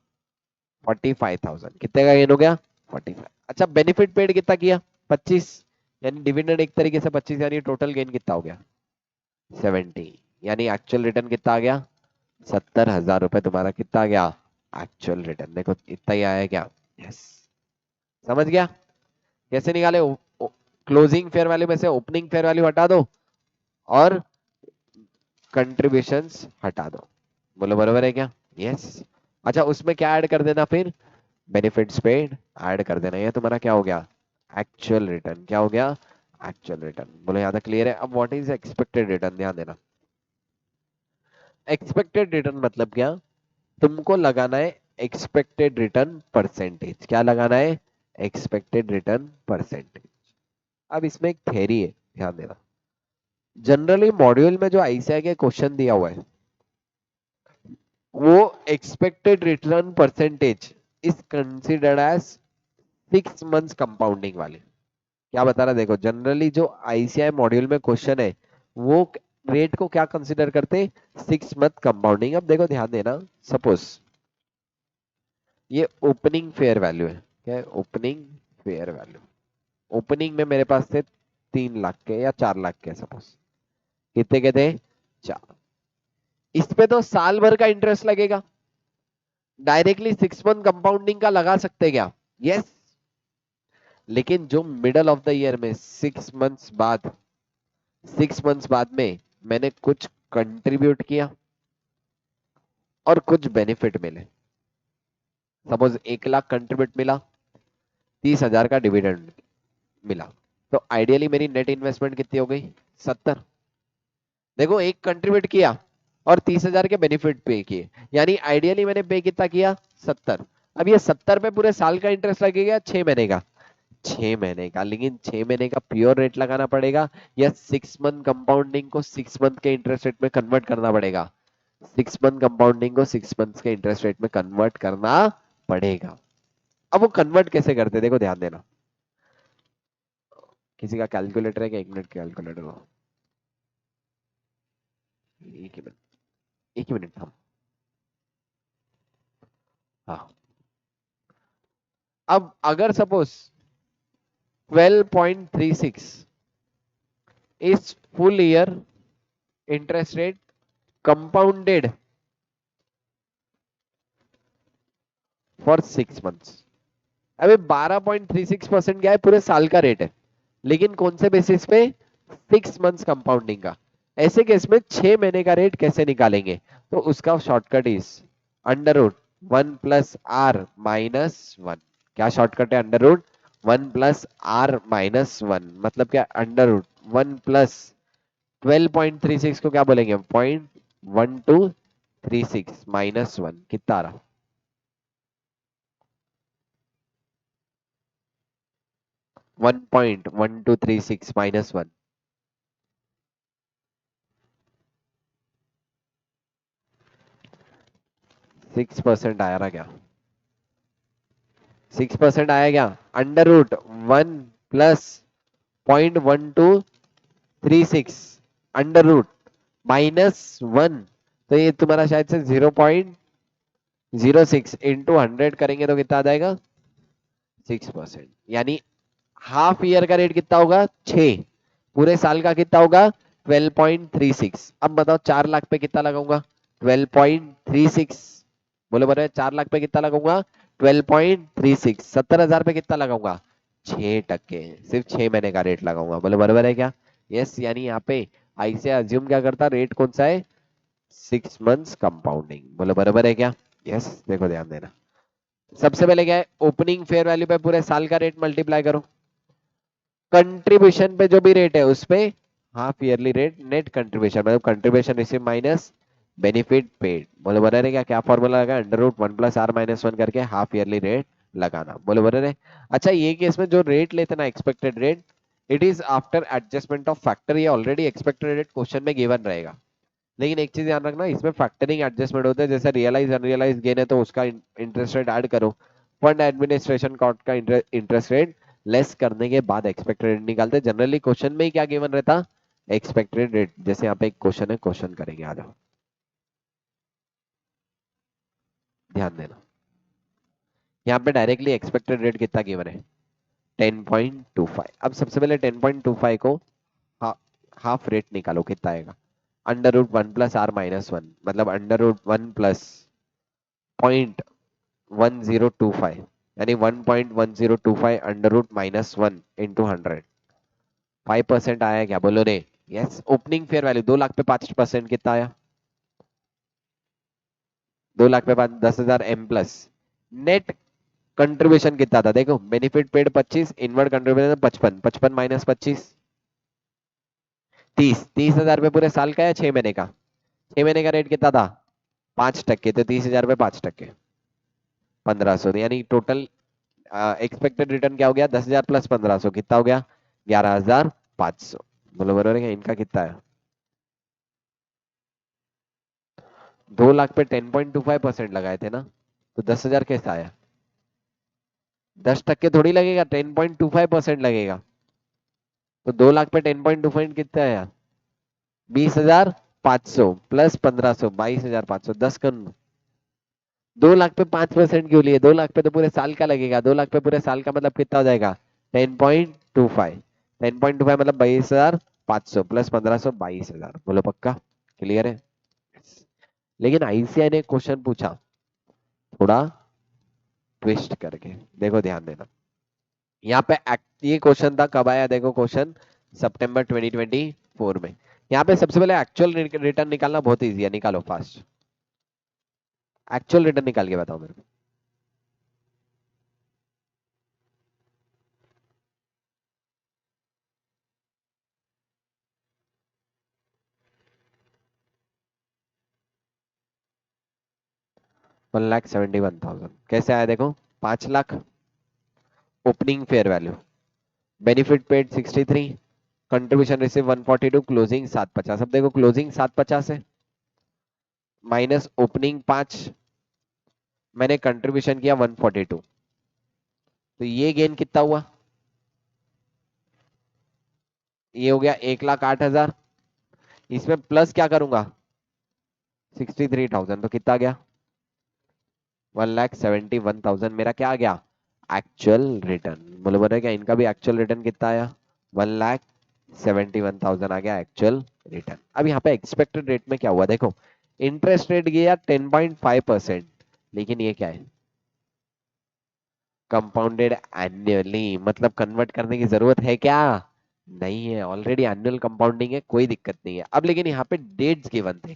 45,000। कितने का गेन हो गया 45। अच्छा बेनिफिट पेड कितना किया 25, यानी डिविडेंड एक तरीके से 25, यानी टोटल गेन कितना हो गया 70, यानी एक्चुअल रिटर्न कितना आ गया 70,000 रुपए। तुम्हारा कितना आ गया एक्चुअल रिटर्न, देखो इतना ही आया क्या, यस। समझ गया कैसे निकाले, क्लोजिंग फेयर वैल्यू में से ओपनिंग फेयर वैल्यू हटा दो और कंट्रीब्यूशंस हटा दो। बोलो बरोबर है क्या, यस। अच्छा उसमें क्या ऐड कर देना फिर, बेनिफिट्स पेड ऐड कर देना, ये तुम्हारा क्या हो गया एक्चुअल रिटर्न। क्या हो गया एक्चुअल रिटर्न। बोलो यहाँ तक क्लियर है। अब व्हाट इज एक्सपेक्टेड रिटर्न, ध्यान देना। एक्सपेक्टेड रिटर्न मतलब क्या, तुमको लगाना है एक्सपेक्टेड रिटर्न परसेंटेज। क्या लगाना है, एक्सपेक्टेड रिटर्न परसेंटेज। अब इसमें एक थ्योरी है, ध्यान देना। जनरली मॉड्यूल में जो आईसीआई के क्वेश्चन दिया हुआ है, वो expected return percentage is considered as 6 months compounding वाले। क्या बता रहा देखो, जनरली जो आईसीआई मॉड्यूल में क्वेश्चन है वो रेट को क्या कंसिडर करते, 6 मंथ कंपाउंडिंग। अब देखो ध्यान देना, सपोज ये ओपनिंग फेयर वैल्यू है, क्या है ओपनिंग फेयर वैल्यू। ओपनिंग में मेरे पास थे 3 लाख के या 4 लाख के, सपोज कितने के थे 4। इस पे तो साल भर का इंटरेस्ट लगेगा, डायरेक्टली 6 मंथ कंपाउंडिंग का लगा सकते क्या, यस। लेकिन जो मिडल ऑफ द ईयर में 6 मंथ्स बाद, 6 मंथ्स बाद में मैंने कुछ कंट्रीब्यूट किया और कुछ बेनिफिट मिले, सपोज 1 लाख कंट्रीब्यूट मिला, 30,000 का डिविडेंड मिला, तो आइडियली मेरी नेट इन्वेस्टमेंट कितनी हो गई 70। देखो एक कंट्रीब्यूट किया और 30,000 के बेनिफिट पे किए, यानी आइडियली मैंने पे कितना किया 70। अब ये 70 पे पूरे साल का इंटरेस्ट लगेगा 6 महीने का, 6 महीने का, लेकिन 6 महीने का प्योर रेट लगाना पड़ेगा या 6 मंथ कंपाउंडिंग को 6 मंथ के इंटरेस्ट रेट में कन्वर्ट करना पड़ेगा, 6 मंथ कंपाउंडिंग को 6 मंथ के इंटरेस्ट रेट में कन्वर्ट करना पड़ेगा। अब वो कन्वर्ट कैसे करते देखो ध्यान देना। किसी का कैलकुलेटर है क्या, 1 मिनट कैलकुलेटर हो, एक ही मिनट, एक ही मिनट हम, हाँ। अब अगर suppose 12.36 is full year interest rate compounded for 6 months. अभी 12.36% क्या है, पूरे साल का रेट है, लेकिन कौन से बेसिस पे 6 मंथ्स कंपाउंडिंग का। ऐसे केस में 6 महीने का रेट कैसे निकालेंगे, तो उसका shortcut is under root 1 + r - 1। क्या शॉर्टकट है, अंडर रूट 1 + r - 1, मतलब क्या अंडर रूट 1 + 12.36 को क्या बोलेंगे 0.1236 -1, कितना आ रहा 1.1236 -1। 6% आया ना क्या, 6% आया क्या, अंडर रूट 1 + 0.1236 अंडर रूट -1, तो ये तुम्हारा शायद से 0.06 इंटू 100 करेंगे तो कितना आ जाएगा 6%, यानी हाफ ईयर का रेट कितना होगा 6, पूरे साल का कितना होगा 12.36। अब बताओ 4 लाख पे कितना लगाऊंगा 12.36। बोलो बोलो, 4 लाख पे कितना लगाऊंगा? 12.36। 70,000 पे कितना लगाऊंगा? 6%। सिर्फ 6 महीने का रेट लगाऊंगा। बोलो बराबर है क्या? यस, यानी यहाँ पे आई से अज्यूम क्या करता, रेट कौन सा है? 6 मंथ्स कंपाउंडिंग। बोलो बराबर है क्या? यस, देखो ध्यान देना। सबसे पहले क्या है, ओपनिंग फेयर वैल्यू पे पूरे साल का रेट मल्टीप्लाई करो, कंट्रीब्यूशन पे जो भी रेट है उस पे half yearly rate, net contribution मतलब contribution receive minus benefit paid. बोलो बराबर है क्या? क्या फॉर्मूला लगा? अंडर रूट 1 + r - 1 करके हाफ ईयरली रेट लगाना। बोलो बराबर है? अच्छा, ये केस में जो रेट लेते ना expected rate, it is after adjustment of factor. ये ऑलरेडी एक्सपेक्टेड रेट क्वेश्चन में गिवन रहेगा, लेकिन एक चीज ध्यान रखना, इसमें फैक्टरिंग एडजस्टमेंट होता है। जैसे रियलाइज अनरियलाइज गेन है तो उसका इंटरेस्ट रेट ऐड करो, फंड एडमिनिस्ट्रेशन कॉस्ट का इंटरेस्ट रेट लेस करने के बाद एक्सपेक्टेड रेट निकालते। जनरली क्वेश्चन में ही क्या गिवन रहता? Expected rate. जैसे यहाँ पे एक क्वेश्चन है, क्वेश्चन करेंगे, आ जाओ, ध्यान देना। यहाँ पे डायरेक्टली एक्सपेक्टेड रेट कितना गिवन है? 10.25। अब सबसे पहले 10.25 को हा, हाफ रेट निकालो, कितना आएगा? अंडर रूट 1 + r - 1, मतलब अंडर रूट 1 + 0.1025, यानी 1.1025 अंडर रूट -1 × 100। 5% आया क्या? बोलो रे। Yes. Opening fair value 2 lakh पे 5% कितना आया? 2 लाख पे 5, 10,000 M प्लस। नेट कंट्रीब्यूशन कितना था? देखो, benefit paid 25, inward contribution 55, 55 minus 25, 30। 30,000 पे पूरे साल का या 6 महीने का? 6 महीने का रेट कितना था? 5%। तो 30,000 पे 5%, 1500। यानी टोटल एक्सपेक्टेड रिटर्न क्या हो गया? 10,000 + 1500 कितना हो गया? 11,500। बोलो बरोबर है क्या? इनका कितना है? 2 लाख पे 10.25% लगाए थे ना, तो 10,000 कैसे आया? 10% थोड़ी लगेगा, 10.25% लगेगा। तो 2 लाख पे 10.25 कितना आया? 20,500 प्लस 1500, 22,500। 2 लाख पे 5% क्यों लिए? 2 लाख पे तो पूरे साल का लगेगा। 2 लाख पे पूरे साल का मतलब कितना हो जाएगा? 10.25। 10.25 मतलब 22,500 प्लस 1500, 22,000। बोलो पक्का? क्लियर है? लेकिन आईसीआई ने क्वेश्चन पूछा थोड़ा ट्विस्ट करके, देखो ध्यान देना। यहाँ पे ये क्वेश्चन था, कब आया देखो क्वेश्चन? सितंबर 2024 में। यहाँ पे सबसे पहले एक्चुअल रिटर्न निकालना बहुत इजी है, निकालो फास्ट। एक्चुअल रिटर्न निकाल के बताओ मेरे को। 1,71,000 कैसे आया देखो? 5 lakh opening fair value, benefit paid 63, contribution receive 142, closing 750। अब देखो क्लोजिंग 750 है, माइनस ओपनिंग 5, मैंने कंट्रीब्यूशन किया 142, तो ये गेन कितना हुआ? ये हो गया 1,08,000। इसमें प्लस क्या करूंगा? 63,000, तो कितना आ गया? 1,71,000 मेरा क्या आ गया? Actual return. बोलो बोलो क्या? इनका भी एक्चुअल रिटर्न कितना आया? 1,71,000 आ गया एक्चुअल रिटर्न। अब यहाँ पे एक्सपेक्टेड रेट में क्या हुआ देखो, इंटरेस्ट रेट गया 10.5%, लेकिन ये क्या है? कंपाउंडेड एनुअली, मतलब कन्वर्ट करने की जरूरत है क्या? नहीं है, ऑलरेडी एनुअल कंपाउंडिंग है, कोई दिक्कत नहीं है। अब लेकिन यहाँ पे डेट्स गिवन थे,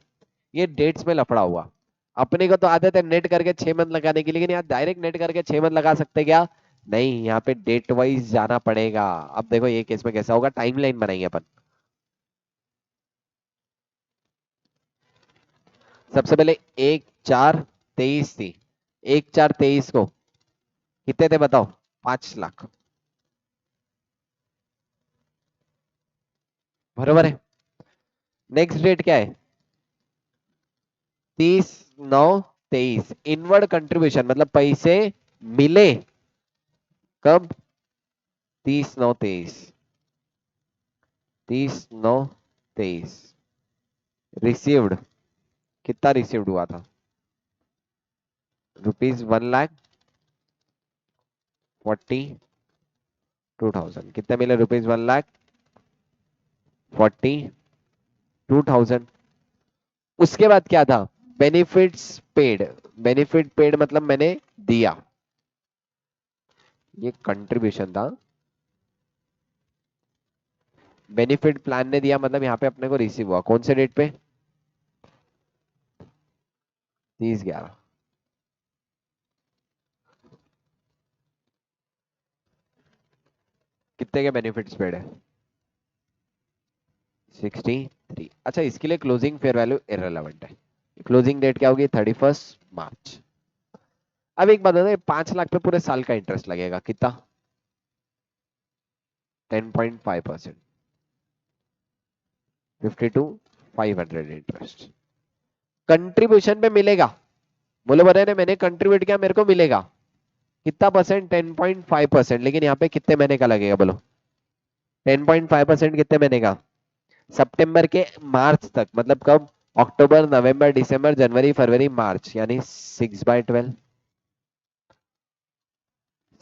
ये डेट्स में लफड़ा हुआ। अपने को तो आदत है नेट करके 6 मंथ लगाने की, लेकिन यहाँ डायरेक्ट नेट करके 6 मंथ लगा सकते क्या? नहीं, यहाँ पे डेट वाइज जाना पड़ेगा। अब देखो ये केस में कैसा होगा, टाइमलाइन बनाएंगे अपन। सबसे पहले 1/4/23 थी, 1/4/23 को कितने थे बताओ? 5 लाख। बरोबर है? नेक्स्ट डेट क्या है? 30/9/23। इनवर्ड कंट्रीब्यूशन मतलब पैसे मिले कब? 30/9/23। 30/9/23 रिसीव्ड, कितना रिसीव्ड हुआ था? ₹1,42,000। कितने मिले? ₹1,42,000। उसके बाद क्या था? बेनिफिट्स पेड, बेनिफिट पेड मतलब मैंने दिया, ये कंट्रीब्यूशन था। बेनिफिट प्लान ने दिया मतलब यहाँ पे अपने को रिसीव हुआ कौन से डेट पे, 30/11। कितने के बेनिफिट्स पेड है, 63। अच्छा इसके लिए क्लोजिंग फेयर वैल्यू इररेलेवेंट है, क्लोजिंग डेट क्या होगी, 31 मार्च। अब एक बात बताइए, 5 लाख पे पूरे साल का इंटरेस्ट लगेगा कितना, 10.5%, 52,500 इंटरेस्ट कंट्रीब्यूशन पे मिलेगा। बोले बने ने मैंने कंट्रीब्यूट किया मेरे को मिलेगा कितना परसेंट, 10.5%। लेकिन यहाँ पे कितने महीने का लगेगा बोलो, 10.5% कितने महीने का, सितंबर के मार्च तक, मतलब कब, अक्टूबर नवंबर दिसंबर जनवरी फरवरी मार्च, यानी 6/12,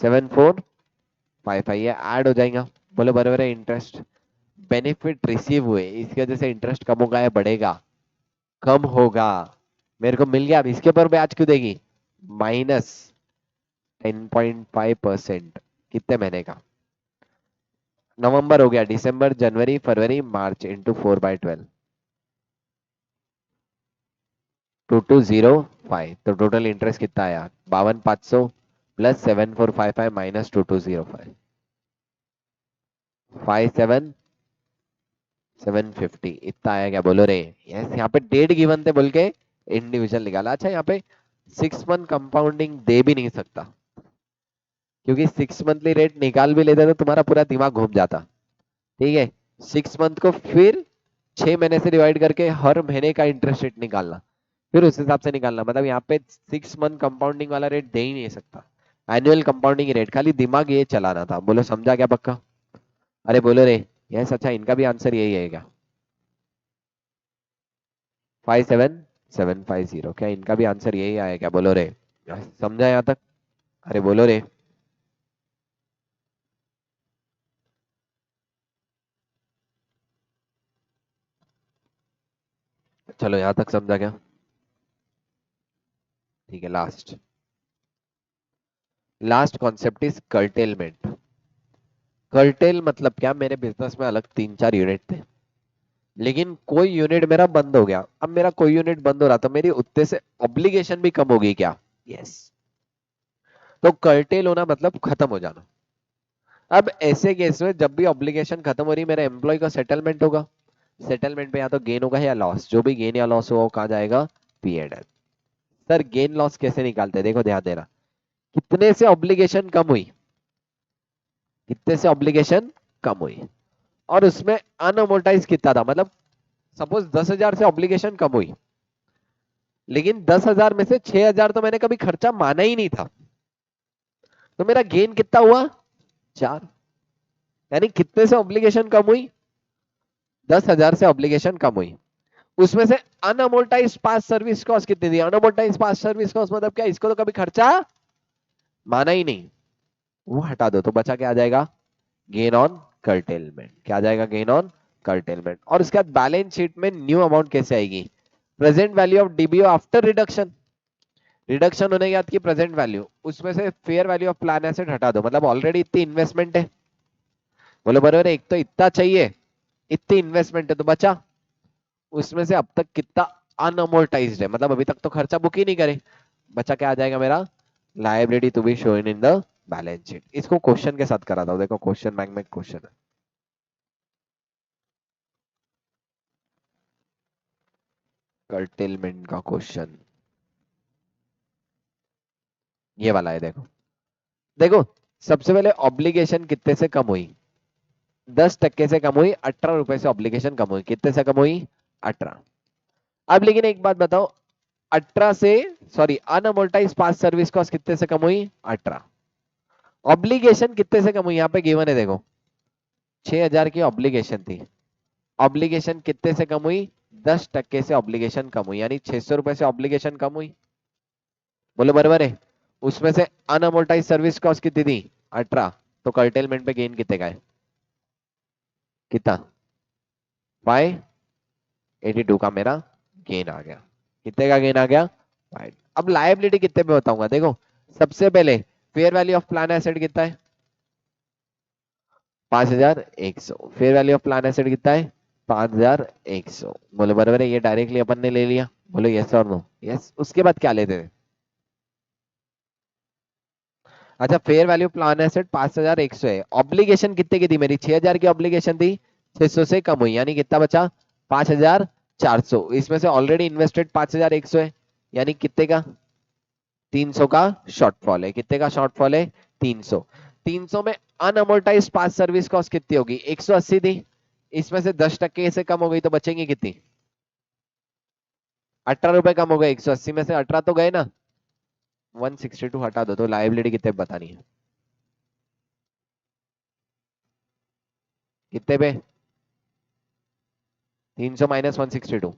7,455 ये ऐड हो जाएगा। बोले बराबर है, इंटरेस्ट बेनिफिट रिसीव हुए इसकी वजह से इंटरेस्ट कम होगा या बढ़ेगा, कम होगा। मेरे को मिल गया, अब इसके ऊपर ब्याज क्यों देगी, -10.5%, कितने महीने का, नवंबर हो गया, दिसंबर जनवरी फरवरी मार्च इंटू 4/12, 2205। तो टोटल इंटरेस्ट कितना आया, 52,500 प्लस 7,455 माइनस 2205, 5,750 इतना आया क्या बोलो रे। यस यहाँ पे डेट गिवन थे बोल के इंडिविजुअल निकाला। अच्छा यहाँ पे 6 मंथ कंपाउंडिंग दे भी नहीं सकता, क्योंकि 6 मंथली रेट निकाल भी लेते तो तुम्हारा पूरा दिमाग घूम जाता। ठीक है, 6 मंथ को फिर 6 महीने से डिवाइड करके हर महीने का इंटरेस्ट रेट निकालना, फिर उस हिसाब से निकालना, मतलब यहाँ पे 6 मंथ कंपाउंडिंग वाला रेट दे ही नहीं सकता, एनुअल कंपाउंडिंग रेट, खाली दिमाग ये चलाना था। बोलो समझा क्या पक्का, अरे बोलो रे। यस अच्छा इनका भी आंसर यही है क्या, 5,7,750, क्या इनका भी आंसर यही आया क्या बोलो रे, समझा यहाँ तक, अरे बोलो रे। चलो यहाँ तक समझा क्या, ठीक है। Last last concept is curtailment. Cartel मतलब क्या, मेरे बिजनेस में अलग 3-4 यूनिट थे, लेकिन कोई यूनिट मेरा बंद हो गया। अब मेरा कोई यूनिट बंद हो रहा तो मेरी उतने से ऑब्लिगेशन भी कम होगी क्या, यस। तो कर्टेल होना मतलब खत्म हो जाना। अब ऐसे केस में जब भी ऑब्लिगेशन खत्म हो रही, मेरे एम्प्लॉय का सेटलमेंट होगा, सेटलमेंट पे या तो गेन होगा या लॉस, जो भी गेन या लॉस हो वो कहाँ जाएगा, P&L। सर गेन लॉस कैसे निकालते हैं, देखो ध्यान देना, कितने से ऑब्लिगेशन कम हुई, कितने से ऑब्लिगेशन कम हुई, और उसमें अनअमोर्टाइज कितना था, मतलब सपोज 10,000 से ऑब्लिगेशन कम हुई, लेकिन 10,000 में से 6,000 तो मैंने कभी खर्चा माना ही नहीं था, तो मेरा गेन कितना हुआ, 4। यानी कितने से ऑब्लिगेशन कम हुई, 10,000 से ऑब्लिगेशन कम हुई, उसमें से अनअमोर्टाइज पास सर्विस कॉस्ट कितनी थी, अनअमोर्टाइज पास सर्विस कॉस्ट मतलब क्या, इसको तो कभी खर्चा माना ही नहीं, वो हटा दो तो बचा क्या आ जाएगा, गेन ऑन कर्टेलमेंट। क्या आ जाएगा, गेन ऑन कर्टेलमेंट। और उसके बाद बैलेंस शीट में न्यू अमाउंट कैसे आएगी, present value of DBO after reduction, reduction होने के बाद की प्रेजेंट वैल्यू, उसमें से fair value of plan asset हटा दो, मतलब ऑलरेडी इतनी इन्वेस्टमेंट है। बोलो बरोबर है, एक तो इतना चाहिए, इतनी इन्वेस्टमेंट है तो बचा, उसमें से अब तक कितना अनअमोर्टाइज्ड है, मतलब अभी तक तो खर्चा बुक ही नहीं करे, बचा क्या आ जाएगा मेरा, liability to be shown in the balance sheet. इसको क्वेश्चन के साथ करा था, देखो क्वेश्चन बैंक में क्वेश्चन है, कर्टेलमेंट का क्वेश्चन ये वाला है। देखो देखो, सबसे पहले ऑब्लिगेशन कितने से कम हुई, 10% से कम हुई, 18 रुपए से ऑब्लिगेशन कम हुई, कितने से कम हुई, 18। अब लेकिन एक बात बताओ, 18 से, सॉरी अनअमोर्टाइज पास सर्विस कॉस्ट कितने से कम हुई, 18। ऑब्लिगेशन कितने से कम हुई, यहाँ पे गिवन है देखो, 6,000 की ऑब्लिगेशन थी, ऑब्लिगेशन कितने से कम हुई, 10% से ऑब्लिगेशन कम हुई, यानी 600 रुपए से ऑब्लिगेशन कम हुई। बोलो बराबर है, उसमें से अनअमोर्टाइज सर्विस कॉस्ट कितनी थी, 18, तो कर्टेलमेंट पे गेन कितने का है, कितना, 582 का मेरा गेन आ गया। कितने का गेन आ गया? फाइव। अब लायबिलिटी कितने पे बताऊंगा, देखो सबसे पहले fair value of plan asset कितना है? 5100। Fair value of plan asset कितना है? 5100। बोलो बराबर है, ये डायरेक्टली अपन ने ले लिया, बोलो यस और नो? यस। उसके बाद क्या लेते थे? अच्छा, फेयर वैल्यू प्लान एसेट 5100 है, ऑब्लिगेशन कितने की थी मेरी? 6000 की ऑब्लिगेशन थी, 600 से कम हुई, यानी कितना बचा? 5400। इसमें से ऑलरेडी इन्वेस्टेड 5100 है, यानी कितने का? 300 का शॉर्टफॉल है। कितने का शॉर्टफॉल है? 300। 300 में अनअमोर्टाइज पास सर्विस कॉस्ट कितनी होगी? 180 थी, इसमें से 10% से कम हो गई तो बचेंगी कितनी? 18 रुपए कम हो गए। 180 में से 18 तो गए ना, 162 हटा दो, तो लाइबिलिटी कितने पे बतानी है? कितने पे? 300 माइनस 162,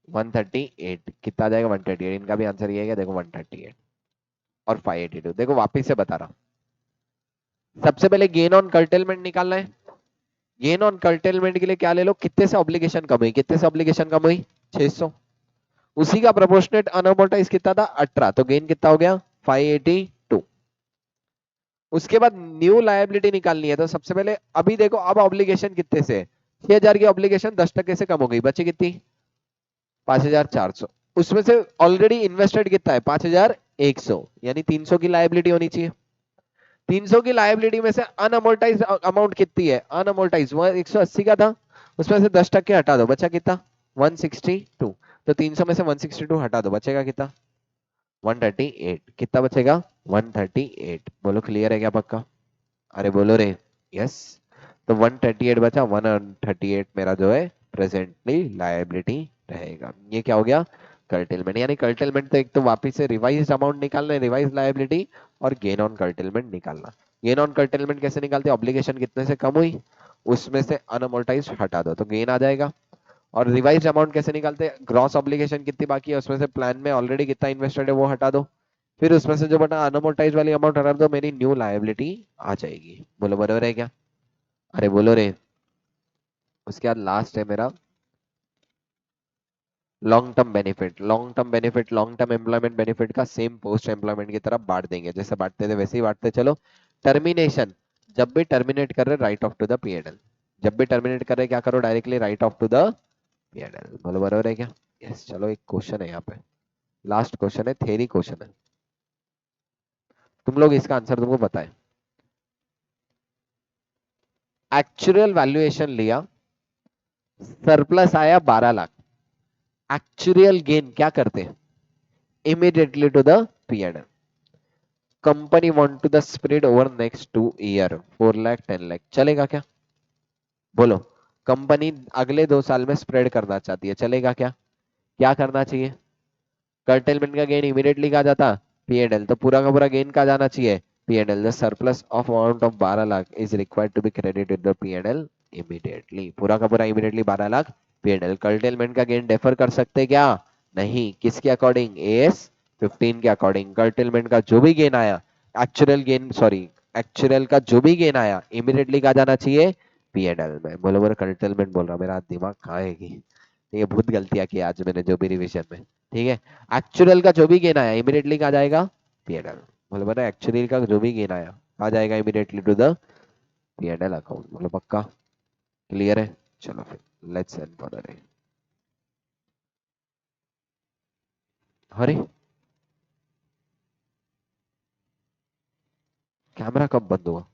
138। कितना आ जाएगा? 138। इनका भी आंसर ये है, देखो 138 और 582। देखो वापिस से बता रहा हूं, सबसे पहले गेन ऑन कर्टेलमेंट निकालना है। गेन ऑन कर्टेलमेंट के लिए क्या ले लो? कितने से ऑब्लिगेशन कम हुई? कितने से ऑब्लिगेशन कम हुई? 600। उसी का प्रोपोर्शनेट अनअमोर्टाइज कितना था? 18, तो गेन कितना हो गया? 582। उसके बाद न्यू लायबिलिटी निकालनी है, तो सबसे पहले अभी देखो, अब ऑब्लिगेशन कितने से? 6000 की ऑब्लिगेशन 10% से कम हो गई, बची कितनी? 5400। उसमें से ऑलरेडी इन्वेस्टेड कितना है? 5100, यानी 300 की लायबिलिटी होनी चाहिए। 300 की लायबिलिटी में से अनअमोर्टाइज अमाउंट कितनी है? अनअमोर्टाइज 180 का था, उसमें से 10% हटा दो, बचा कितना? 162। तो 300 में से 162 हटा दो, बचेगा कितना? 138। कितना बचेगा? 138। बोलो क्लियर है क्या? पक्का? अरे बोलो रे। यस। तो 138 बचा, 138 मेरा जो है प्रेजेंटली लायबिलिटी रहेगा। ये क्या हो गया? कर्टेलमेंट। यानी कर्टेलमेंट तो एक तो वापिस से रिवाइज अमाउंट निकालना है, रिवाइज लायबिलिटी, और गेन ऑन कर्टेलमेंट निकालना। गेन ऑन कर्टेलमेंट कैसे निकालते हैं? ऑब्लिगेशन कितने से कम हुई, उसमें से अनअमोर्टाइज हटा दो, तो गेन आ जाएगा। और रिवाइज अमाउंट कैसे निकालते हैं? ग्रॉस ऑब्लिगेशन कितनी बाकी है, उसमें से प्लान में ऑलरेडी कितना इन्वेस्टेड है वो हटा दो, फिर उसमें से जो बटा अनअमोर्टाइज वाली अमाउंट हटा दो, मेरी न्यू लायबिलिटी आ जाएगी। बोलो बराबर है क्या? अरे बोलो रे। उसके बाद लास्ट है मेरा long term benefit. Long term benefit long term employment benefit का सेम पोस्ट एम्प्लॉयमेंट की तरफ बांट देंगे, जैसे बांटते थे वैसे ही बांटते चलो। टर्मिनेशन, जब भी टर्मिनेट कर रहे write off to the PNL. जब भी टर्मिनेट कर रहे क्या करो? Directly write off to the PNL. बोलो बराबर है क्या? यस। चलो एक क्वेश्चन है यहाँ पे, लास्ट क्वेश्चन है, थेरी क्वेश्चन है, तुम लोग इसका आंसर तुमको पता है। एक्चुअल वैल्यूएशन लिया, सरप्लस आया 12 लाख, एक्चुअल गेन क्या करते हैं? Immediately to the PNL. Company want to the spread over next 2 year, 4 lakh 10 lakh, चलेगा क्या? बोलो। कंपनी अगले 2 साल में स्प्रेड करना चाहती है, चलेगा क्या? क्या करना चाहिए? कर्टेलमेंट का गेन इमीडिएटली कहा जाता? पीएनएल। तो पूरा का पूरा गेन कहा जाना चाहिए? PNL. The surplus of amount of 12 lakh is required to be credited the PNL immediately. पूरा का पूरा इमीडिएटली 12 लाख पीएनएल। कर्टेलमेंट का गेन डेफर कर सकते क्या? नहीं। किसके अकॉर्डिंग? एएस 15 के अकॉर्डिंग। कर्टेलमेंट का जो भी गेन आया, एक्चुअल गेन सॉरी, एक्चुअल का जो भी गेन आया इमीडिएटली कहा जाना चाहिए? पीएनएल में। बोलो बोलो, कर्टेलमेंट बोल रहा, मेरा दिमाग कहाँ है कि ये बहुत गलतियां की आज मैंने जो भी रिवीजन में। ठीक है। एक्चुअल का जो भी गेन आया इमीडिएटली कहा जाएगा? पीएनएल। बोलो बोलो, एक्चुअली का जो भी गेन आया आ जाएगा immediately to the PNL account. बोलो पक्का? क्लियर है? चलो फिर let's send for the day. अरे कैमरा कब बंद हुआ?